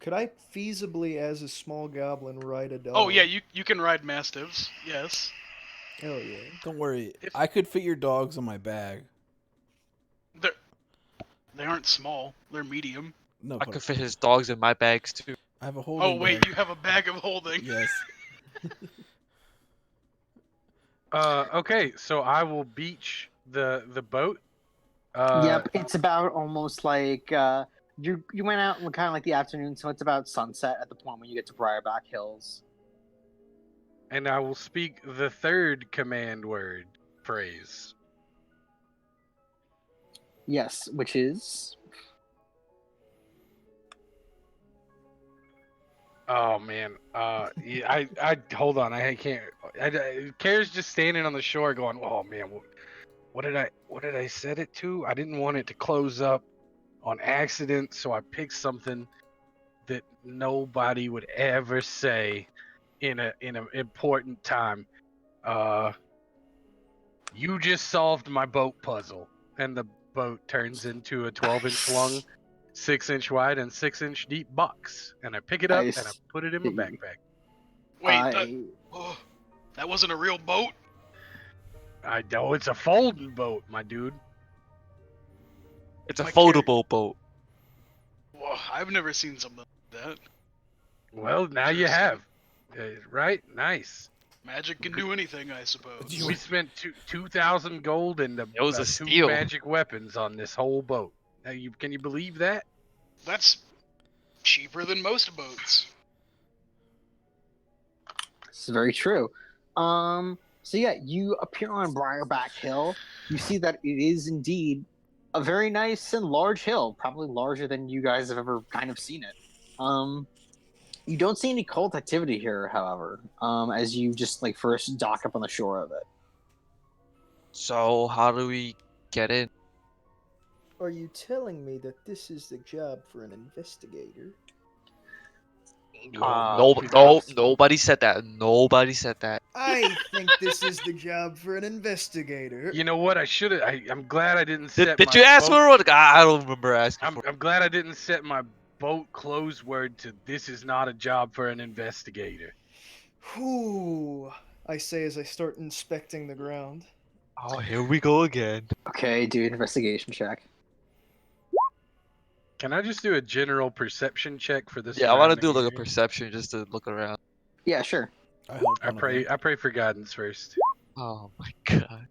Could I feasibly, as a small goblin, ride a dog?
Oh yeah, you can ride Mastiffs. Yes.
Hell yeah.
Don't worry.
If-
I could fit your dogs on my bag.
They aren't small. They're medium.
No,
I
but
could fit his dogs in my bags too.
I have a holding
Oh wait,
bag.
you have a bag of holding.
Yes.
Okay, so I will beach the boat.
Yep, it's about almost like you went out in kind of like the afternoon, so it's about sunset at the point when you get to Briarback Hills.
And I will speak the third command word phrase.
Yes, which is
Oh man. Yeah, I hold on. I can't. Kara's just standing on the shore, going, "Oh man, what did I set it to? I didn't want it to close up on accident, so I picked something that nobody would ever say in an important time. You just solved my boat puzzle," and the boat turns into a 12-inch long, 6-inch wide, and 6-inch deep box. And I pick it up and I put it in my
see.
backpack.
Wait, that wasn't a real boat?
I know it's a folding boat, my dude.
It's a
My
foldable boat.
Whoa, I've never seen something like that.
Well, now you have, right? Nice.
Magic can do anything, I suppose.
We spent 2,000 gold and
It was a
2
steal.
magic weapons on this whole boat. Now, can you believe that?
That's cheaper than most boats.
This is very true. So yeah, you appear on Briarback Hill. You see that it is indeed a very nice and large hill, probably larger than you guys have ever kind of seen it. You don't see any cult activity here, however, as you just like first dock up on the shore of it.
So how do we get in?
Are you telling me that this is the job for an investigator?
Nobody said that. Nobody said that.
I think this is the job for an investigator.
You know what? I should have. I'm glad I didn't
Did,
set
did
my
you ask
boat.
for one? I don't remember asking for.
I'm glad I didn't set my boat close word to "This is not a job for an investigator."
Whew, I say as I start inspecting the ground.
Oh, here we go again.
Okay, do an investigation check.
Can I just do a general perception check for this?
Yeah, I want to do like a perception just to look around.
Yeah, sure.
I pray for guidance first.
Oh my god.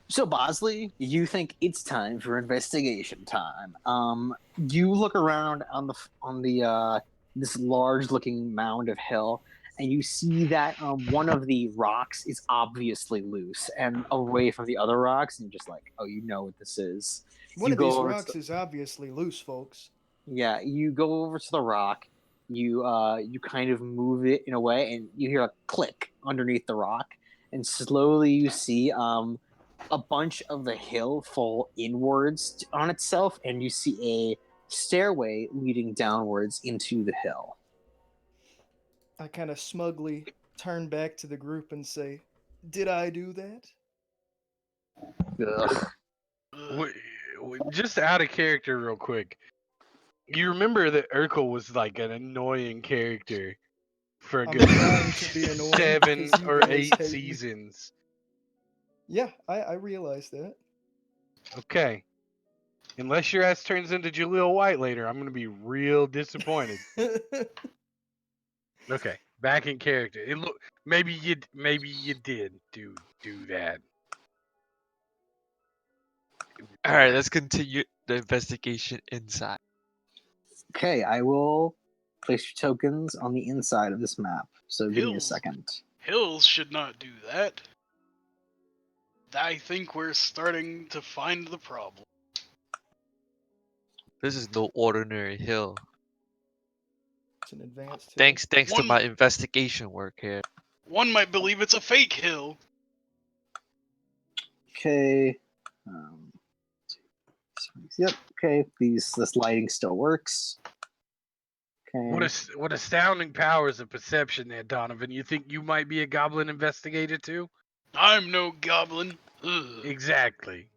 So Bosley, you think it's time for investigation time. You look around on the this large-looking mound of hill, and you see that one of the rocks is obviously loose and away from the other rocks, and you're just like, oh, you know what this is.
One
You
of
go
these
over to
rocks
the-
is obviously loose, folks.
Yeah, you go over to the rock. You kind of move it in a way, and you hear a click underneath the rock, and slowly you see a bunch of the hill fall inwards on itself, and you see a stairway leading downwards into the hill.
I kind of smugly turn back to the group and say, "Did I do that?"
Ugh.
Just out of character, real quick. You remember that Urkel was like an annoying character for a
I'm
good
trying to be annoying
7
because you
or
guys
8
hate me.
seasons.
Yeah, I realize that.
Okay. Unless your ass turns into Jaleel White later, I'm gonna be real disappointed. Okay, back in character. It look maybe you did do that.
All right, let's continue the investigation inside.
Okay, I will place your tokens on the inside of this map. So give me a
Hills.
second.
Hills should not do that. I think we're starting to find the problem.
This is no ordinary hill.
It's an advanced.
Thanks to
One-
my investigation work here.
One might believe it's a fake hill.
Okay. Yep. Okay. This lighting still works. Okay.
What astounding powers of perception there, Donovan. You think you might be a goblin investigator too?
I'm no goblin. Ugh.
Exactly.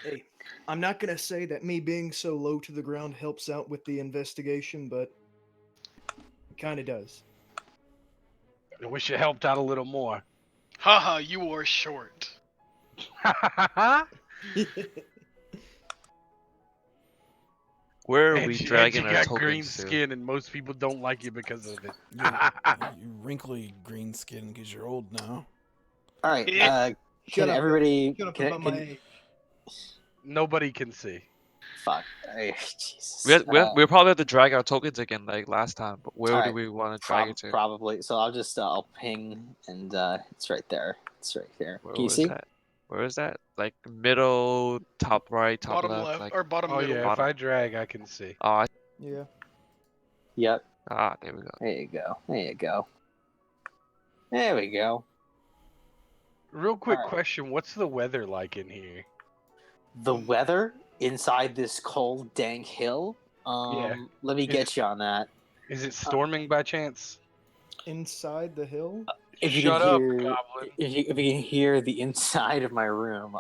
Hey, I'm not gonna say that me being so low to the ground helps out with the investigation, but it kind of does.
I wish it helped out a little more.
Haha, you are short.
Where are
And
we
you
dragging our
got
tokens
green
to?
skin, and most people don't like you because of it.
You wrinkly green skin because you're old now.
All right.
Yeah.
Can
up,
everybody?
Shut up
Can,
about
can,
my age.
Nobody can see.
fuck. Jesus.
We probably have to drag our tokens again like last time, but where do
alright,
we want to drag it to?
Probably. So I'll just I'll ping, and it's right there. It's right here.
Where
Can you
was
see?
that? Where is that? Like middle, top right, top
Bottom
left.
left
Like
or bottom
Oh
middle.
yeah, if
Bottom.
I drag, I can see.
oh,
Yeah.
Yep.
there we go.
There you go. There you go. There we go.
Real quick
Alright.
question: what's the weather like in here?
The weather inside this cold, dank hill.
Yeah.
Let me
Is
get
it-
you on that.
Is it storming by chance?
Inside the hill?
If you
Shut
can
up,
hear,
Goblin.
if you can hear the inside of my room,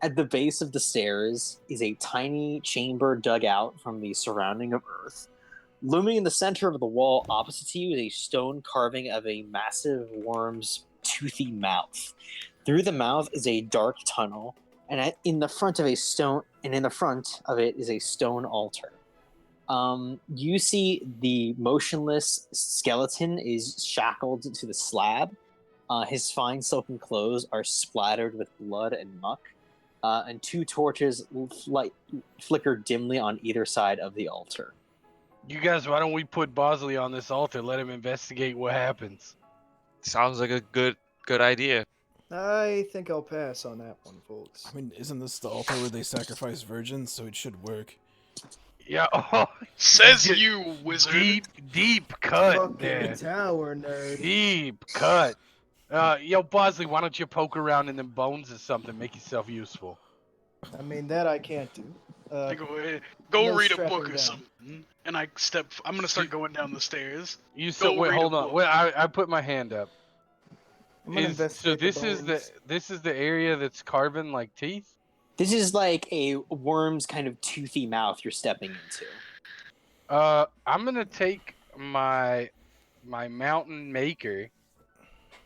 at the base of the stairs is a tiny chamber dug out from the surrounding of earth. Looming in the center of the wall opposite to you is a stone carving of a massive worm's toothy mouth. Through the mouth is a dark tunnel, and in the front of it is a stone altar. You see the motionless skeleton is shackled to the slab. His fine silken clothes are splattered with blood and muck, and two torches flicker dimly on either side of the altar.
You guys, why don't we put Bosley on this altar? Let him investigate what happens.
Sounds like a good idea.
I think I'll pass on that one, folks.
I mean, isn't this the altar where they sacrifice virgins? So it should work.
Yeah. Oh,
Says
Get
you, wizard.
deep cut
Fucking
there.
tower nerd.
Deep cut. Yo, Bosley, why don't you poke around in them bones or something? Make yourself useful.
I mean, that I can't do.
I go
no
read a
strapping
book or
down.
something. And I'm gonna start going down the stairs.
You
Go
wait,
read a
hold on.
book.
Wait, I put my hand up.
I'm gonna
So
investigate
this
the
is
bones.
this is the area that's carving like teeth.
This is like a worm's kind of toothy mouth you're stepping into.
I'm gonna take my mountain maker,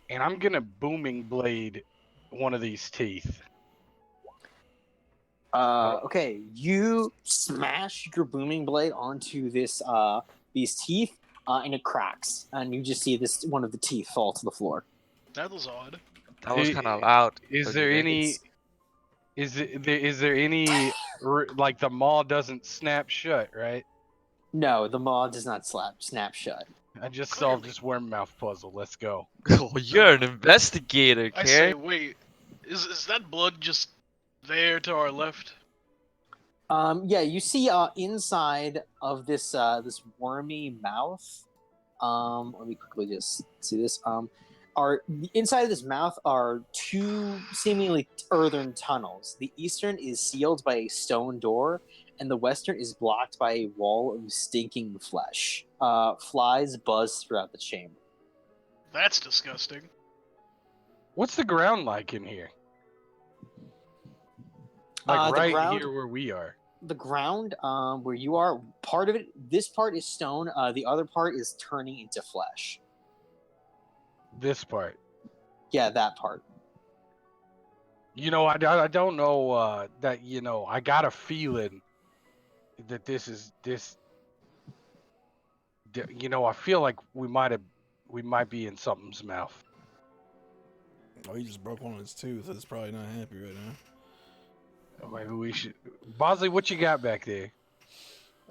and I'm gonna booming blade one of these teeth.
Okay, you smash your booming blade onto these teeth, and it cracks, and you just see this one of the teeth fall to the floor.
That was odd.
That was
I-
kind of loud.
Is
don't
there
you think?
any? Is there any like the maw doesn't snap shut, right?
No, the maw does not snap shut.
I just
Clearly.
solved this worm mouth puzzle. Let's go.
Oh, you're an investigator,
I say,
Carrie.
wait, is that blood just there to our left?
Yeah, you see inside of this this wormy mouth. Let me quickly just see this. Inside of this mouth are two seemingly earthen tunnels. The eastern is sealed by a stone door, and the western is blocked by a wall of stinking flesh. Flies buzz throughout the chamber.
That's disgusting.
What's the ground like in here? Like
The
right
ground-
here where we are.
The ground where you are, part of it, this part is stone, the other part is turning into flesh.
This part.
Yeah, that part.
You know, I don't know that, you know, I got a feeling that you know, I feel like we might be in something's mouth.
Oh, he just broke one of his teeth. It's probably not happy right now.
Maybe we should. Bosley, what you got back there?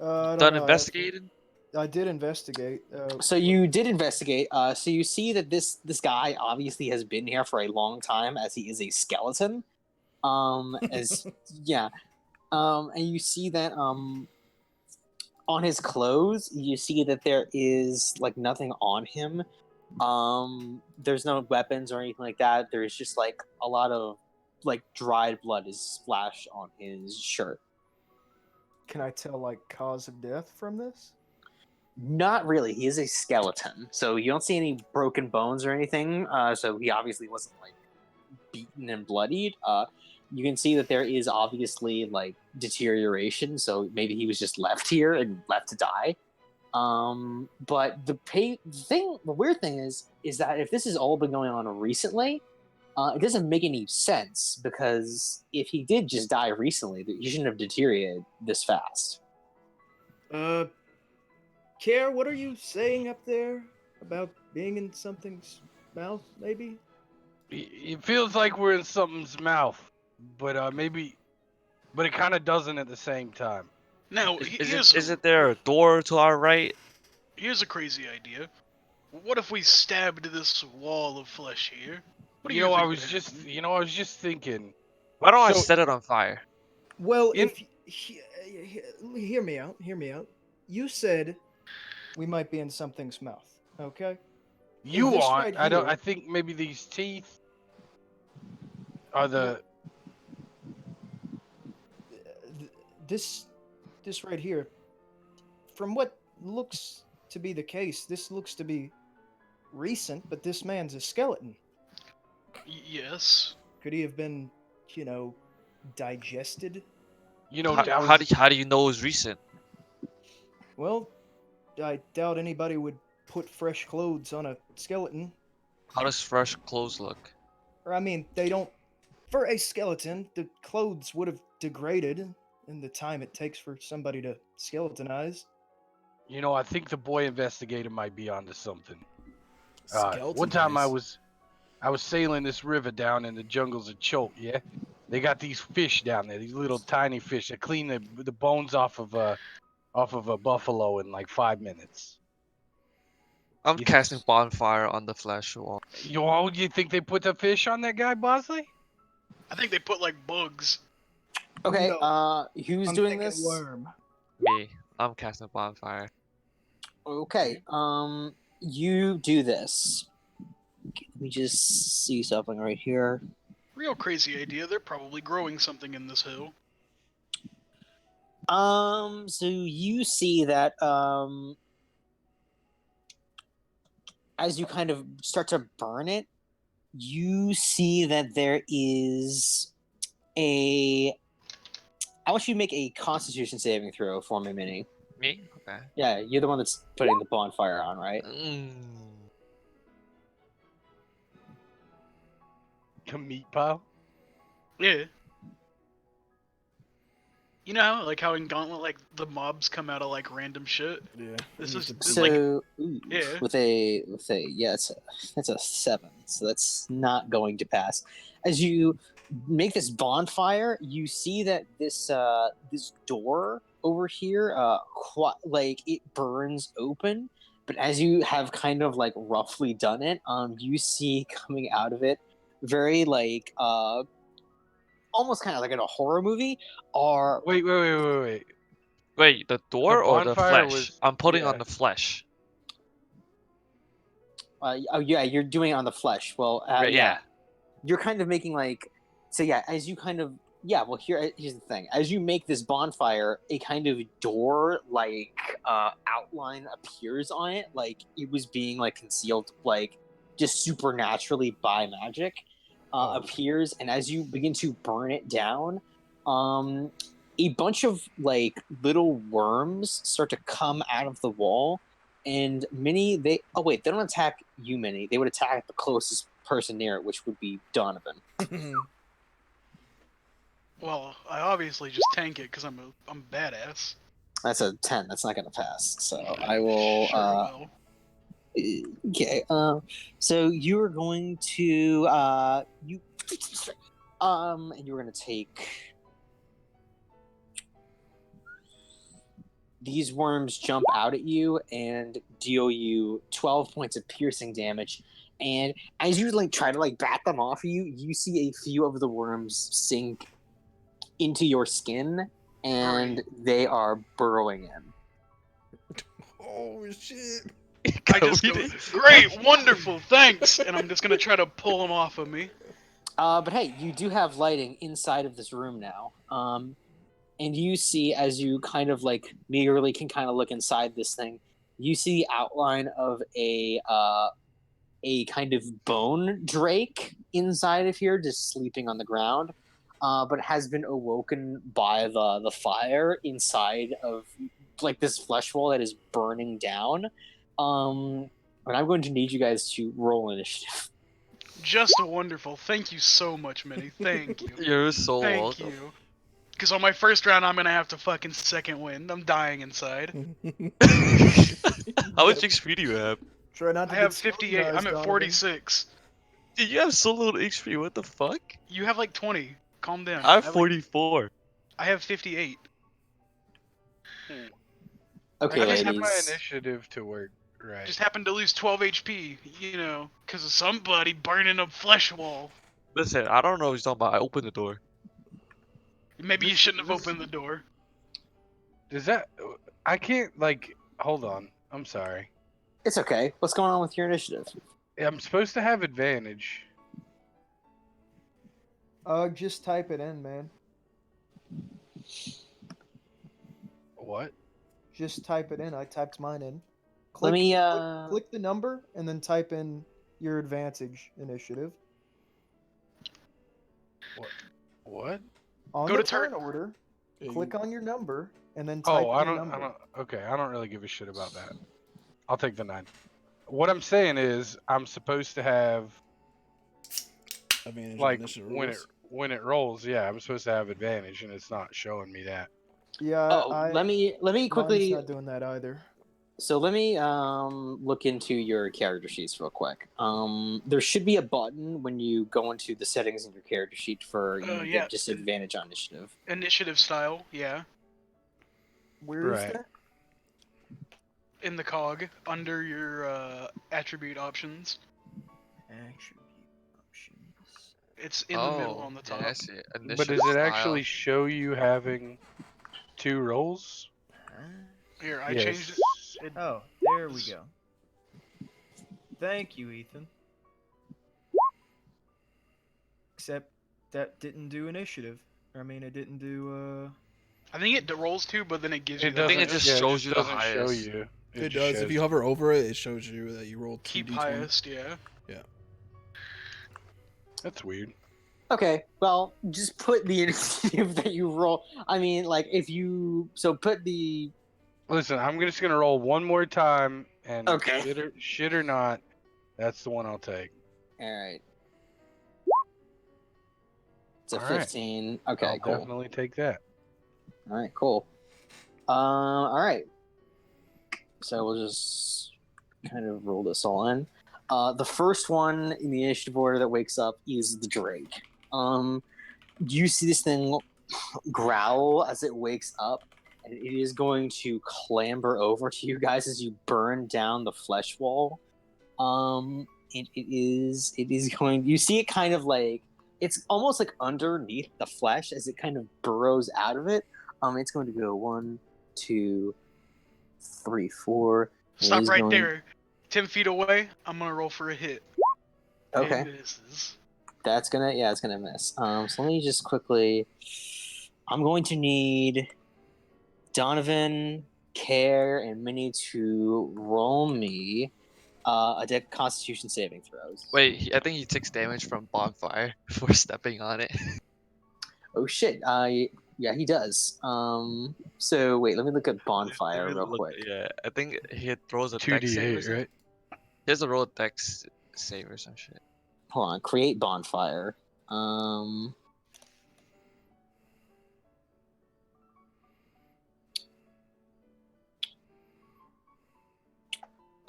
I don't
Done
know.
investigating?
I did investigate.
So you did investigate. So you see that this guy obviously has been here for a long time, as he is a skeleton. As yeah, and you see that on his clothes, you see that there is like nothing on him. There's no weapons or anything like that. There's just like a lot of like dried blood is splashed on his shirt.
Can I tell like cause of death from this?
Not really. He is a skeleton, so you don't see any broken bones or anything. So he obviously wasn't like beaten and bloodied. You can see that there is obviously like deterioration. So maybe he was just left here and left to die. But the weird thing is that if this has all been going on recently, it doesn't make any sense, because if he did just die recently, he shouldn't have deteriorated this fast.
Care, what are you saying up there about being in something's mouth? Maybe.
It feels like we're in something's mouth, but but it kind of doesn't at the same time.
Now,
Isn't there a door to our right?
here's a crazy idea. What if we stabbed this wall of flesh here, What do
You know, I
think,
was just thinking.
Why don't I
So-
set it on fire?
Well,
In-
hear me out. Hear me out. You said we might be in something's mouth. Okay.
You
this
want?
right
I don't.
here-
I think maybe these teeth are the.
This right here, from what looks to be the case, this looks to be recent, but this man's a skeleton.
Yes.
Could he have been, digested?
You know,
How,
I
how
was-
do how do you know it's recent?
Well, I doubt anybody would put fresh clothes on a skeleton.
How does fresh clothes look?
Or, I mean, they don't. For a skeleton, the clothes would have degraded in the time it takes for somebody to skeletonize.
You know, I think the boy investigator might be onto something. One
Skeleton
time
days.
I was sailing this river down in the jungles of Choke. Yeah, they got these fish down there, these little tiny fish. They clean the bones off of a buffalo in like 5 minutes.
I'm
You-
casting bonfire on the flesh wall.
You think they put the fish on that guy, Bosley?
I think they put like bugs.
Okay,
No.
who's
I'm
doing
thinking
this?
worm.
Me. I'm casting bonfire.
Okay, you do this. Let me just see something right here.
Real crazy idea. They're probably growing something in this hill.
So you see that, as you kind of start to burn it, you see that there is a. I want you to make a Constitution saving throw for me, Minnie.
Me? Okay.
Yeah, you're the one that's putting the bonfire on, right?
A meat pile?
Yeah. You know how, like, how in Gauntlet, like, the mobs come out of, like, random shit?
Yeah.
This
he
is-
used to
this
be-
like-
So
yeah.
with a yeah, that's a 7, so that's not going to pass. As you make this bonfire, you see that this door over here, like it burns open. But as you have kind of like roughly done it, you see coming out of it, very like almost kind of like in a horror movie, are
Wait.
Wait, the door or the
bonfire
flesh?
was-
I'm putting on
yeah.
the flesh.
oh yeah, you're doing it on the flesh. Well,
Right, yeah.
you're kind of making like so yeah, as you kind of well here's the thing. As you make this bonfire, a kind of door like outline appears on it, like it was being like concealed like just supernaturally by magic appears, and as you begin to burn it down, a bunch of like little worms start to come out of the wall. And Minnie, they don't attack you, Minnie. They would attack the closest person near it, which would be Donovan.
Well, I obviously just tank it because I'm badass.
That's a 10. That's not going to pass. So I will.
Sure will.
Okay. So you are going to and you were going to take. These worms jump out at you and deal you 12 points of piercing damage. And as you like try to like bat them off you, you see a few of the worms sink into your skin, and they are burrowing in.
Oh shit.
I just go, great, wonderful, thanks, and I'm just gonna try to pull them off of me.
But hey, you do have lighting inside of this room now. And you see, as you kind of like meagerly can kind of look inside this thing, you see the outline of a kind of bone drake inside of here, just sleeping on the ground. But it has been awoken by the fire inside of like this flesh wall that is burning down. And I'm going to need you guys to roll initiative.
Just a wonderful. Thank you so much, Minnie. Thank you.
You're so
Thank
welcome.
you. Because on my first round, I'm gonna have to fucking second wind. I'm dying inside.
How much XP do you have?
Try not to
I
get
have 58. I'm
scrutinized,
at
Donovan.
46.
Dude, you have so little XP. What the fuck?
You have like 20. Calm down.
I have
like-
44.
I have 58.
Okay,
I just
ladies.
have my initiative to work. Right.
Just happened to lose 12 HP, you know, because of somebody burning up flesh wall.
Listen, I don't know what he's talking about. I opened the door.
Maybe you
This-
shouldn't have
this-
opened the door.
Does that? I can't like. Hold on. I'm sorry.
It's okay. What's going on with your initiative?
I'm supposed to have advantage.
Just type it in, man.
What?
Just type it in. I typed mine in.
Let me
click the number and then type in your advantage initiative.
What?
On
Go
the
to turn-
turn order,
Yeah,
click on your number and then type
Oh, I
your
don't.
number.
I don't. Okay, I don't really give a shit about that. I'll take the 9. What I'm saying is, I'm supposed to have
advantage of
like
initiative
when
rules.
it rolls. Yeah, I'm supposed to have advantage, and it's not showing me that.
Yeah,
let me
mine's
quickly.
not doing that either.
So let me look into your character sheets real quick. There should be a button when you go into the settings in your character sheet for you to
yeah.
get disadvantage on initiative.
Initiative style, yeah.
Where is
Right.
that?
In the cog, under your attribute options.
Attribute options.
It's in the middle on the top.
Yeah, I see it.
But
Initiative
does it
style.
actually show you having 2 rolls?
Huh?
Here, I
Yes.
changed it.
Oh, there we go. Thank you, Ethan. Except that didn't do initiative. I mean, it didn't do.
I think it rolls too, but then it gives you
It
the
doesn't.
think it just
yeah,
shows you the
doesn't show
highest.
you.
It
just
does. If
shows-
you hover over it, it shows you that you rolled 2d20.
keep highest, yeah.
That's weird.
Okay, well, just put the initiative that you roll. I mean, like if you put the
Listen, I'm just gonna roll one more time, and
Okay.
shit or not, that's the one I'll take.
all right. It's a
All right.
15. Okay,
I'll
cool.
definitely take that.
All right, cool. All right. So we'll just kind of roll this all in. The first one in the initiative order that wakes up is the Drake. You see this thing growl as it wakes up, and it is going to clamber over to you guys as you burn down the flesh wall. It is going. You see it kind of like it's almost like underneath the flesh as it kind of burrows out of it. It's going to go 1, 2, 3, 4.
Stop
He's
right
going-
there. 10 feet away, I'm gonna roll for a hit.
Okay.
It misses.
It's gonna miss. So let me just quickly. I'm going to need Donovan, Care, and Minnie to roll me a Constitution saving throws.
Wait, I think he takes damage from bonfire for stepping on it.
Oh shit. Yeah, he does. So wait, let me look at bonfire
Let me
real
look-
quick.
Yeah, I think he throws a dex save. or
2d8,
something.
right?
He has a roll dex save or some shit.
Hold on, create bonfire.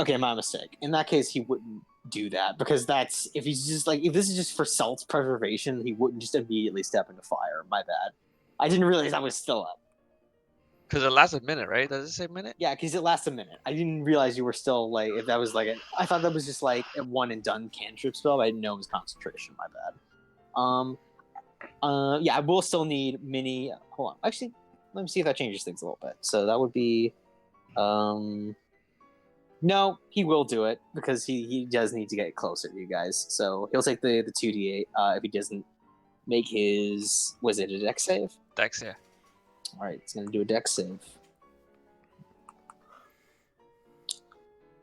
Okay, my mistake. In that case, he wouldn't do that because that's if he's just like if this is just for self-preservation, he wouldn't just immediately step into fire. My bad. I didn't realize I was still up.
Because it lasts a minute, right? Does it say minute?
Yeah, because it lasts a minute. I didn't realize you were still like if that was like I thought that was just like a one and done cantrip spell. But I didn't know it was concentration. My bad. Yeah, I will still need mini. Hold on, actually, let me see if that changes things a little bit. So that would be, no, he will do it because he does need to get closer to you guys. So he'll take the 2d8 if he doesn't make his was it a dex save?
Dex, yeah.
All right, he's gonna do a dex save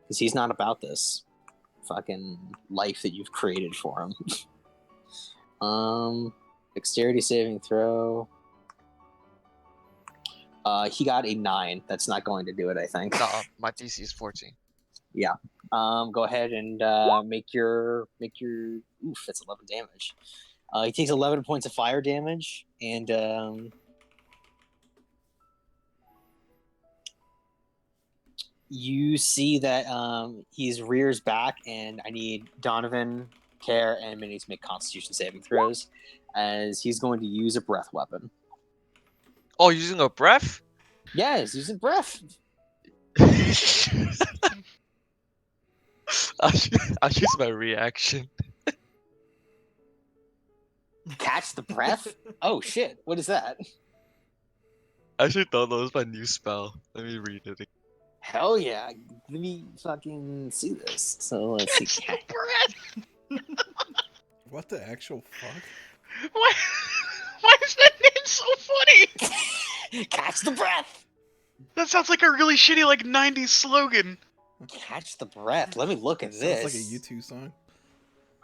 because he's not about this fucking life that you've created for him. Dexterity saving throw. He got a 9. That's not going to do it, I think.
No, my DC is 14.
Go ahead and make your oof. That's 11 damage. He takes 11 points of fire damage, and you see that he's rears back, and I need Donovan, Care, and Minnie to make Constitution saving throws, as he's going to use a breath weapon.
Oh, using a breath?
Yeah, he's using breath.
I'll use my reaction.
Catch the breath? Oh shit! What is that?
I actually thought that was my new spell. Let me read it again.
Hell yeah! Let me fucking see this. So let's see.
Catch the breath.
What the actual fuck?
Why? Why is that name so funny?
Catch the breath.
That sounds like a really shitty like '90s slogan.
Catch the breath. Let me look at this.
Sounds like a U2 song.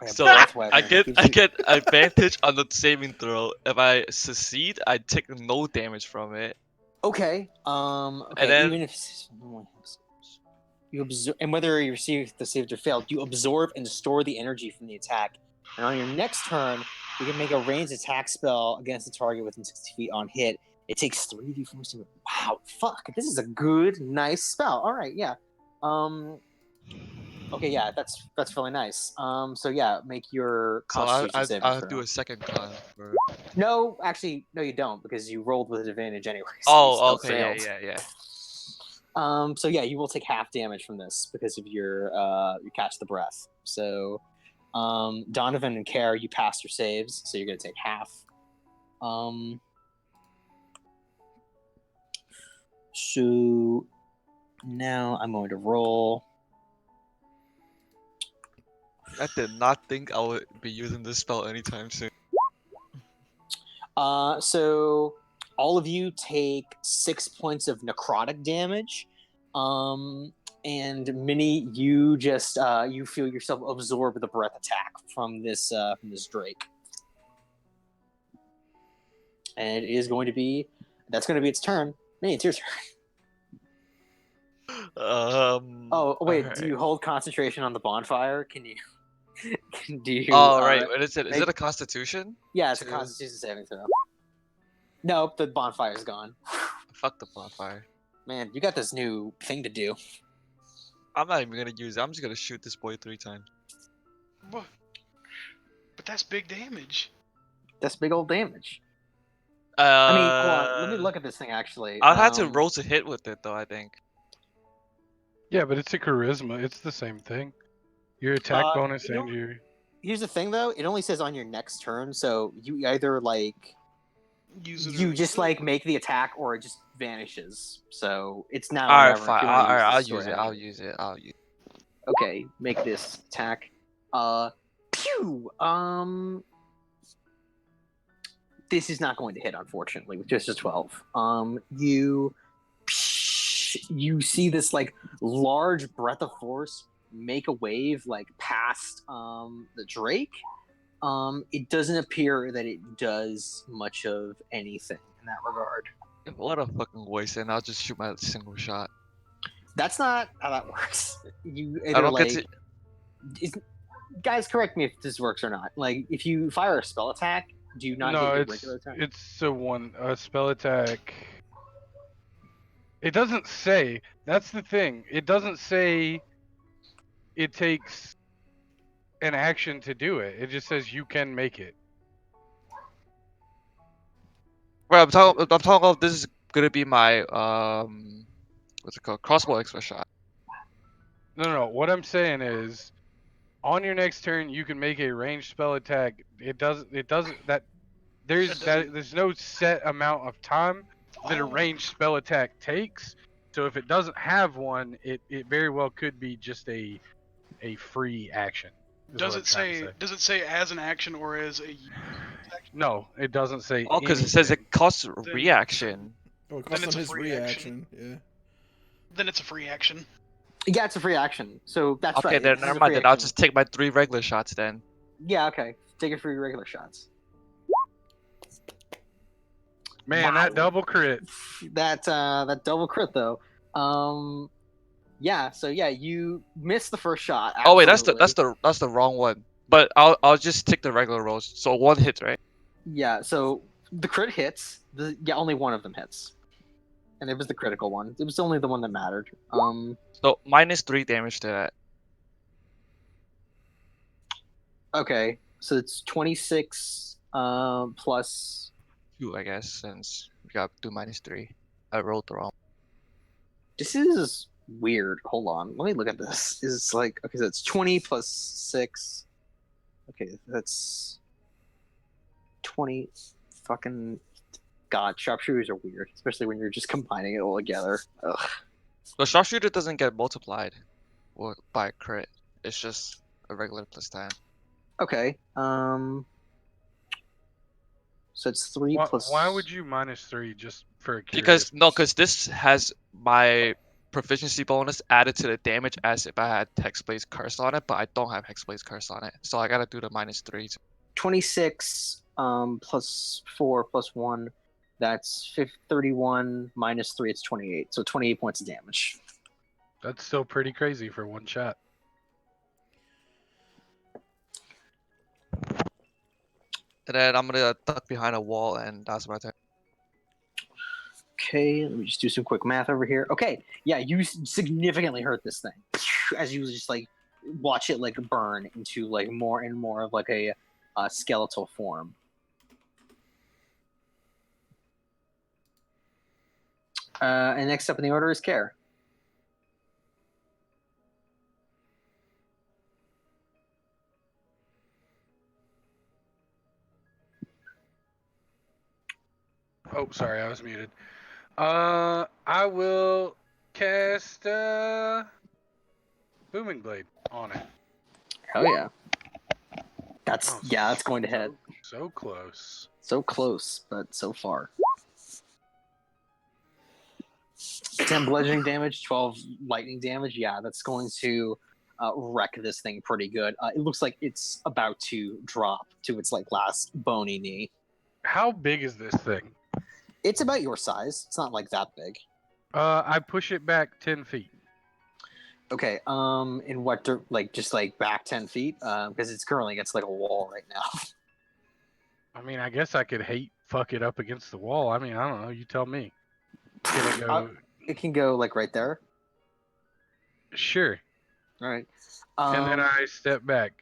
Like a
So
breath
I
weapon.
get
Gives
I
you-
get advantage on the saving throw. If I succeed, I take no damage from it.
Okay. Okay.
then-
Even if you absorb, and whether you receive the saved or failed, you absorb and store the energy from the attack. And on your next turn, you can make a ranged attack spell against the target within 60 feet on hit. It takes 3d4 damage. Wow, fuck! This is a good, nice spell. All right, yeah. Okay, yeah, that's really nice. So yeah, make your
So
Constitution saving
I'll
throw.
do a second con for.
No, actually, no, you don't because you rolled with advantage anyway. So you
Oh,
still
okay,
failed.
yeah.
So yeah, you will take half damage from this because of your you catch the breath. So, Donovan and Care, you passed your saves, so you're gonna take half. So now I'm going to roll.
I did not think I would be using this spell anytime soon.
So all of you take 6 points of necrotic damage. And Minnie, you just you feel yourself absorb the breath attack from this Drake. And it is going to be that's going to be its turn. Minnie, it's your turn. Oh wait,
alright.
do you hold concentration on the bonfire? Can you? Do you?
Oh right, what is it? Is
make-
it a Constitution?
Yeah, it's a
Two.
Constitution saving throw. Nope, the bonfire's gone.
Fuck the bonfire.
Man, you got this new thing to do.
I'm not even gonna use it. I'm just gonna shoot this boy 3 times.
What? But that's big damage.
That's big old damage. I mean, hold on. Let me
Uh,
look at this thing actually.
I'll have to roll to hit with it though. I think.
Yeah, but it's a charisma. It's the same thing. Your attack bonus
you know-
and your.
Here's the thing, though. It only says on your next turn, so you either like
Use it.
you
or-
just like make the attack, or it just vanishes. So it's now.
All right,
whatever. If
fine.
you wanna
Alright, I'll
this
use it.
story,
I'll use it. I'll use.
Okay, make this attack. Pew. This is not going to hit, unfortunately, with just a 12. You see this like large breath of force make a wave like past the Drake. It doesn't appear that it does much of anything in that regard.
What a fucking waste, and I'll just shoot my single shot.
That's not how that works. You
I
either
don't
like
get to.
guys, correct me if this works or not. Like if you fire a spell attack, do you not
No,
get your
it's
regular attack?
it's a spell attack. It doesn't say. That's the thing. It doesn't say. It takes an action to do it. It just says you can make it.
Well, I'm talking about this is gonna be my what's it called? Crossbow extra shot.
No. What I'm saying is, on your next turn, you can make a ranged spell attack. It doesn't. That there's no set amount of time that a
Oh.
ranged spell attack takes. So if it doesn't have one, it very well could be just a free action. is
Does
what
it
I'm trying to
say? Does it say as an action or as a?
No, it doesn't say.
Oh, because it says
anything.
it costs reaction.
Oh, it
Then
cost
it's
him
a
his
free action.
reaction. Yeah.
Then it's a free action.
Yeah, it's a free action. So that's
Okay,
right.
then
this is
never
a
mind.
free
Then I'll
action.
just take my 3 regular shots then.
Yeah, okay. Take it for your regular shots.
Man,
Wow.
that double crit.
That double crit though. Yeah. So yeah, you missed the first shot.
Oh wait, that's
absolutely.
the wrong one. But I'll just take the regular rolls. So 1 hit, right?
Yeah. So the crit hits. Only one of them hits, and it was the critical one. It was only the one that mattered.
So minus 3 damage to that.
Okay. So it's 26 plus.
2, I guess, since we got 2 minus 3. I rolled the wrong.
This is weird. Hold on. Let me look at this. Is like okay, so it's 20 plus 6. Okay, that's 20 fucking god, sharpshooters are weird, especially when you're just combining it all together. Ugh.
The sharpshooter doesn't get multiplied by crit. It's just a regular +10.
Okay. So it's 3 plus
Why would you -3 just for
Because
curious?
because this has my proficiency bonus added to the damage as if I had Hexblade's Curse on it, but I don't have Hexblade's Curse on it, so I gotta do the -3.
26 plus 4 plus 1, that's 31 minus 3, it's 28. So 28 points of damage.
That's still pretty crazy for one shot.
And then I'm gonna duck behind a wall, and that's my turn.
Okay, let me just do some quick math over here. Okay, yeah, you significantly hurt this thing as you just like watch it like burn into like more and more of like a skeletal form. And next up in the order is Care.
Oh, sorry, I was muted. I will cast Booming Blade on it.
Hell yeah. That's
Oh,
that's going to hit.
So close.
So close, but so far. 10 bludgeoning damage, 12 lightning damage. Yeah, that's going to wreck this thing pretty good. It looks like it's about to drop to its like last bony knee.
How big is this thing?
It's about your size. It's not like that big.
I push it back 10 feet.
Okay. In what like just like back 10 feet? Because it's currently against like a wall right now.
I mean, I guess I could fuck it up against the wall. I mean, I don't know. You tell me. Can it go?
It can go like right there.
Sure.
All right.
And then I step back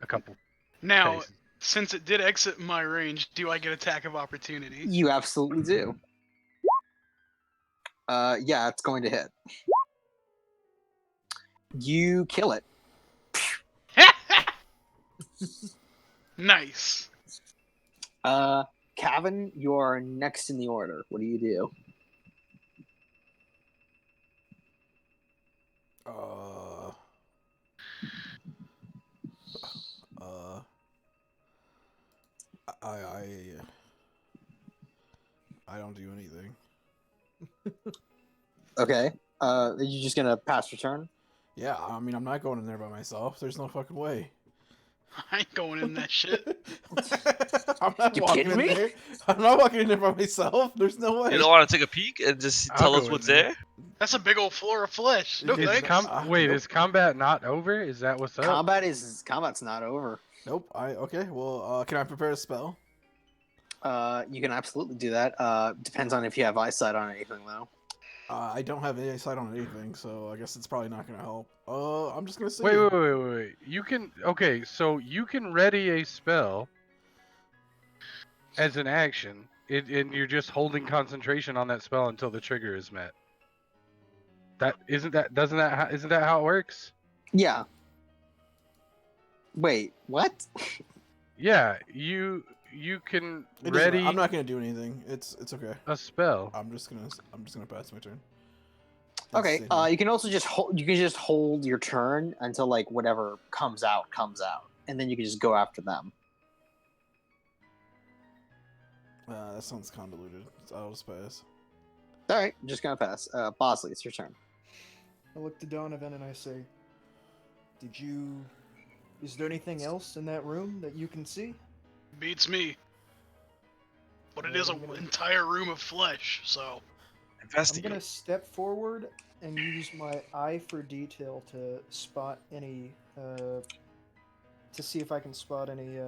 a couple.
Now,
paces.
since it did exit my range, do I get attack of opportunity?
You absolutely do. Yeah, it's going to hit. You kill it.
Nice.
Cavan, you're next in the order. What do you do?
I don't do anything.
Okay. Are you just gonna pass your turn?
Yeah, I mean, I'm not going in there by myself. There's no fucking way.
I ain't going in that shit.
I'm not
You
walking
kidding
in
me?
there. I'm not walking in there by myself. There's no way.
You don't want to take a peek and just
I'll
tell
go
us
in
what's
there.
there?
That's a big old floor of flesh. No
Is
thanks.
Wait,
Nope.
is combat not over? Is that what's up?
Combat's not over.
Nope. Okay. Well, can I prepare a spell?
You can absolutely do that. Depends on if you have eyesight on anything though.
I don't have any sight on anything, so I guess it's probably not gonna help. I'm just gonna say.
Wait. You can so you can ready a spell as an action, and you're just holding concentration on that spell until the trigger is met. Isn't that how it works?
Yeah. Wait, what?
Yeah, you can
It doesn't-
ready
I'm not gonna do anything. It's okay.
a spell.
I'm just gonna pass my turn.
Okay.
That's it.
You can also just hold. You can just hold your turn until like whatever comes out, and then you can just go after them.
That sounds convoluted. I'll just pass.
All right, I'm just gonna pass. Bosley, it's your turn.
I look to Donovan and I say, is there anything else in that room that you can see?
Beats me. But it is an entire room of flesh, so.
I'm
Investigate.
gonna step forward and use my eye for detail to spot any, to see if I can spot any,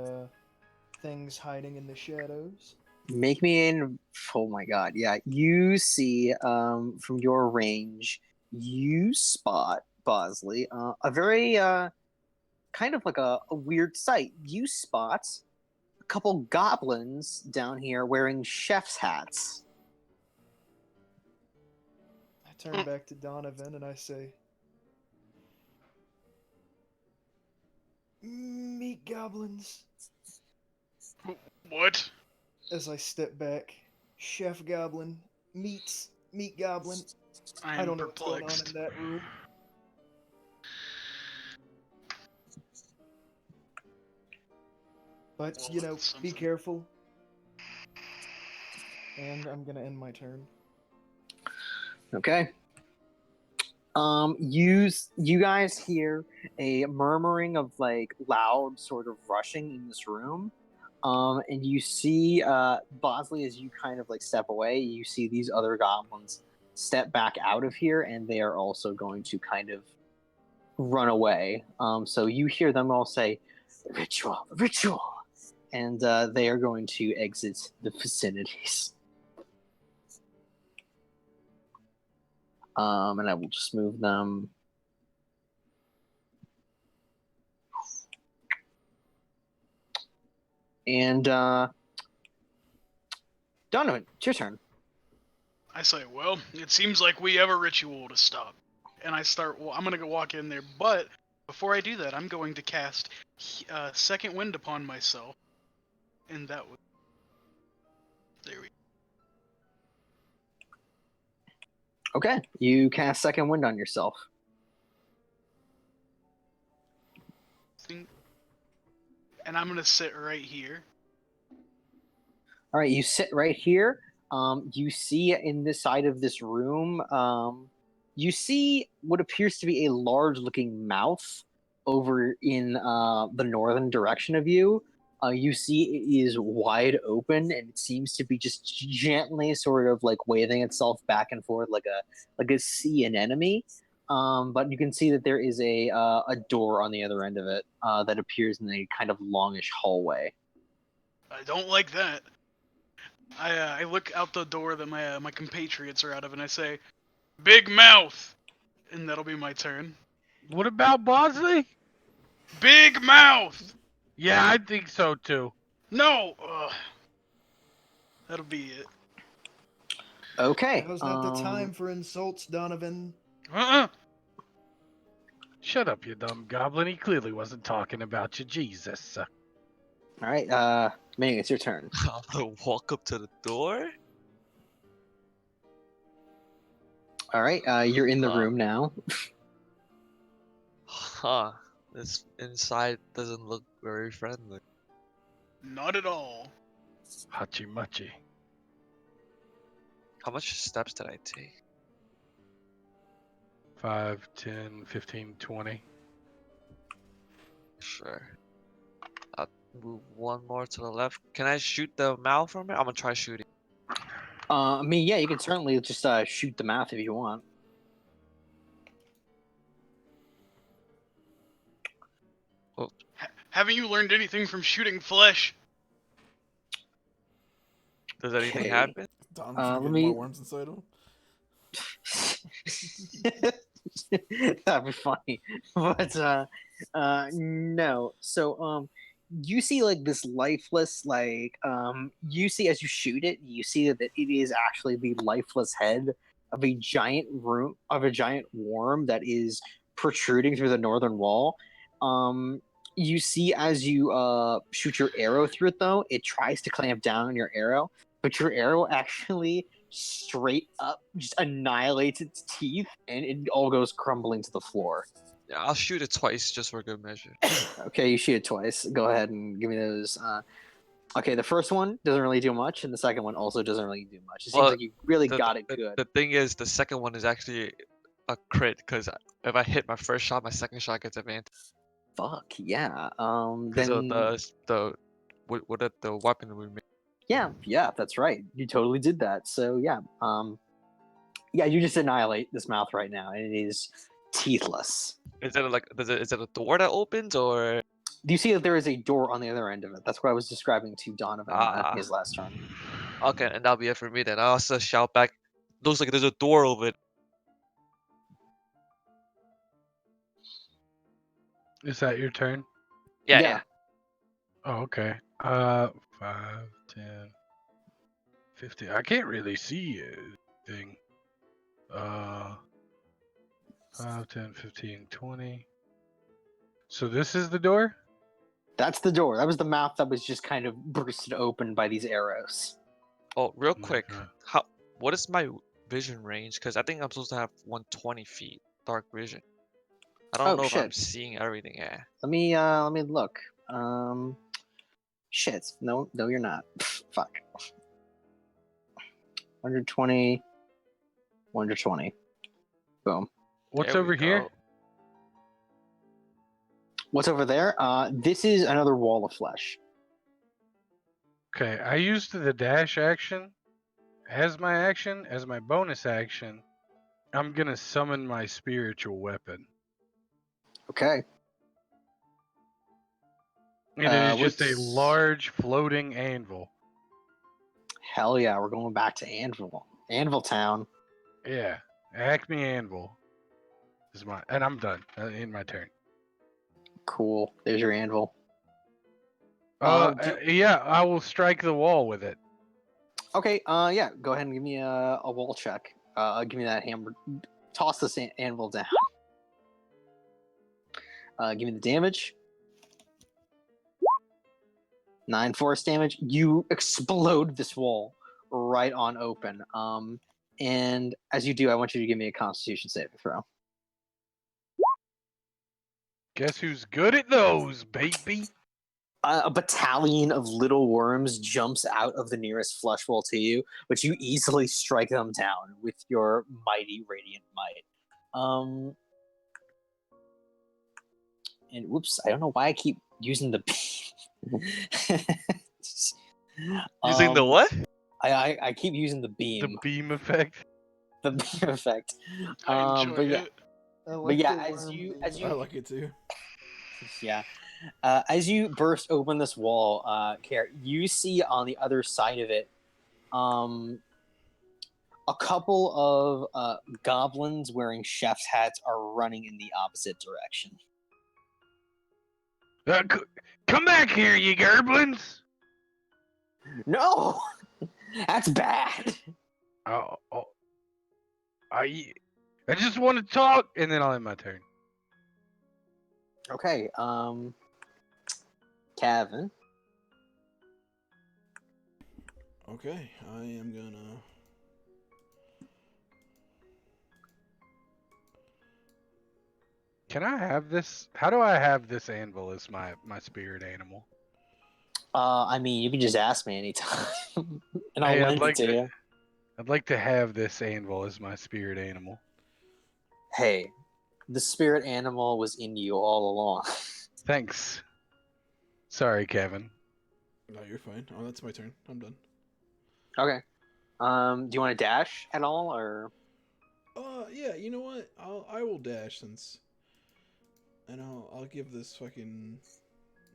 things hiding in the shadows.
Make me in. Oh my god! Yeah, you see from your range, you spot Bosley a very kind of like a weird sight. You spot a couple goblins down here wearing chef's hats.
turn back to Donovan and I say, "Meat goblins."
What?
As I step back, Chef Goblin meets Meat Goblin.
I
I
am
don't know what's going on
perplexed.
in that room. But,
Well,
you know,
that's
be
something.
careful. And I'm gonna end my turn.
Okay. You guys hear a murmuring of like loud sort of rushing in this room. And you see Bosley, as you kind of like step away, you see these other goblins step back out of here, and they are also going to kind of run away. So you hear them all say, "Ritual, ritual," and they are going to exit the vicinities. And I will just move them. And Donovan, it's your turn.
I say, well, it seems like we have a ritual to stop. And I start, well, I'm going to go walk in there. But before I do that, I'm going to cast Second Wind upon myself. And that would. There we
Okay, you cast Second Wind on yourself.
go. And I'm going to sit right here.
All right, you sit right here. You see in this side of this room, you see what appears to be a large-looking mouth over in the northern direction of you. You see it is wide open, and it seems to be just gently sort of like waving itself back and forth like a sea anemone. But you can see that there is a door on the other end of it that appears in a kind of longish hallway.
I don't like that. I look out the door that my compatriots are out of, and I say, "Big mouth," and that'll be my turn.
What about Bosley?
Big mouth.
Yeah, I think so too.
No. That'll be it.
Okay.
Now's not the time for insults, Donovan.
Shut up, you dumb goblin. He clearly wasn't talking about you. Jesus.
All right, Ming, it's your turn.
I'm gonna walk up to the door.
All right, you're in the
Huh.
room now.
Huh. This inside doesn't look very friendly.
Not at all.
Hachi machi.
How much steps did I take?
5, 10, 15, 20.
Sure. I'll move one more to the left. Can I shoot the mouth from it? I'm gonna try shooting.
I mean, yeah, you can certainly just shoot the mouth if you want.
Haven't you learned anything from shooting flesh?
Does anything
Okay.
happen?
Donovan
let
get
me-
more worms inside him.
That'd be funny, but no. So you see like this lifeless, you see as you shoot it, you see that it is actually the lifeless head of a giant worm that is protruding through the northern wall. You see as you shoot your arrow through it, though, it tries to clamp down on your arrow, but your arrow actually straight up just annihilates its teeth, and it all goes crumbling to the floor.
Yeah, I'll shoot it twice just for good measure.
Okay, you shoot it twice. Go ahead and give me those. Okay, the first one doesn't really do much, and the second one also doesn't really do much. It seems
Well,
like you really got it
the,
good.
the thing is, the second one is actually a crit because if I hit my first shot, my second shot gets advantage
Fuck yeah.
because of
Then
the what the weapon we made.
yeah, that's right. You totally did that. So yeah, yeah, you just annihilate this mouth right now, and it is teethless.
Is it like is it a door that opens or?
Do you see that there is a door on the other end of it? That's what I was describing to Donovan at his last turn.
Okay, and that'll be it for me then. I'll also shout back. Looks like there's a door over it.
Is that your turn?
Yeah,
Yeah.
yeah.
Oh, okay. 5, 10, 50. I can't really see anything. Uh, 5, 10, 15, 20. So this is the door?
That's the door. That was the mouth that was just kind of bursted open by these arrows.
Oh, real
Oh my
quick,
God.
what is my vision range? Because I think I'm supposed to have 120 feet dark vision. I don't
Oh
know if I'm
shit.
seeing everything. Yeah.
Let me look. Shit. No, you're not. Fuck. 120. 120. Boom.
What's
There we
over here?
go.
What's over there? This is another wall of flesh.
Okay, I used the dash action as my action, as my bonus action. I'm gonna summon my spiritual weapon.
Okay.
And it is just a
what's-
large floating anvil.
Hell yeah, we're going back to Anvil. Anvil Town.
Yeah, Acme Anvil is my, and I'm done. In my turn.
Cool. There's your anvil.
Yeah, I will strike the wall with it.
Okay. Yeah. Go ahead and give me a wall check. Give me that hammer. Toss this anvil down. Give me the damage. 9 force damage. You explode this wall right on open. And as you do, I want you to give me a Constitution saving throw.
Guess who's good at those, baby?
A battalion of little worms jumps out of the nearest flesh wall to you, but you easily strike them down with your mighty radiant might. And whoops, I don't know why I keep using the beam.
Using the what?
I keep using the
The
beam.
beam effect.
The beam effect.
I enjoy
But yeah,
it.
I like
but yeah,
the
as
worm
you
thing.
as
I
you
like it too.
yeah, as you burst open this wall, Kara, you see on the other side of it, a couple of goblins wearing chef's hats are running in the opposite direction.
Come back here, you gerblins!
No, that's bad.
Oh, I just want to talk, and then I'll end my turn.
Okay, Kevin.
Okay, I am gonna.
Can I have this? How do I have this anvil as my spirit animal?
I mean, you can just ask me anytime, and I'll
Hey,
lend it to you.
I'd like to have this anvil as my spirit animal.
Hey, the spirit animal was in you all along.
Thanks. Sorry, Kevin.
No, you're fine. Oh, that's my turn. I'm done.
Okay. Do you want to dash at all, or?
Yeah. You know what? I will dash since, and I'll give this fucking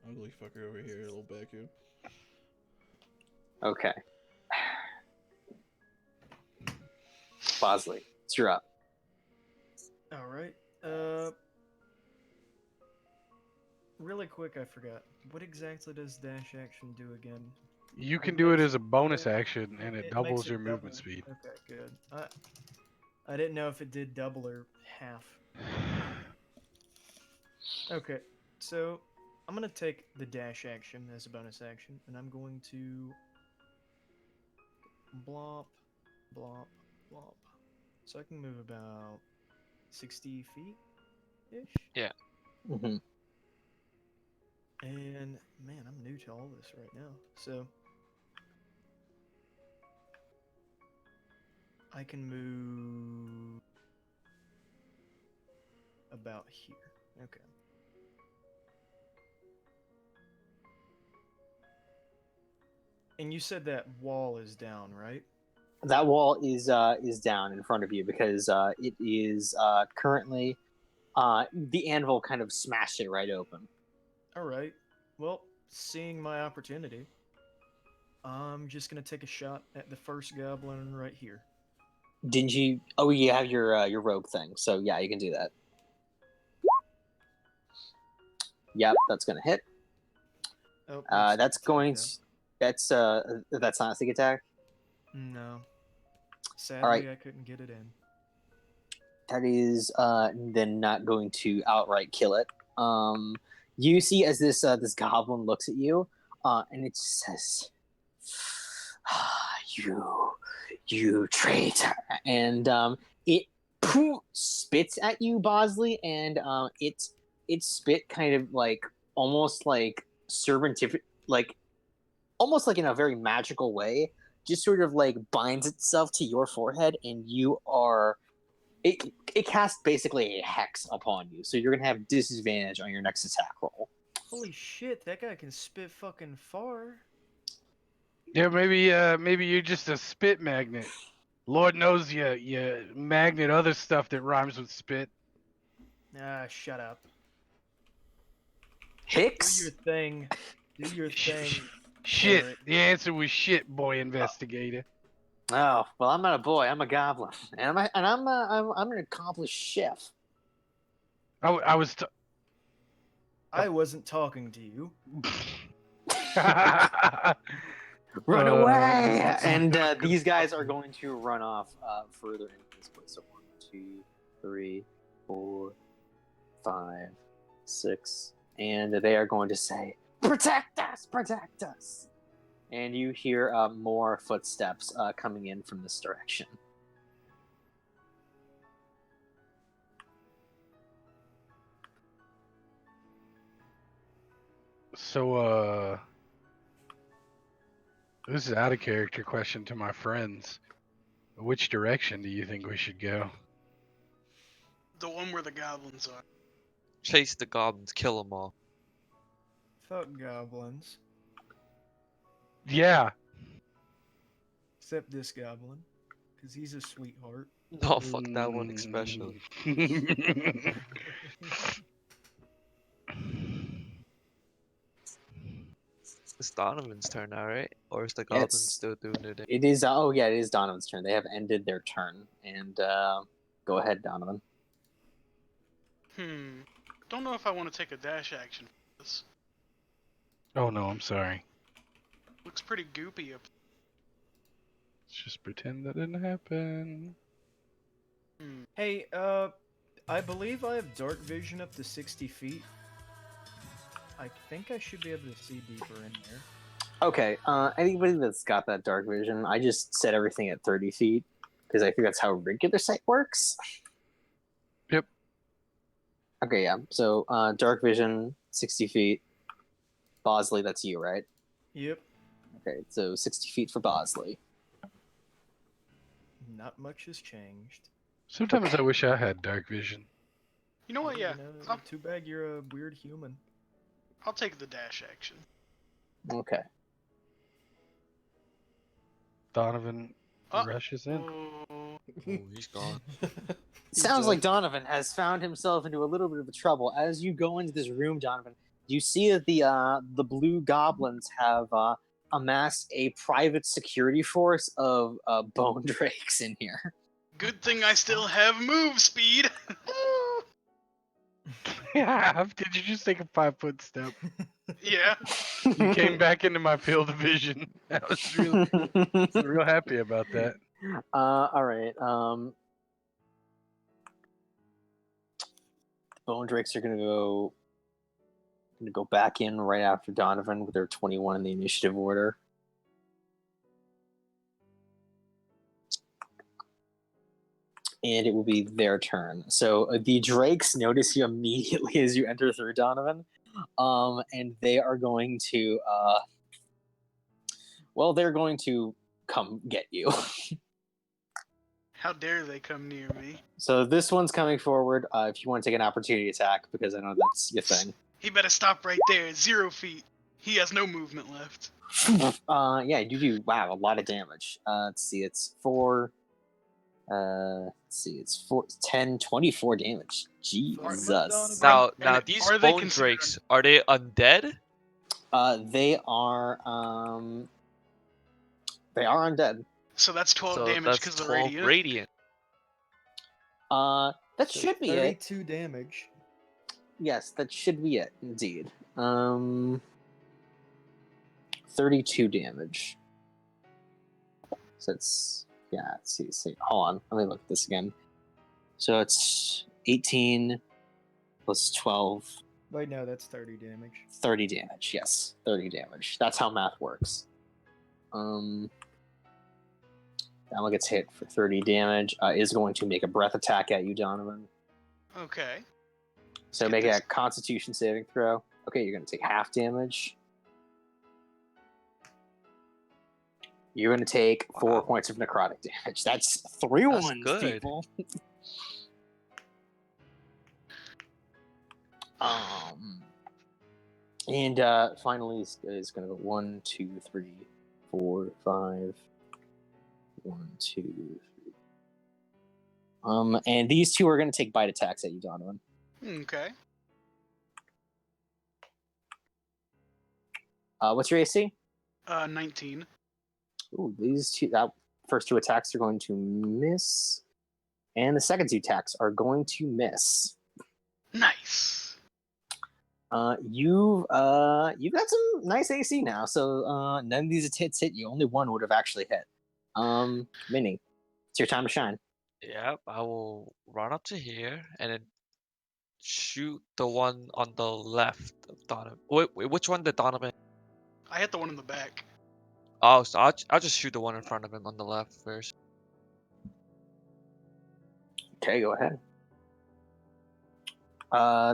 ugly fucker over here a little backhand.
Okay. Bosley, it's your up.
All right. Really quick, I forgot. What exactly does dash action do again?
You can
It
do it
makes
as a bonus
double-
action, and it
makes
doubles
it
your movement
double.
speed.
Okay, good. I didn't know if it did double or half. Okay, so I'm gonna take the dash action as a bonus action, and I'm going to blop, blop, blop. So I can move about 60 feet ish.
Mm-hmm.
And man, I'm new to all this right now. So I can move about here. Okay. And you said that wall is down, right?
That wall is down in front of you because it is currently the anvil kind of smashed it right open.
All right. Well, seeing my opportunity, I'm just gonna take a shot at the first goblin right here.
Didn't you? Oh, you have your rogue thing, so yeah, you can do that. Yep, that's gonna hit.
Oh,
That's
attack,
going.
though.
That's not a sneak attack.
No. Sadly, I couldn't get it in.
that is then not going to outright kill it. You see as this goblin looks at you, and it says, "You traitor," and it spits at you, Bosley, and it spit kind of like almost like serpentific, like almost like in a very magical way, just sort of like binds itself to your forehead, and you are it casts basically a hex upon you, so you're gonna have disadvantage on your next attack roll.
Holy shit, that guy can spit fucking far.
Yeah, maybe you're just a spit magnet. Lord knows you magnet other stuff that rhymes with spit.
Ah, shut up. Do
Hicks.
your thing. Do your thing.
Shit.
Cleric.
The answer was shit, boy investigator.
Oh well, I'm not a boy. I'm a goblin, and I'm an accomplished chef.
I was.
I wasn't talking to you.
Run away! And these guys are going to run off further into this place. So 1, 2, 3, 4, 5, 6, and they are going to say, "Protect us! Protect us!" And you hear more footsteps coming in from this direction.
So, this is out of character question to my friends. Which direction do you think we should go?
The one where the goblins are.
Chase the goblins, kill them all.
Fuck goblins.
Yeah.
Except this goblin. Because he's a sweetheart.
No, fuck that one especially. It's Donovan's turn now, right? Or is the goblin
It's-
still doing their thing?
It is. Oh yeah, it is Donovan's turn. They have ended their turn, and go ahead, Donovan.
Don't know if I want to take a dash action for this.
Oh no, I'm sorry.
Looks pretty goopy up.
Let's just pretend that didn't happen.
Hey, I believe I have dark vision up to 60 feet. I think I should be able to see deeper in there.
Okay, anybody that's got that dark vision, I just set everything at 30 feet because I think that's how regular sight works.
Yep.
Okay, yeah. So dark vision, 60 feet. Bosley, that's you, right?
Yep.
Okay, so 60 feet for Bosley.
Not much has changed.
Sometimes I wish I had dark vision.
You know what? Yeah,
You know,
I'll,
too bad you're a weird human.
I'll take the dash action.
Okay.
Donovan
Oh.
rushes in.
Oh,
Oh, he's gone.
Sounds like Donovan has found himself into a little bit of trouble. As you go into this room, Donovan, you see that the blue goblins have amassed a private security force of bone drakes in here.
good thing I still have move speed.
Yeah, did you just take a 5-foot step?
Yeah.
You came back into my field of vision. I was real happy about that.
All right. Bone drakes are gonna go back in right after Donovan with their 21 in the initiative order. And it will be their turn. So the drakes notice you immediately as you enter through, Donovan, and they are going to, they're going to come get you.
How dare they come near me?
So this one's coming forward. If you want to take an opportunity attack, because I know that's your thing.
He better stop right there. 0 feet. He has no movement left.
Yeah, you do. Wow, a lot of damage. Let's see, it's 4. Let's see, it's 4, 10, 24 damage. Jesus.
Now,
And
these
are they
bone
considered
drakes, are they undead?
They are undead.
So that's 12
So
damage
that's
because of the
12
radiant.
radiant.
That
So
should be it.
32 damage.
Yes, that should be it, indeed. 32 damage. So it's, yeah, let's see, hold on, let me look at this again. So it's 18 plus 12,
Right now, that's 30 damage.
30 damage. Yes, 30 damage. That's how math works. That one gets hit for 30 damage. Is going to make a breath attack at you, Donovan.
Okay.
So
Get
make
this.
a Constitution saving throw. Okay, you're going to take half damage. You're going to take 4
Wow.
points of necrotic damage. That's 3
That's
ones,
good.
people. And finally is going to go 1, 2, 3, 4, 5. 1, 2, 3. And these two are going to take bite attacks at you, Donovan.
Okay.
What's your AC?
19.
Ooh, these two, that first two attacks are going to miss, and the second two attacks are going to miss.
Nice.
You've got some nice AC now, so none of these hits hit you. Only one would have actually hit. Minnie, it's your time to shine.
Yep, I will run up to here and then shoot the one on the left of Donovan. Wait, which one did Donovan?
I hit the one in the back.
Oh, so I'll just shoot the one in front of him on the left first.
Okay, go ahead.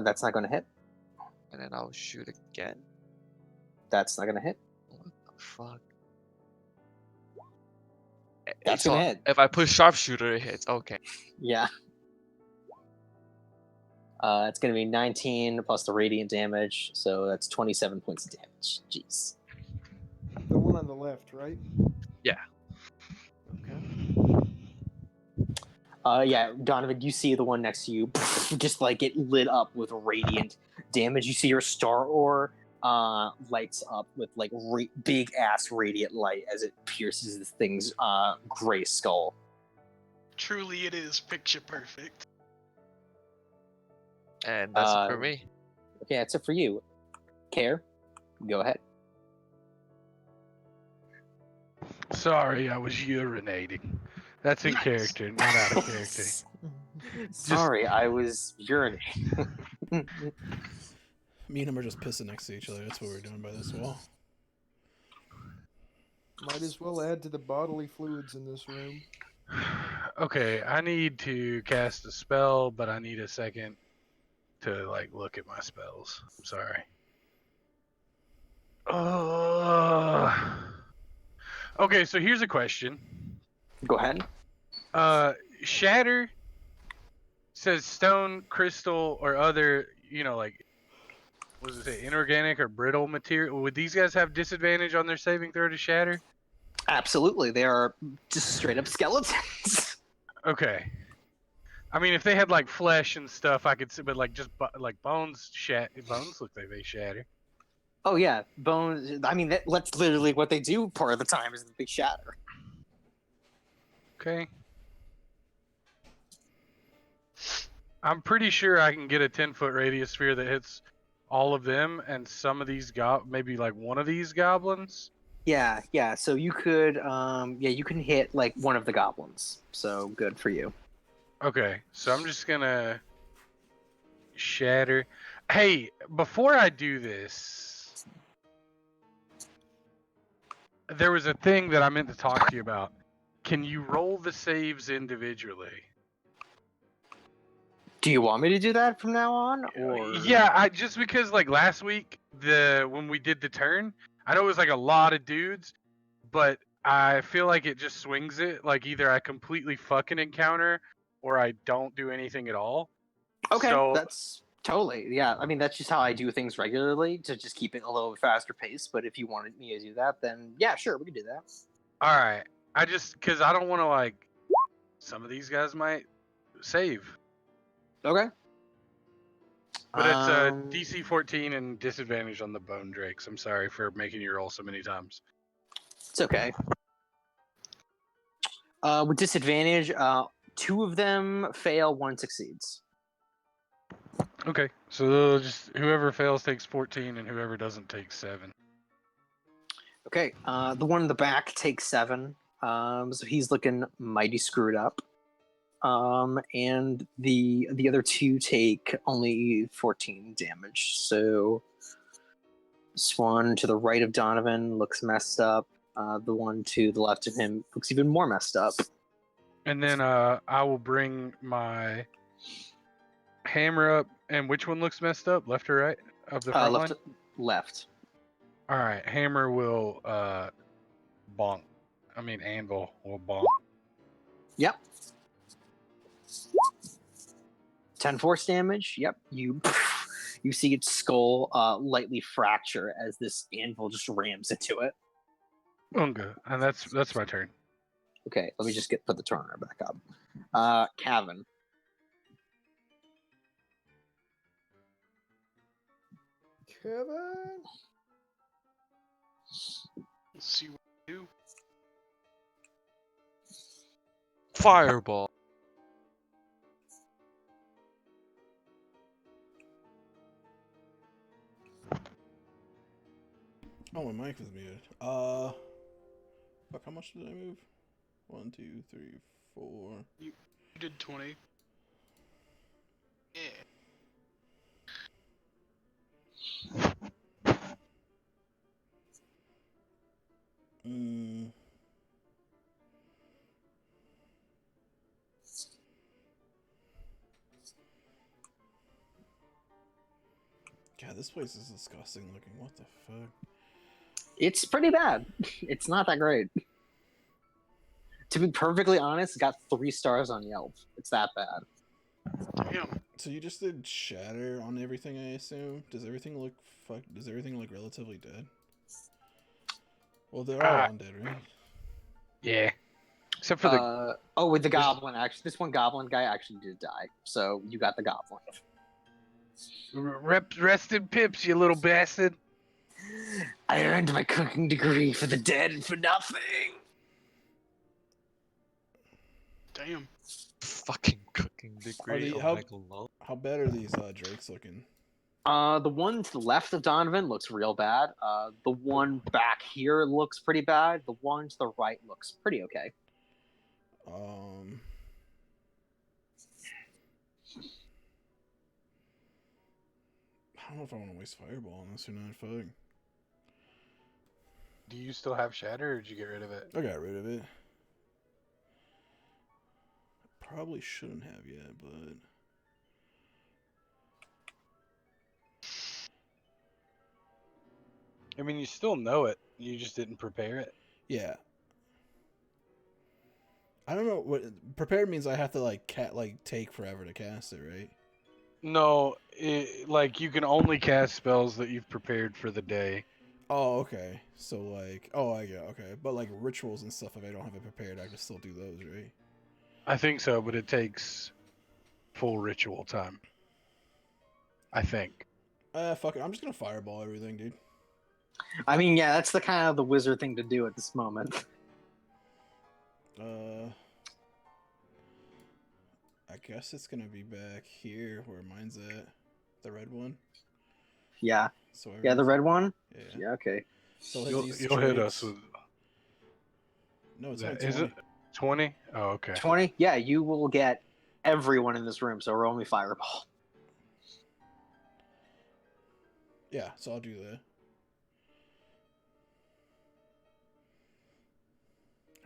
That's not going to hit.
And then I'll shoot again.
That's not going to hit.
What the fuck?
That's
So
gonna hit.
if I push sharpshooter, it hits. Okay.
Yeah. It's going to be 19 plus the radiant damage, so that's 27 points of damage. Jeez.
The one on the left, right?
Yeah.
Okay.
Yeah, Donovan, you see the one next to you just like get lit up with radiant damage. You see your star ore lights up with like big ass radiant light as it pierces this thing's gray skull.
Truly, it is picture perfect.
And that's it for me.
Okay, that's it for you. Care, go ahead.
Sorry, I was urinating. That's in
Nice.
character, not out of character.
Sorry, I was urinating.
Me and him are just pissing next to each other. That's what we're doing by this wall.
Might as well add to the bodily fluids in this room.
Okay, I need to cast a spell, but I need a second to like look at my spells. I'm sorry. Okay, so here's a question.
Go ahead.
Shatter says stone, crystal, or other, like, what does it say, inorganic or brittle material. Would these guys have disadvantage on their saving throw to shatter?
Absolutely, they are just straight up skeletons.
Okay. I mean, if they had like flesh and stuff, I could see, but like just like bones look like they shatter.
Oh yeah, bones. I mean, that's literally what they do part of the time is that they shatter.
Okay. I'm pretty sure I can get a 10-foot radius sphere that hits all of them and some of these maybe like one of these goblins.
Yeah. So you could, you can hit like one of the goblins. So good for you.
Okay, so I'm just gonna shatter. Hey, before I do this, there was a thing that I meant to talk to you about. Can you roll the saves individually?
Do you want me to do that from now on, or?
Yeah, just because like last week when we did the turn, I know it was like a lot of dudes, but I feel like it just swings it. Like either I completely fucking encounter or I don't do anything at all.
Okay,
So,
that's totally, yeah. I mean, that's just how I do things regularly to just keep it a little bit faster pace. But if you wanted me to do that, then yeah, sure, we can do that.
all right. I just because I don't want to like some of these guys might save,
Okay.
but it's DC 14 and disadvantage on the bone drakes. I'm sorry for making you roll so many times.
It's okay. With disadvantage, 2 of them fail, 1 succeeds.
Okay, so just whoever fails takes 14 and whoever doesn't takes 7.
Okay, the one in the back takes 7. So he's looking mighty screwed up. And the other two take only 14 damage. So this one to the right of Donovan looks messed up. The one to the left of him looks even more messed up.
And then I will bring my hammer up. And which one looks messed up? Left or right of the front line?
Left.
All right, hammer will bonk. I mean, anvil will bonk.
Yep. 10 force damage. Yep. You see its skull lightly fracture as this anvil just rams into it.
Okay, and that's my turn.
Okay, let me just put the turner back up. Cavan.
Kevin.
Let's see what we do.
Fireball.
Oh, my mic was muted. Fuck, how much did I move? 1, 2, 3, 4.
You did 20. Yeah.
Mm. God, this place is disgusting looking. What the fuck?
It's pretty bad. It's not that great. To be perfectly honest, it got 3 stars on Yelp. It's that bad.
Damn.
So you just did shatter on everything, I assume? Does everything look relatively dead? Well, they're all undead, right?
Yeah. Except for the
with the goblin, actually. This one goblin guy actually did die. So you got the goblin.
rest in pips, you little bastard.
I earned my cooking degree for the dead and for nothing.
Damn.
Fucking cooking degree.
How bad are these drakes looking?
The one to the left of Donovan looks real bad. The one back here looks pretty bad. The one to the right looks pretty okay.
I don't know if I want to waste fireball on this or not. Fuck.
Do you still have shatter, or did you get rid of it?
I got rid of it. Probably shouldn't have yet, but
I mean, you still know it. You just didn't prepare it.
yeah. I don't know what prepared means. I have to take forever to cast it, right?
No, you can only cast spells that you've prepared for the day.
Oh, okay. So I get okay, but rituals and stuff. If I don't have it prepared, I can still do those, right?
I think so, but it takes full ritual time. I think.
Fuck it. I'm just gonna fireball everything, dude.
I mean, yeah, that's the kind of the wizard thing to do at this moment.
I guess it's gonna be back here where mine's at, the red one.
Yeah.
So
yeah, the red one.
Yeah.
Yeah. Okay.
So
You'll hit us with.
No, it's
That,
not
is
20.
it 20? Oh, okay.
20. Yeah, you will get everyone in this room. So we're only fireball.
Yeah, so I'll do that.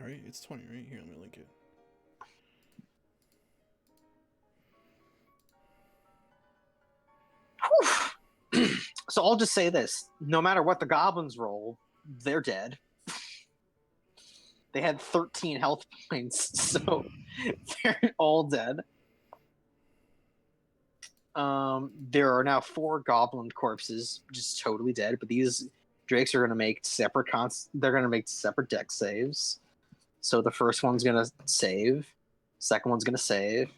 All right, it's 20, right? Here, let me link it.
So I'll just say this: no matter what the goblins roll, they're dead. They had 13 health points, so they're all dead. There are now 4 goblin corpses, just totally dead. But these drakes are going to make separate They're going to make separate dex saves. So the first one's going to save, second one's going to save,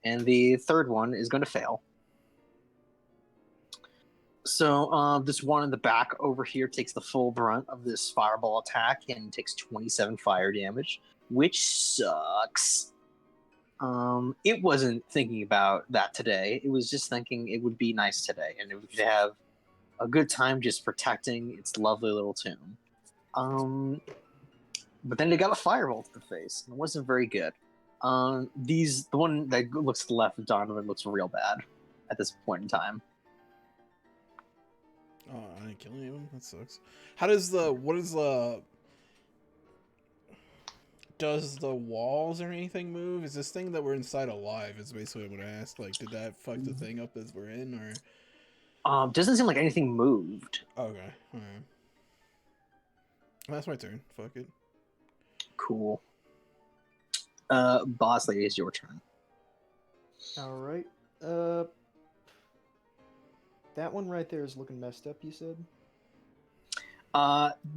and the third one is going to fail. So this one in the back over here takes the full brunt of this fireball attack and takes 27 fire damage, which sucks. It wasn't thinking about that today. It was just thinking it would be nice today, and it would have a good time just protecting its lovely little tomb. But then it got a fireball to the face, and it wasn't very good. The one that looks to the left of Donovan looks real bad at this point in time.
Oh, I didn't kill anyone. That sucks. How does the does the walls or anything move? Is this thing that we're inside alive? Is basically what I asked. Like, did that fuck the thing up as we're in, or?
Doesn't seem like anything moved.
Okay, alright. That's my turn. Fuck it.
Cool. Boss lady, it's your turn.
All right. That one right there is looking messed up. You said.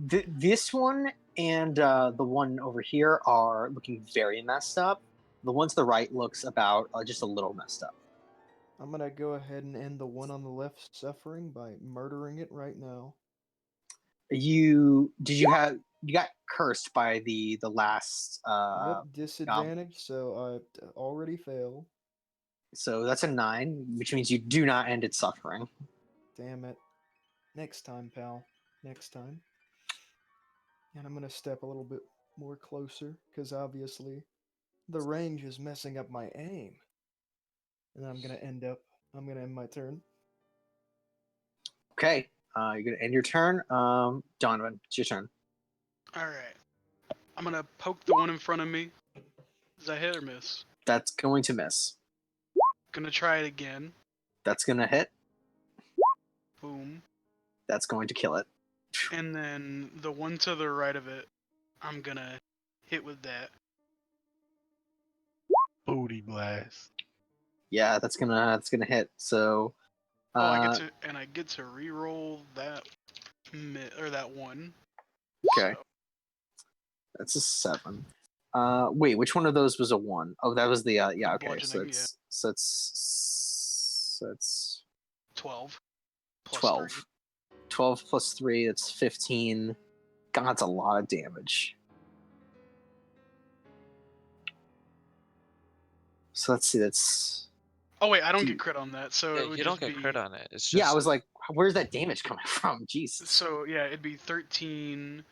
This one and the one over here are looking very messed up. The one to the right looks about just a little messed up.
I'm gonna go ahead and end the one on the left suffering by murdering it right now.
You got cursed by the last
Yep, disadvantage, so I already fail.
So that's a 9, which means you do not end its suffering.
Damn it. Next time, pal. Next time. And I'm gonna step a little bit more closer, because obviously the range is messing up my aim. And I'm gonna end my turn.
Okay, you're gonna end your turn. Donovan, it's your turn.
All right. I'm gonna poke the one in front of me. Does that hit or miss?
That's going to miss.
Gonna try it again.
That's gonna hit.
Boom.
That's going to kill it.
And then the one to the right of it, I'm gonna hit with that.
Booty blast.
Yeah, that's gonna hit. So,
I get to re-roll that that one.
okay,
So,
that's a 7. Wait, which one of those was a 1? Oh, that was the yeah. Okay, so
bludgeoning,
it's
12. Plus
12.
3.
12 plus 3, it's 15. God, that's a lot of damage. So let's see, that's...
Oh wait, I don't get crit on that, so
Yeah,
it would
you don't
just
get
be...
crit on it. It's just
Yeah, I was like, where's that damage coming from? Jesus.
So yeah, it'd be 13,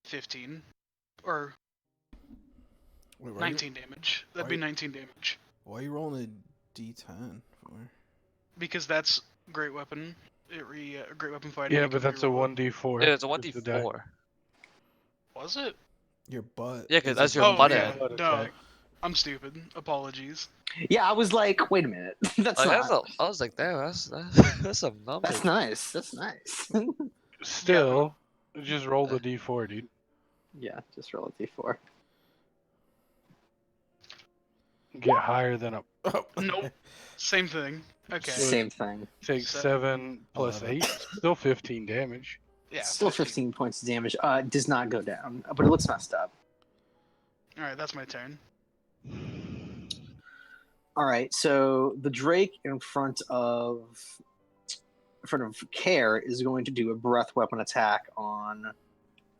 15, or
Wait,
19 damage. That'd be 19 damage.
Why are you rolling a D10 for?
Because that's great weapon. Great weapon fighting.
Yeah,
you
but
can
that's a
reroll it.
1d4.
yeah, it's a
Just the die.
1d4.
Was it?
Your butt.
Yeah, 'cause
is
that's
a
your
Oh
butt
yeah,
end.
Butt
no,
attack.
I'm stupid. Apologies.
Yeah, I was like, wait a minute. That's
Like,
not...
I was like, damn, that's some numbers.
That's nice. That's nice.
Still, just roll the d4, dude.
Yeah, just roll a d4.
Get higher than a...
Oh.
Nope. Same thing. Okay.
Same thing.
Take
So-
7 plus
11.
8. Still 15 damage.
Yeah.
Still 15 points of damage. Does not go down, but it looks messed up.
All right, that's my turn.
All right, so the Drake in front of Care is going to do a breath weapon attack on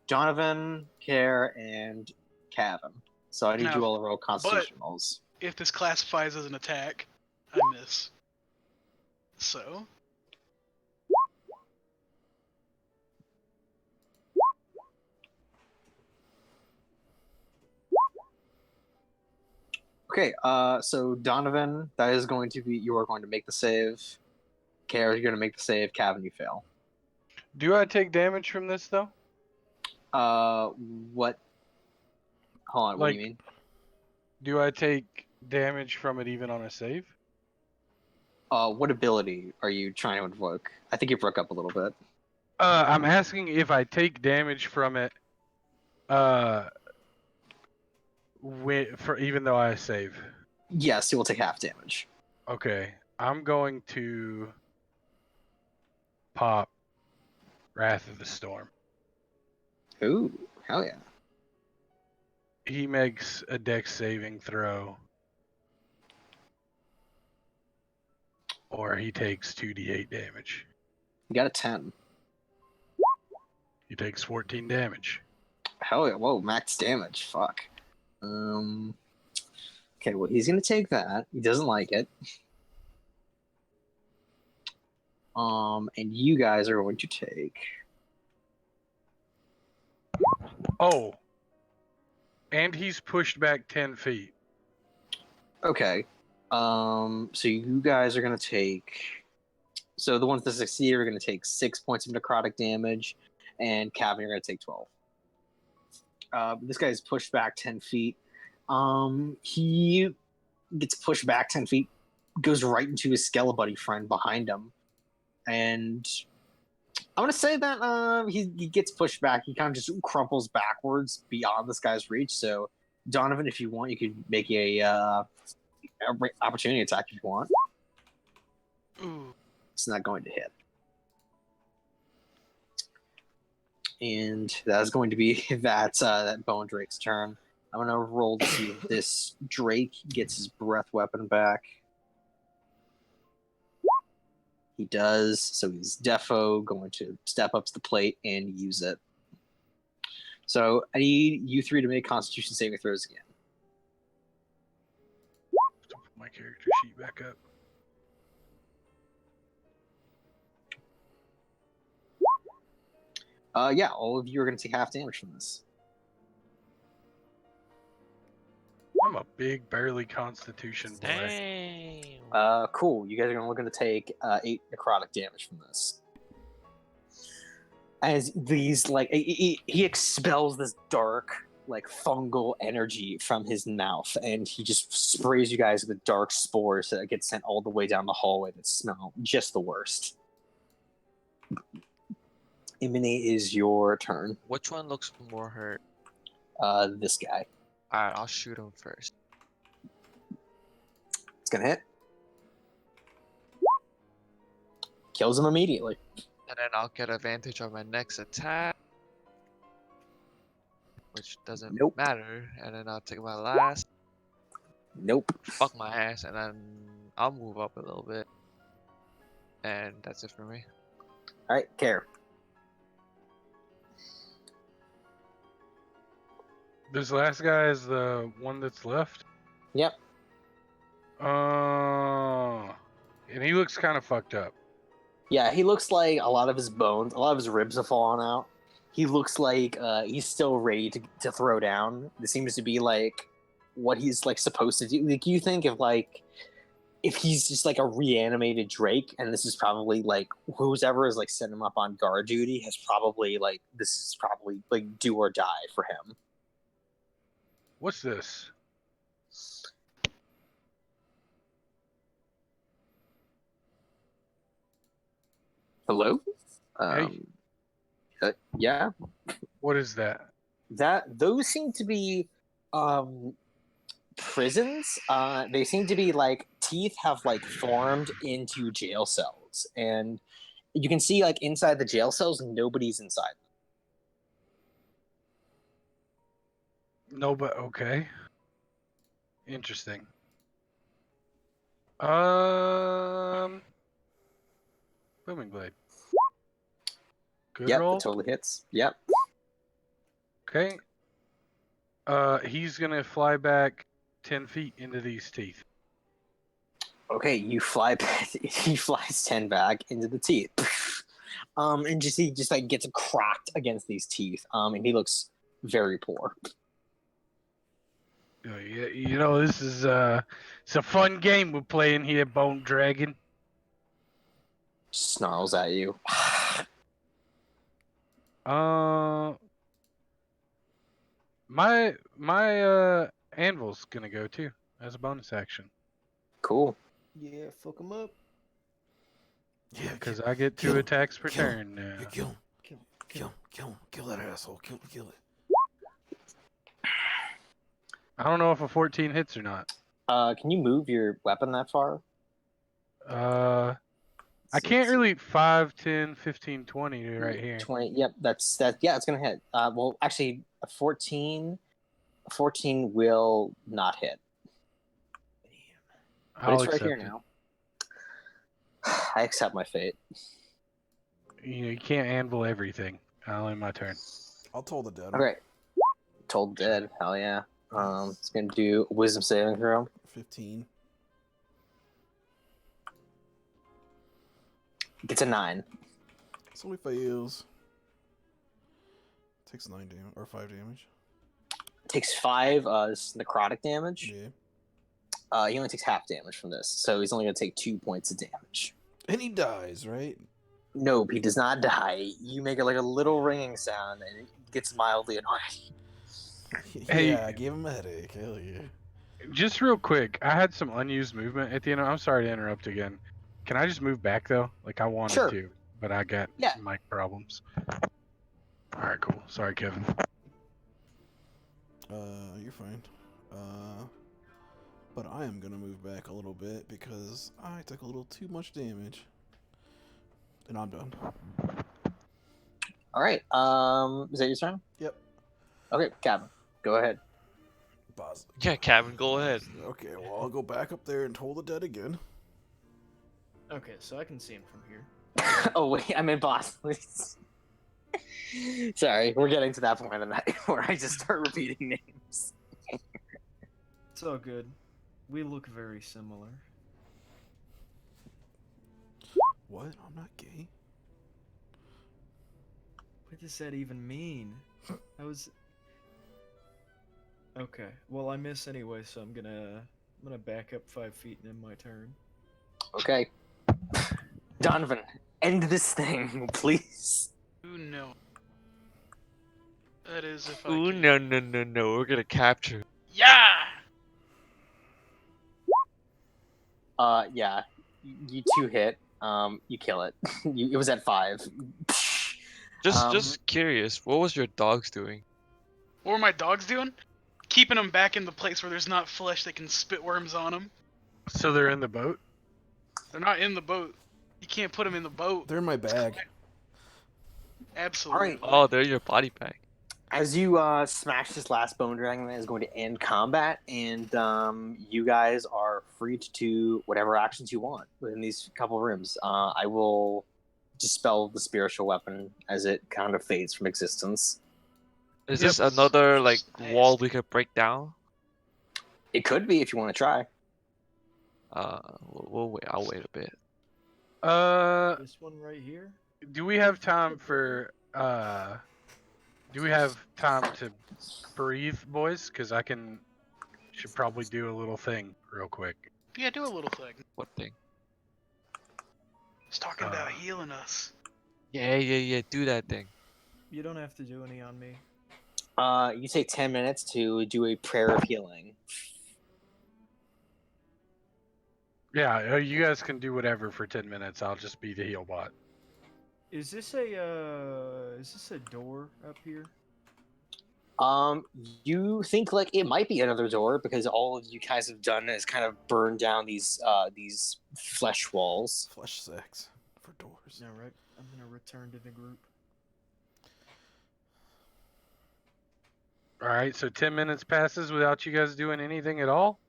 Donovan, Care, and Cavan. So I need
Now,
you all to roll Constitution rolls.
If this classifies as an attack, I miss. So.
Okay, so Donovan, that is going to be, you are going to make the save. Care, you're going to make the save. Cavan, you fail.
Do I take damage from this, though?
What? Hold on, what do you
Like-
mean?
Do I take damage from it even on a save?
What ability are you trying to invoke? I think you broke up a little bit.
I'm asking if I take damage from it, for even though I save.
Yes, you will take half damage.
Okay, I'm going to pop Wrath of the Storm.
Ooh, hell yeah.
He makes a dex saving throw, or he takes 2d8 damage.
You got a 10.
He takes 14 damage.
Hell yeah, whoa, max damage. Fuck. Okay, well, he's gonna take that. He doesn't like it. And you guys are going to take...
Oh, And he's pushed back 10 feet.
Okay. So you guys are gonna take. So the ones that succeed are gonna take 6 points of necrotic damage, and Calvin, you're gonna take 12. This guy's pushed back 10 feet. He gets pushed back 10 feet, goes right into his Skelebuddy friend behind him, and I'm gonna say that he gets pushed back. He kind of just crumples backwards beyond this guy's reach. So, Donovan, if you want, you could make a opportunity attack if you want.
Ooh.
It's not going to hit, and that's going to be that Bone Drake's turn. I'm gonna roll to see if this Drake gets his breath weapon back. He does, so he's defo going to step up to the plate and use it. So I need you three to make Constitution saving throws again.
Put my character sheet back up.
Yeah, all of you are going to take half damage from this.
I'm a big, barely Constitution boy.
Damn.
Cool. You guys are going to take 8 necrotic damage from this. As these, like, he expels this dark, like, fungal energy from his mouth, and he just sprays you guys with dark spores that get sent all the way down the hallway that smell just the worst. Imini, is your turn.
Which one looks more hurt?
This guy.
Alright, I'll shoot him first.
It's gonna hit. Kills him immediately.
And then I'll get advantage on my next attack. Which doesn't
Nope.
matter. And then I'll take my last.
Nope.
Fuck my ass. And then I'll move up a little bit. And that's it for me.
Alright, Care.
This last guy is the one that's left?
Yep.
And he looks kind of fucked up.
Yeah, he looks like a lot of his bones, a lot of his ribs have fallen out. He looks like he's still ready to throw down. This seems to be like what he's like supposed to do. Like you think if he's just like a reanimated Drake, and this is probably like whoever is like setting him up on guard duty has probably like this is probably like do or die for him.
What's this?
Hello? Yeah.
What is that?
Those seem to be prisons. They seem to be like teeth have like formed into jail cells, and you can see like inside the jail cells, nobody's inside.
No, but okay. Interesting. Booming Blade. Good
Yep,
roll.
it totally hits. Yep.
Okay. He's gonna fly back 10 feet into these teeth.
Okay, you fly back. He flies 10 back into the teeth. And he just like gets cracked against these teeth. And he looks very poor.
Yeah, you know, this is it's a fun game we're playing here, Bone Dragon.
Snarls at you.
My anvil's gonna go too as a bonus action
Cool.
Yeah, fuck him up.
Yeah,
because I get 2
kill him,
attacks per
kill
turn now.
Yeah, kill him, kill that asshole, kill it.
I don't know if a 14 hits or not.
Can you move your weapon that far?
I can't really 5, 10, 15, 20 right here.
20. Yep, that's that. Yeah, it's gonna hit. Well, actually, a 14 will not hit. But
I'll
it's right here
accept it.
now. I accept my fate.
You can't anvil everything. I'll end my turn.
I'll toll the dead.
Okay. Told dead. Hell yeah. It's gonna do a wisdom saving throw.
15.
Gets a 9.
So he fails. Takes 9 damage or 5 damage.
takes 5 necrotic damage.
Yeah.
He only takes half damage from this, so he's only gonna take 2 points of damage.
And he dies, right?
Nope, he does not die. You make like a little ringing sound, and it gets mildly annoying.
Hey-
Yeah, I gave him a headache. Hell yeah.
Just real quick, I had some unused movement at the end. I'm sorry to interrupt again. Can I just move back though? Like I wanted
Sure.
to, but I got
Yeah.
mic problems. All right, cool. Sorry, Kevin.
You're fine. But I am gonna move back a little bit because I took a little too much damage. And I'm done.
All right. Is that your turn?
Yep.
Okay, Gavin, go ahead.
Boss.
Yeah, Kevin, go ahead.
Okay, well, I'll go back up there and toll the dead again.
Okay, so I can see him from here.
Oh wait, I meant boss. Please. Sorry, we're getting to that point of the night where I just start repeating names.
It's all good. We look very similar.
What? I'm not gay.
What does that even mean? I was. Okay. Well, I miss anyway, so I'm gonna back up 5 feet and end my turn.
Okay, Donovan, end this thing, please.
Ooh, no. That is if I
Ooh,
can.
no, we're gonna capture.
Yeah!
Yeah, you 2 hit. You kill it. It was at 5.
Just curious, what was your dogs doing?
What were my dogs doing? Keeping them back in the place where there's not flesh that can spit worms on them.
So they're in the boat.
They're not in the boat. You can't put them in the boat.
They're in my bag.
Absolutely.
Alright.
Oh, they're in your body bag.
As you smash this last bone dragon, that is going to end combat, and you guys are free to do whatever actions you want within these couple rooms. I will dispel the spiritual weapon as it kind of fades from existence.
Is
Yep.
this another like
Nice.
wall we could break down?
It could be if you want to try.
We'll wait. I'll wait a bit.
This one right here?
Do we have time for Do we have time to breathe, boys? Because should probably do a little thing real quick.
Yeah, do a little thing.
What thing?
He's talking about healing us.
Yeah. Do that thing.
You don't have to do any on me.
You take 10 minutes to do a prayer of healing.
Yeah, you guys can do whatever for 10 minutes. I'll just be the heal bot.
Is this a door up here?
You think like it might be another door because all of you guys have done is kind of burn down these flesh walls.
Flesh sex for doors.
No, right? I'm gonna return to the group.
All right, so 10 minutes passes without you guys doing anything at all?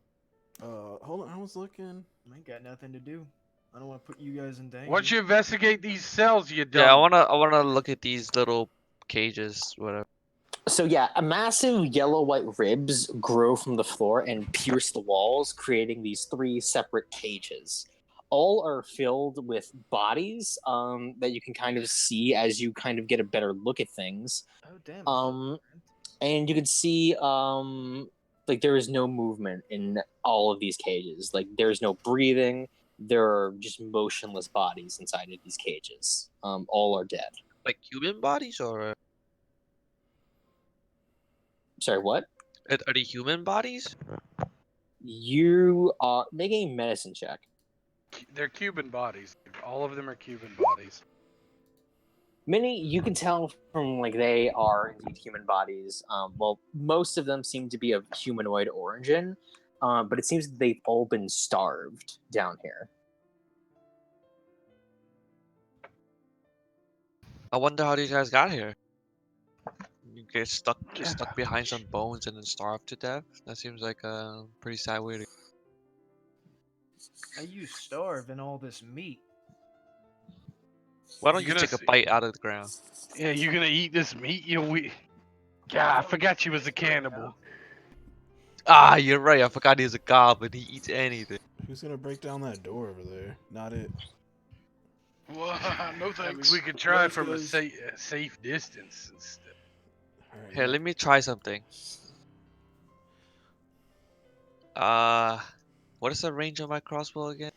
Hold on. I was looking.
I ain't got nothing to do. I don't want to put you guys in danger.
Why don't you investigate these cells, you dumb?
Yeah, I wanna look at these little cages, whatever.
So yeah, a massive yellow-white ribs grow from the floor and pierce the walls, creating these 3 separate cages. All are filled with bodies that you can kind of see as you kind of get a better look at things.
Oh damn.
And you can see like there is no movement in all of these cages. Like there's no breathing. There are just motionless bodies inside of these cages. All are dead.
Like human bodies, or
Sorry, what?
are they human bodies?
You are making a medicine check.
They're Cuban bodies. All of them are Cuban bodies.
Many you can tell from like they are indeed human bodies. Well, most of them seem to be of humanoid origin, but it seems that they've all been starved down here.
I wonder how these guys got here. You get stuck behind some bones and then starve to death. That seems like a pretty sad way to.
How you starved in all this meat?
Why don't
You're
you
gonna
take a
see-
bite out of the ground?
Yeah, you're gonna eat this meat? God, I forgot you was a cannibal.
Ah, you're right. I forgot he's a goblin. He eats anything.
Who's gonna break down that door over there? Not it.
Whoa, no
I mean,
thanks.
we could try
Thanks,
from a
guys.
safe distance.
All right.
Here, let me try something. What is the range of my crossbow again?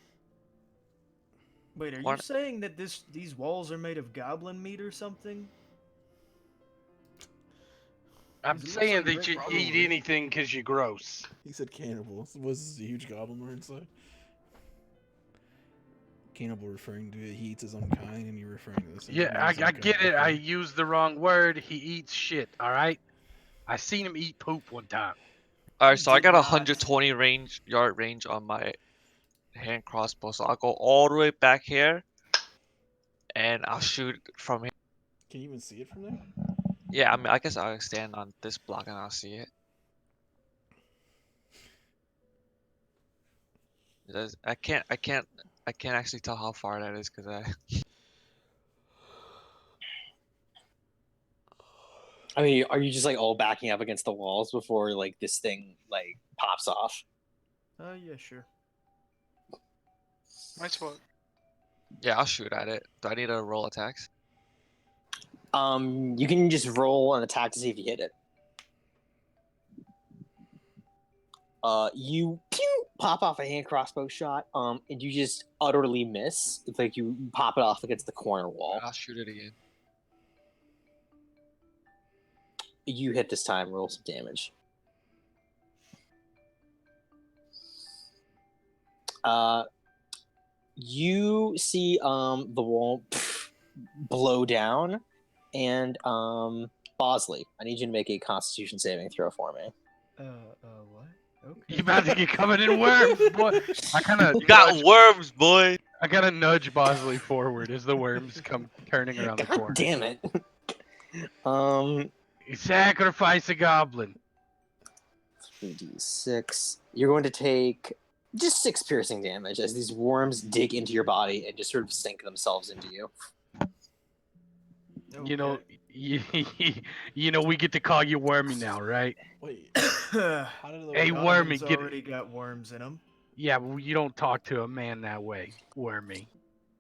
Wait, are you
What?
saying that these walls are made of goblin meat or something?
I'm
'Cause it looks
saying
like
that
they're
you eat
probably-
anything because you're gross.
He said cannibal. Was this a huge goblin or inside? Cannibal referring to he eats his own kind, and you're referring to this.
Yeah, I get it. I used the wrong word. He eats shit. All right. I seen him eat poop one time.
Alright,
You
so I
did
got a
not.
120 yard range on my hand crossbow, so I'll go all the way back here, and I'll shoot from here.
Can you even see it from there?
Yeah, I mean, I guess I'll stand on this block and I'll see it. I can't actually tell how far that is because
I mean, are you just like all backing up against the walls before like this thing like pops off?
Yeah, sure.
My spot.
yeah, I'll shoot at it. Do I need to roll attacks?
You can just roll an attack to see if you hit it. You pop off a hand crossbow shot, and you just utterly miss. It's like you pop it off against the corner wall.
I'll shoot it again.
You hit this time, roll some damage. You see the wall blow down, and Bosley, I need you to make a Constitution saving throw for me.
What? Okay.
You about to get covered in worms, boy. I kind of
You got worms, boy.
I gotta nudge Bosley forward as the worms come turning around the
God
corner.
damn it!
You sacrifice a goblin.
3d6. You're going to take just 6 piercing damage as these worms dig into your body and just sort of sink themselves into you.
You know,
Okay.
you know, we get to call you Wormy now, right?
Wait, how did the
Hey,
worm-
Wormy,
Goblins
get
already got worms in them.
Yeah, but you don't talk to a man that way, Wormy.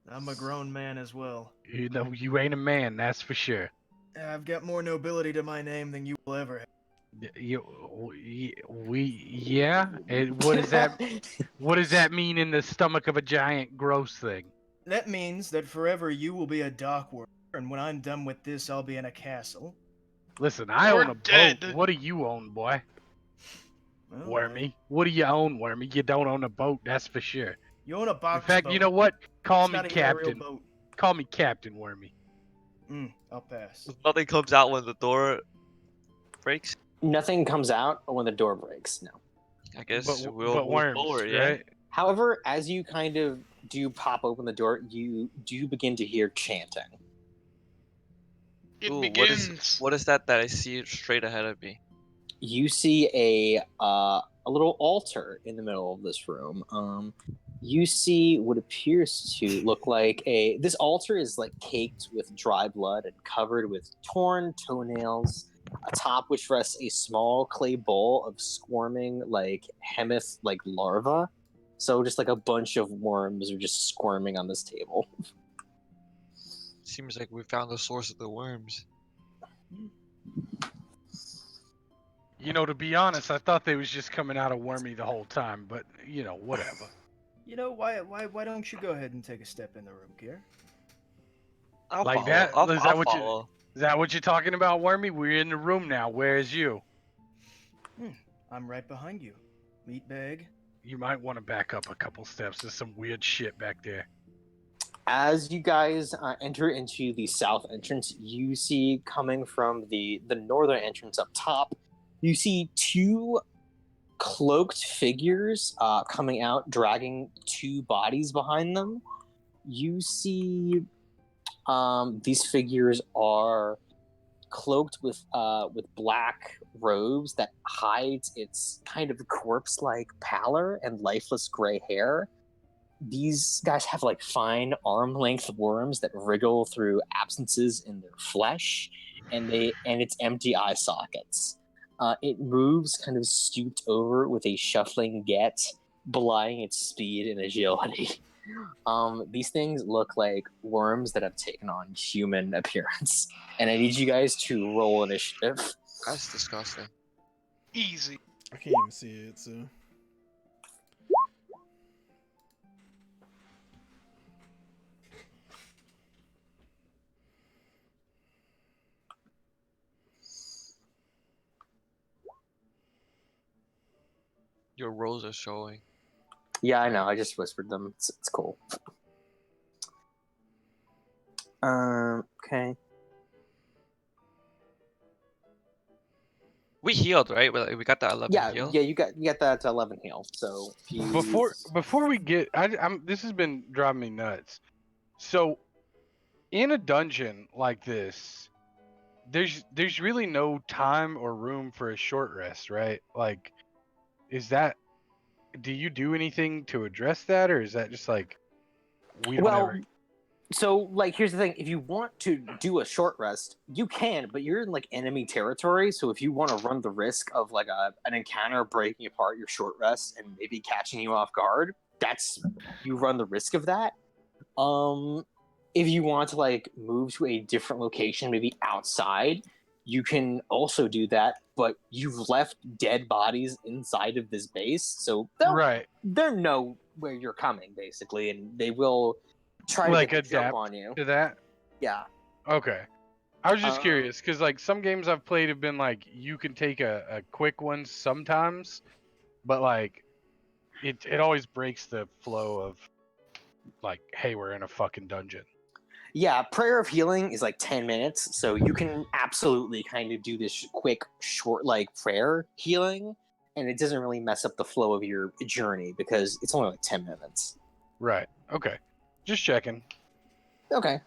I'm a grown man as well.
You know, you ain't a man, that's for sure.
I've got more nobility to my name than you will ever have.
Yeah. And what does that? What does that mean in the stomach of a giant gross thing?
That means that forever you will be a dock worker, and when I'm done with this, I'll be in a castle.
Listen, I
You're
own a
dead.
boat. What do you own, boy?
Well,
Wormy. What do you own, Wormy? You don't own a boat, that's for sure.
You own a box
In fact,
boat.
you know what? Call
It's
me
not an aerial
Captain.
boat.
Call me Captain Wormy.
I'll pass.
Nothing comes out when the door breaks.
Nothing comes out when the door breaks, no.
I guess
But
we'll move
worms,
forward, yeah.
right?
However, as you kind of do pop open the door, you do begin to hear chanting.
It
Ooh,
begins.
what is that I see straight ahead of me?
You see a little altar in the middle of this room. You see what appears to look like this altar is like caked with dry blood and covered with torn toenails, atop which rests a small clay bowl of squirming like hemith like larvae. So just like a bunch of worms are just squirming on this table.
Seems like we found the source of the worms.
You know, to be honest, I thought they was just coming out of Wormy the whole time, but you know, whatever.
You know, why don't you go ahead and take a step in the room, Kier?
I'll
Like
follow.
that?
I'll,
Is that
I'll
what you-
follow.
Is that what you're talking about, Wormy? We're in the room now. Where's you?
I'm right behind you. Meatbag.
You might want to back up a couple steps. There's some weird shit back there.
As you guys enter into the south entrance, you see coming from the northern entrance up top, you see 2 cloaked figures coming out, dragging 2 bodies behind them. You see these figures are cloaked with black robes that hides its kind of corpse-like pallor and lifeless gray hair. These guys have like fine arm-length worms that wriggle through absences in their flesh, and its empty eye sockets. It moves kind of stooped over with a shuffling gait, belying its speed and agility. These things look like worms that have taken on human appearance, and I need you guys to roll initiative.
That's disgusting.
Easy.
I can't even see it, so
your rolls are showing.
Yeah, I know. I just whispered them. It's cool. Okay.
We healed, right? We got that 11
Yeah,
heal.
yeah. You got that 11 heal. So if you
Before we get, this has been driving me nuts. So in a dungeon like this, there's really no time or room for a short rest, right? Like, is that? Do you do anything to address that, or is that just like we don't
well,
ever?
so like here's the thing: if you want to do a short rest, you can, but you're in like enemy territory. So if you want to run the risk of like an encounter breaking apart your short rest and maybe catching you off guard, that's you run the risk of that. If you want to like move to a different location, maybe outside, you can also do that. But you've left dead bodies inside of this base, so
Right.
they'll know where you're coming basically, and they will try to
Like
get the jump
adapt
on you.
to that.
Yeah.
Okay. I was just
Um,
curious because like some games I've played have been like you can take a quick one sometimes, but like it always breaks the flow of like, hey, we're in a fucking dungeon.
Yeah, Prayer of Healing is like 10 minutes, so you can absolutely kind of do this quick, short, like prayer healing, and it doesn't really mess up the flow of your journey because it's only like 10 minutes.
Right. Okay. Just checking.
Okay.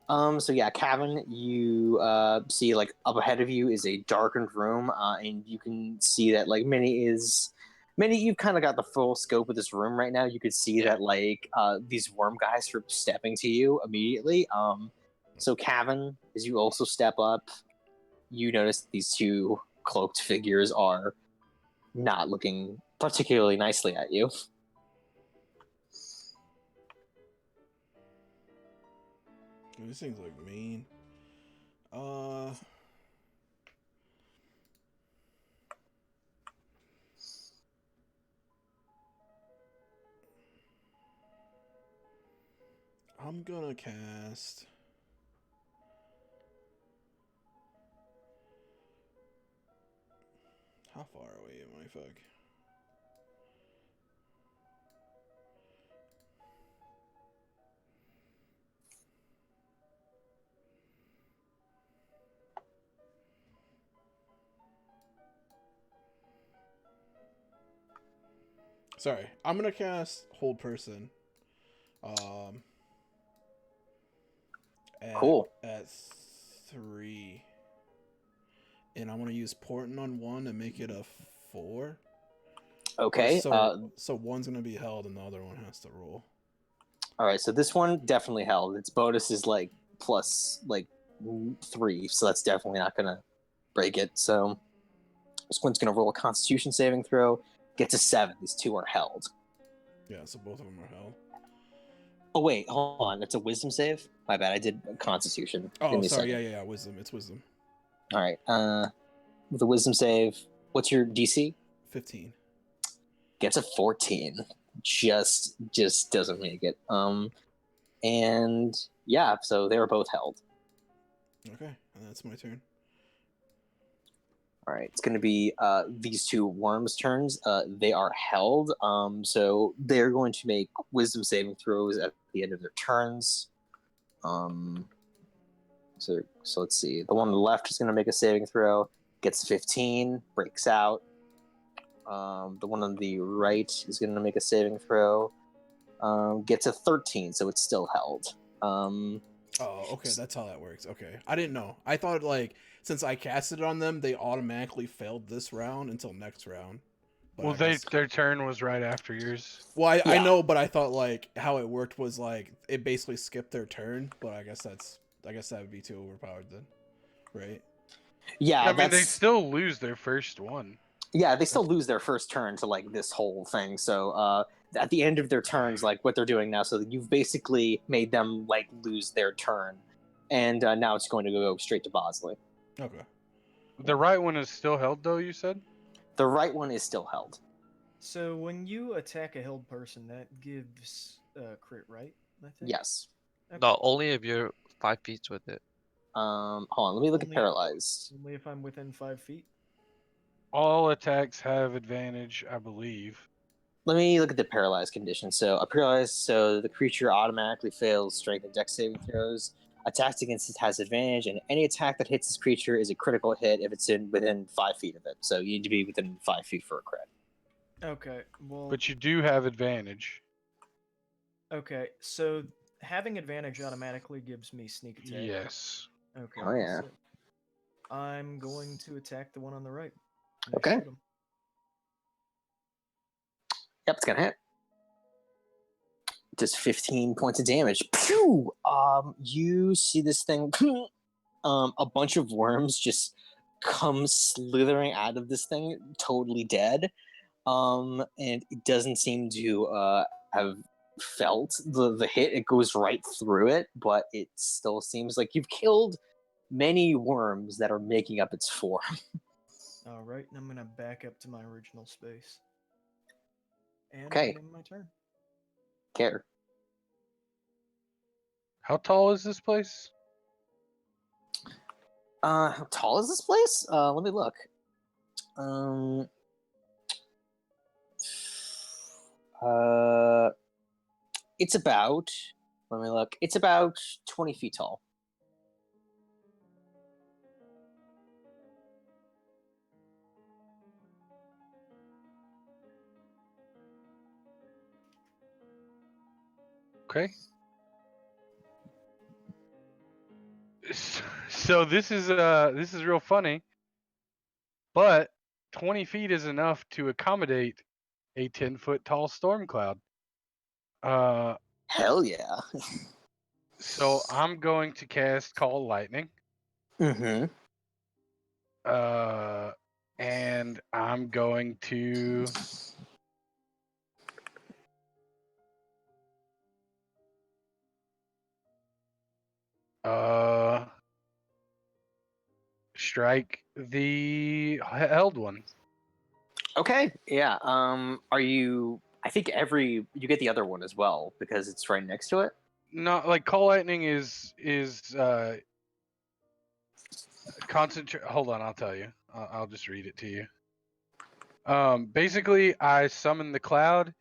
So yeah, Cavan, you see like up ahead of you is a darkened room, and you can see that like Minnie, you've kind of got the full scope of this room right now. You could see that like these worm guys are stepping to you immediately. So Cavan, as you also step up, you notice these two cloaked figures are not looking particularly nicely at you.
These things look mean. I'm gonna cast. How far away am I, fuck? Sorry, I'm gonna cast Hold Person.
Cool.
At 3, and I want to use Portent on 1 and make it a 4.
Okay.
So one's gonna be held and the other one has to roll.
All right, so this one definitely held. Its bonus is like plus like 3, so that's definitely not gonna break it. So this one's gonna roll a Constitution saving throw. Gets a 7. These two are held.
Yeah, so both of them are held.
Oh wait, hold on. It's a Wisdom save. My bad. I did Constitution. Give
Oh,
me a
sorry.
second.
Yeah. Wisdom. It's wisdom.
All right. With a Wisdom save, what's your DC?
15.
Gets a 14. Just doesn't make it. And yeah, so they were both held.
Okay, and that's my turn.
All right, it's going to be these two worms' turns. They are held, so they're going to make wisdom saving throws at the end of their turns. So let's see. The one on the left is going to make a saving throw, gets 15, breaks out. The one on the right is going to make a saving throw, gets a 13, so it's still held.
Oh, okay, that's how that works. Okay, I didn't know. I thought like since I casted it on them, they automatically failed this round until next round. But
Well, their turn was right after yours.
Well, I
Yeah.
know, but I thought like how it worked was like it basically skipped their turn. But I guess that would be too overpowered then, right?
Yeah,
I mean, they
that's
still lose their first one.
yeah, they still lose their first turn to like this whole thing. So at the end of their turns, like what they're doing now, so you've basically made them like lose their turn, and now it's going to go straight to Bosley.
Okay.
The right one is still held, though. You said.
The right one is still held.
So when you attack a held person, that gives crit, right? I think.
Yes.
Okay.
No, only if you're 5 feet with it.
Hold on, let me look at
Only-
paralyzed.
Only if I'm within 5 feet.
All attacks have advantage, I believe.
Let me look at the paralyzed condition. So a paralyzed, so the creature automatically fails strength and dex saving throws. Attacks against it has advantage, and any attack that hits this creature is a critical hit if it's within 5 feet of it. So you need to be within 5 feet for a crit.
Okay, well,
But you do have advantage.
okay, so having advantage automatically gives me sneak attack.
Yes.
Okay.
Oh, yeah.
so I'm going to attack the one on the right. and
Okay.
shoot him.
Yep, it's gonna hit. Does 15 points of damage. Pew! You see this thing. A bunch of worms just come slithering out of this thing, totally dead. And it doesn't seem to have felt the hit. It goes right through it, but it still seems like you've killed many worms that are making up its form.
All right, and I'm gonna back up to my original space. And
Okay.
begin my turn.
Care.
How tall is this place?
How tall is this place? Let me look. It's about. Let me look. It's about 20 feet tall.
Okay. So this is real funny, but 20 feet is enough to accommodate a 10-foot tall storm cloud.
Hell yeah.
So I'm going to cast Call Lightning.
Mm-hmm.
And I'm going to strike the held one.
Okay. Yeah. Are you? I think you get the other one as well because it's right next to it.
No, like Call Lightning is concentrate. Hold on, I'll tell you. I'll just read it to you. Basically, I summon the cloud,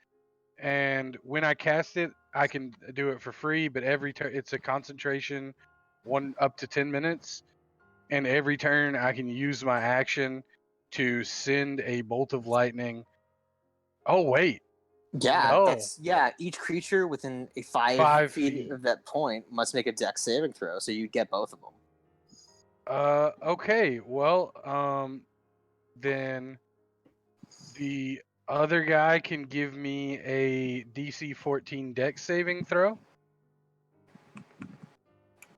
and when I cast it, I can do it for free. But every turn, it's a concentration, one up to 10 minutes, and every turn I can use my action to send a bolt of lightning. Oh wait,
Yeah,
no,
that's each creature within a 5
5
feet
feet.
of that point must make a dex saving throw, so you get both of them.
Okay. Well, then the other guy can give me a DC 14 dex saving throw.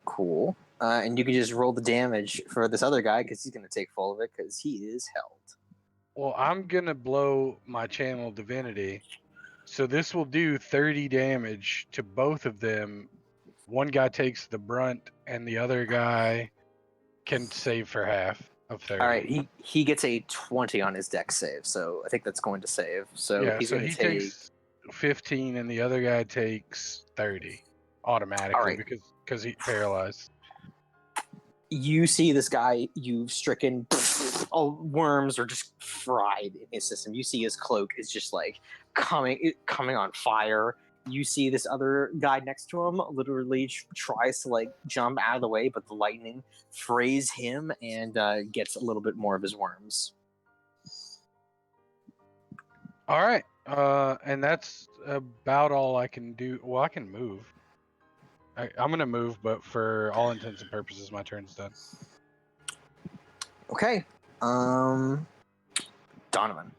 Cool. And you can just roll the damage for this other guy because he's going to take full of it because he is held.
Well, I'm gonna blow my channel divinity, so this will do 30 damage to both of them. One guy takes the brunt, and the other guy can save for half of 30.
All right, he gets a 20 on his dex save, so I think that's going to save. So
Yeah,
he's
so
going
he
to take.
takes 15, and the other guy takes 30 automatically
All right.
because he's paralyzed.
You see this guy you've stricken. All worms are just fried in his system. You see his cloak is just like coming on fire. You see this other guy next to him literally tries to like jump out of the way, but the lightning frays him and gets a little bit more of his worms.
All right, and that's about all I can do. Well, I can move. I'm gonna move, but for all intents and purposes, my turn's done.
Okay, Donovan.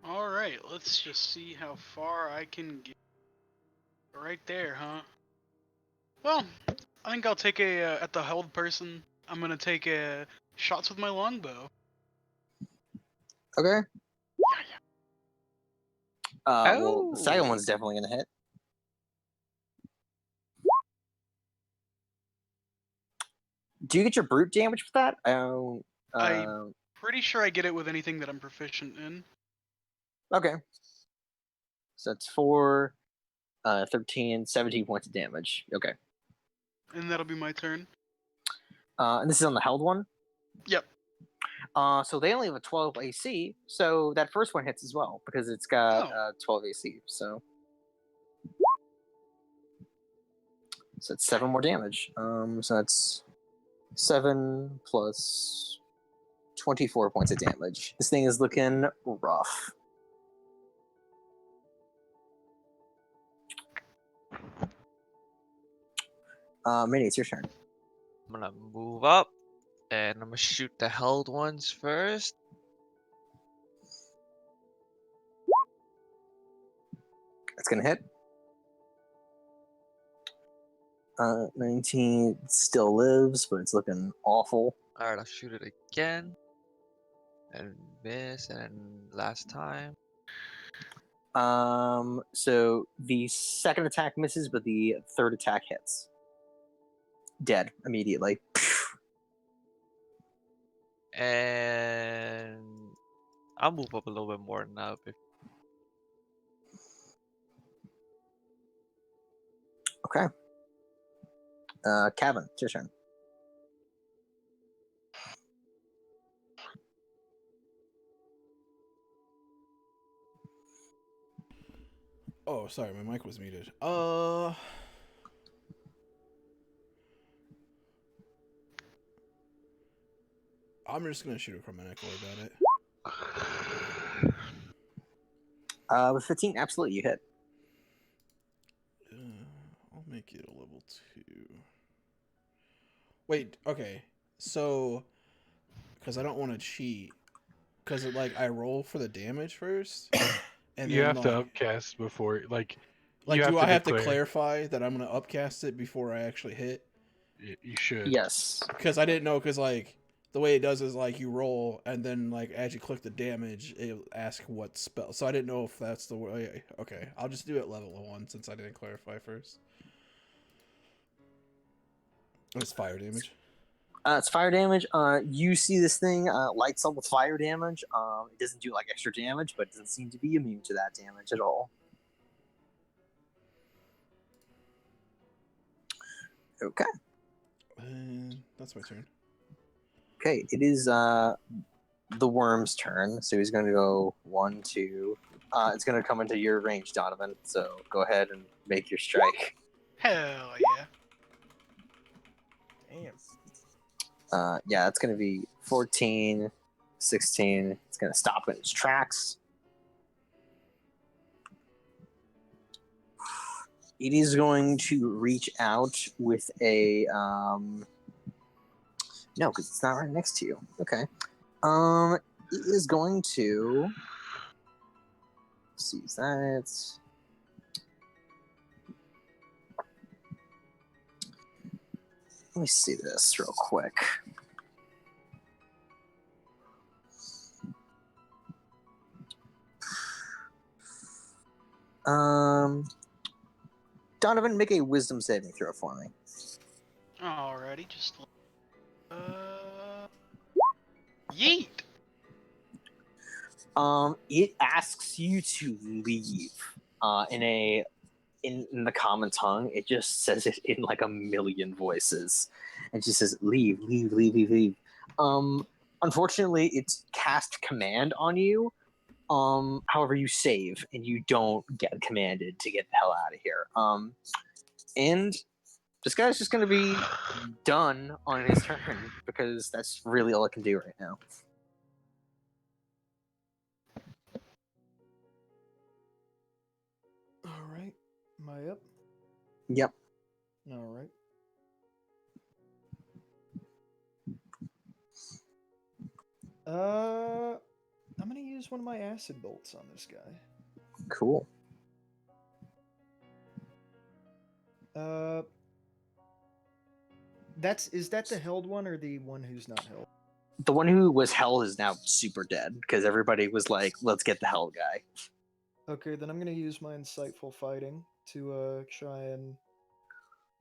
All right, let's just see how far I can get. Right there, huh? Well, I think I'll take at the held person. I'm gonna take shots with my longbow.
Okay. Well, the second
Oh.
one's definitely gonna hit. Do you get your brute damage with that? I don't.
I'm pretty sure I get it with anything that I'm proficient in.
Okay. So that's 4, 13, 17 points of damage. Okay.
And that'll be my turn.
And this is on the held one?
Yep.
So they only have a 12 AC, so that first one hits as well because it's got
Oh.
12 AC. So it's 7 more damage. So that's 7 plus 24 points of damage. This thing is looking rough. Minnie, it's your turn.
I'm gonna move up and I'm gonna shoot the held ones first.
It's gonna hit. 19 still lives, but it's looking awful.
Alright, I'll shoot it again. And miss, and last time.
So the second attack misses, but the third attack hits. Dead immediately.
And I'll move up a little bit more now.
Okay. Kevin, it's your turn.
Oh, sorry, my mic was muted. I'm just gonna shoot a Chromenic Orb at it.
With 15, absolutely, you hit.
I'll make it a level 2. Wait, okay. So, because I don't want to cheat, because like I roll for the damage first, and
You
then,
have to
like,
upcast before, like
like
you
do I have to
declare.
clarify that I'm gonna upcast it before I actually hit?
You should.
Yes.
Because I didn't know, because like the way it does is like you roll, and then like as you click the damage, it asks what spell. So I didn't know if that's the way. Okay, I'll just do it level 1 since I didn't clarify first. It's fire damage.
It's fire damage. You see this thing lights up with fire damage. It doesn't do like extra damage, but it doesn't seem to be immune to that damage at all. Okay.
And that's my turn.
Okay, it is the worm's turn. So he's going to go 1, 2. It's going to come into your range, Donovan. So go ahead and make your strike.
Hell yeah.
Damn.
Yeah, it's going to be 14, 16. It's going to stop in its tracks. It is going to reach out with a no, because it's not right next to you. Okay. It is going to see that. Let me see this real quick. Donovan, make a wisdom saving throw for me.
Alrighty, just yeet.
It asks you to leave. In the common tongue, it just says it in like a million voices, and just says leave, leave, leave, leave, leave. Unfortunately, it's cast command on you. However, you save and you don't get commanded to get the hell out of here. And this guy's just gonna be done on his turn because that's really all I can do right now.
All right. Am I up?
Yep.
All right. I'm gonna use one of my acid bolts on this guy.
Cool.
Is that the held one or the one who's not held?
The one who was held is now super dead because everybody was like, "Let's get the held guy."
Okay, then I'm gonna use my insightful fighting to try and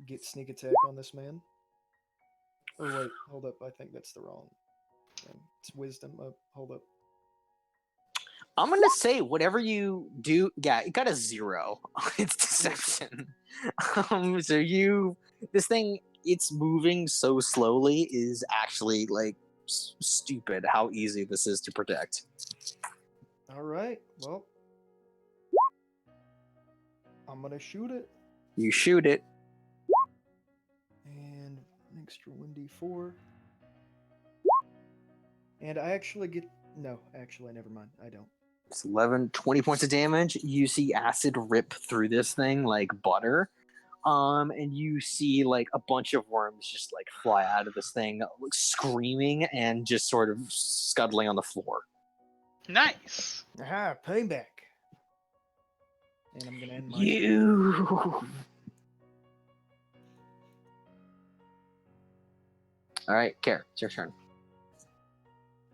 get sneak attack on this man. Oh wait, hold up. I think that's the wrong thing. It's wisdom. Hold up.
I'm gonna say whatever you do, yeah, it got a 0 on its deception. So this thing, it's moving so slowly, is actually like stupid how easy this is to predict.
All right. Well, I'm gonna shoot it,
You shoot it.
and an extra 1d4. And I actually get no. Actually, never mind. I don't.
It's 11, 20 points of damage. You see acid rip through this thing like butter. And you see like a bunch of worms just like fly out of this thing, like, screaming and just sort of scuttling on the floor.
Nice.
Aha! Payback. And I'm gonna end my.
You. All right, Care, it's your turn.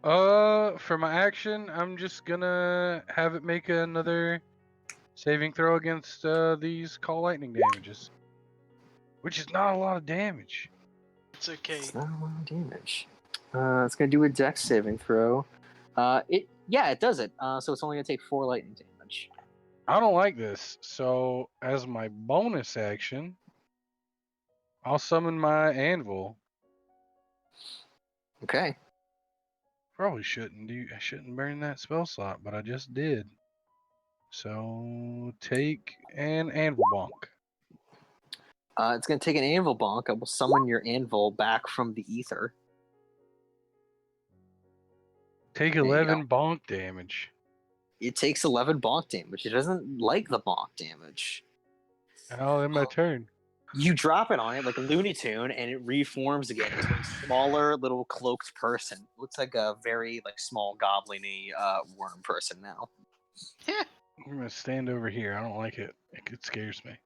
For my action, I'm just gonna have it make another saving throw against these call lightning damages, which is not a lot of damage.
It's okay.
It's not a lot of damage. It's gonna do a dex saving throw. It does it. So it's only gonna take 4 lightning damage.
I don't like this, so as my bonus action, I'll summon my anvil.
Okay.
Probably I shouldn't burn that spell slot, but I just did. So take an anvil bonk.
It's gonna take an anvil bonk. I will summon your anvil back from the ether.
Take
you
11 bonk damage.
It takes 11 bonk damage. It doesn't like the bonk damage.
I'll end my turn.
You drop it on it like a Looney Tune, and it reforms again into a smaller, little cloaked person. Looks like a very like small, goblin-y worm person now.
I'm gonna stand over here. I don't like it. It scares me.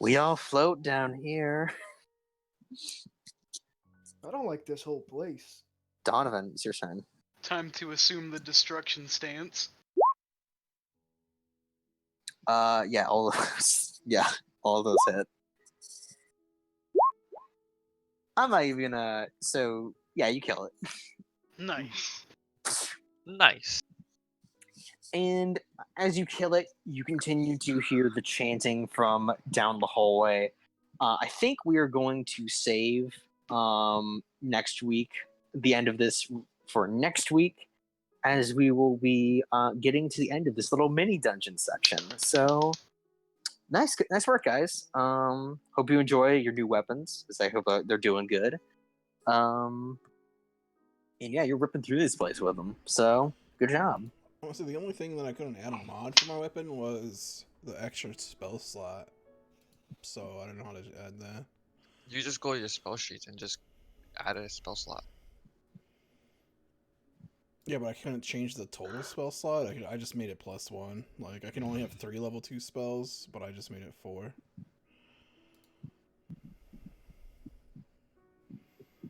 We all float down here.
I don't like this whole place.
Donovan, it's your turn.
Time to assume the destruction stance.
Yeah, all of those. Yeah, all of those hit. I'm not even gonna. So yeah, you kill it.
Nice.
Nice.
And as you kill it, you continue to hear the chanting from down the hallway. I think we are going to save next week, the end of this for next week, as we will be getting to the end of this little mini dungeon section. So nice work, guys. Hope you enjoy your new weapons, because I hope they're doing good. And yeah, you're ripping through this place with them. So good job.
Honestly, the only thing that I couldn't add a mod for my weapon was the extra spell slot. So I don't know how to add that.
You just go to your spell sheets and just add a spell slot.
Yeah, but I couldn't change the total spell slot. I just made it +1. Like, I can only have 3 level 2 spells, but I just made it 4.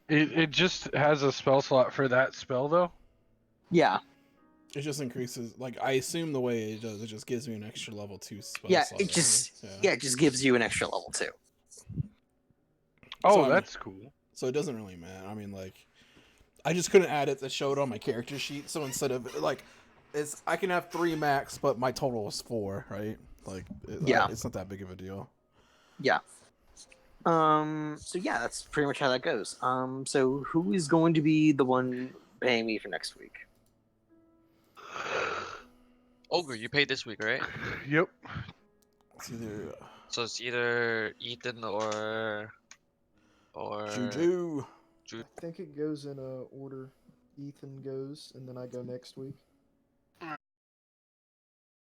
It just has a spell slot for that spell, though?
Yeah.
It just increases, like, I assume the way it does, it just gives me an extra level 2 spell
Yeah,
slot.
it just gives you an extra level 2.
Oh,
So, I mean-
that's cool.
So it doesn't really matter. I mean, like, I just couldn't add it to show it on my character sheet. So instead of, like, I can have 3 max, but my total is 4, right? Like, it's not that big of a deal.
Yeah. So yeah, that's pretty much how that goes. So who is going to be the one paying me for next week?
Ogre, you paid this week, right?
Yep.
It's either
So it's either Ethan or
Juju.
I think it goes in order. Ethan goes, and then I go next week.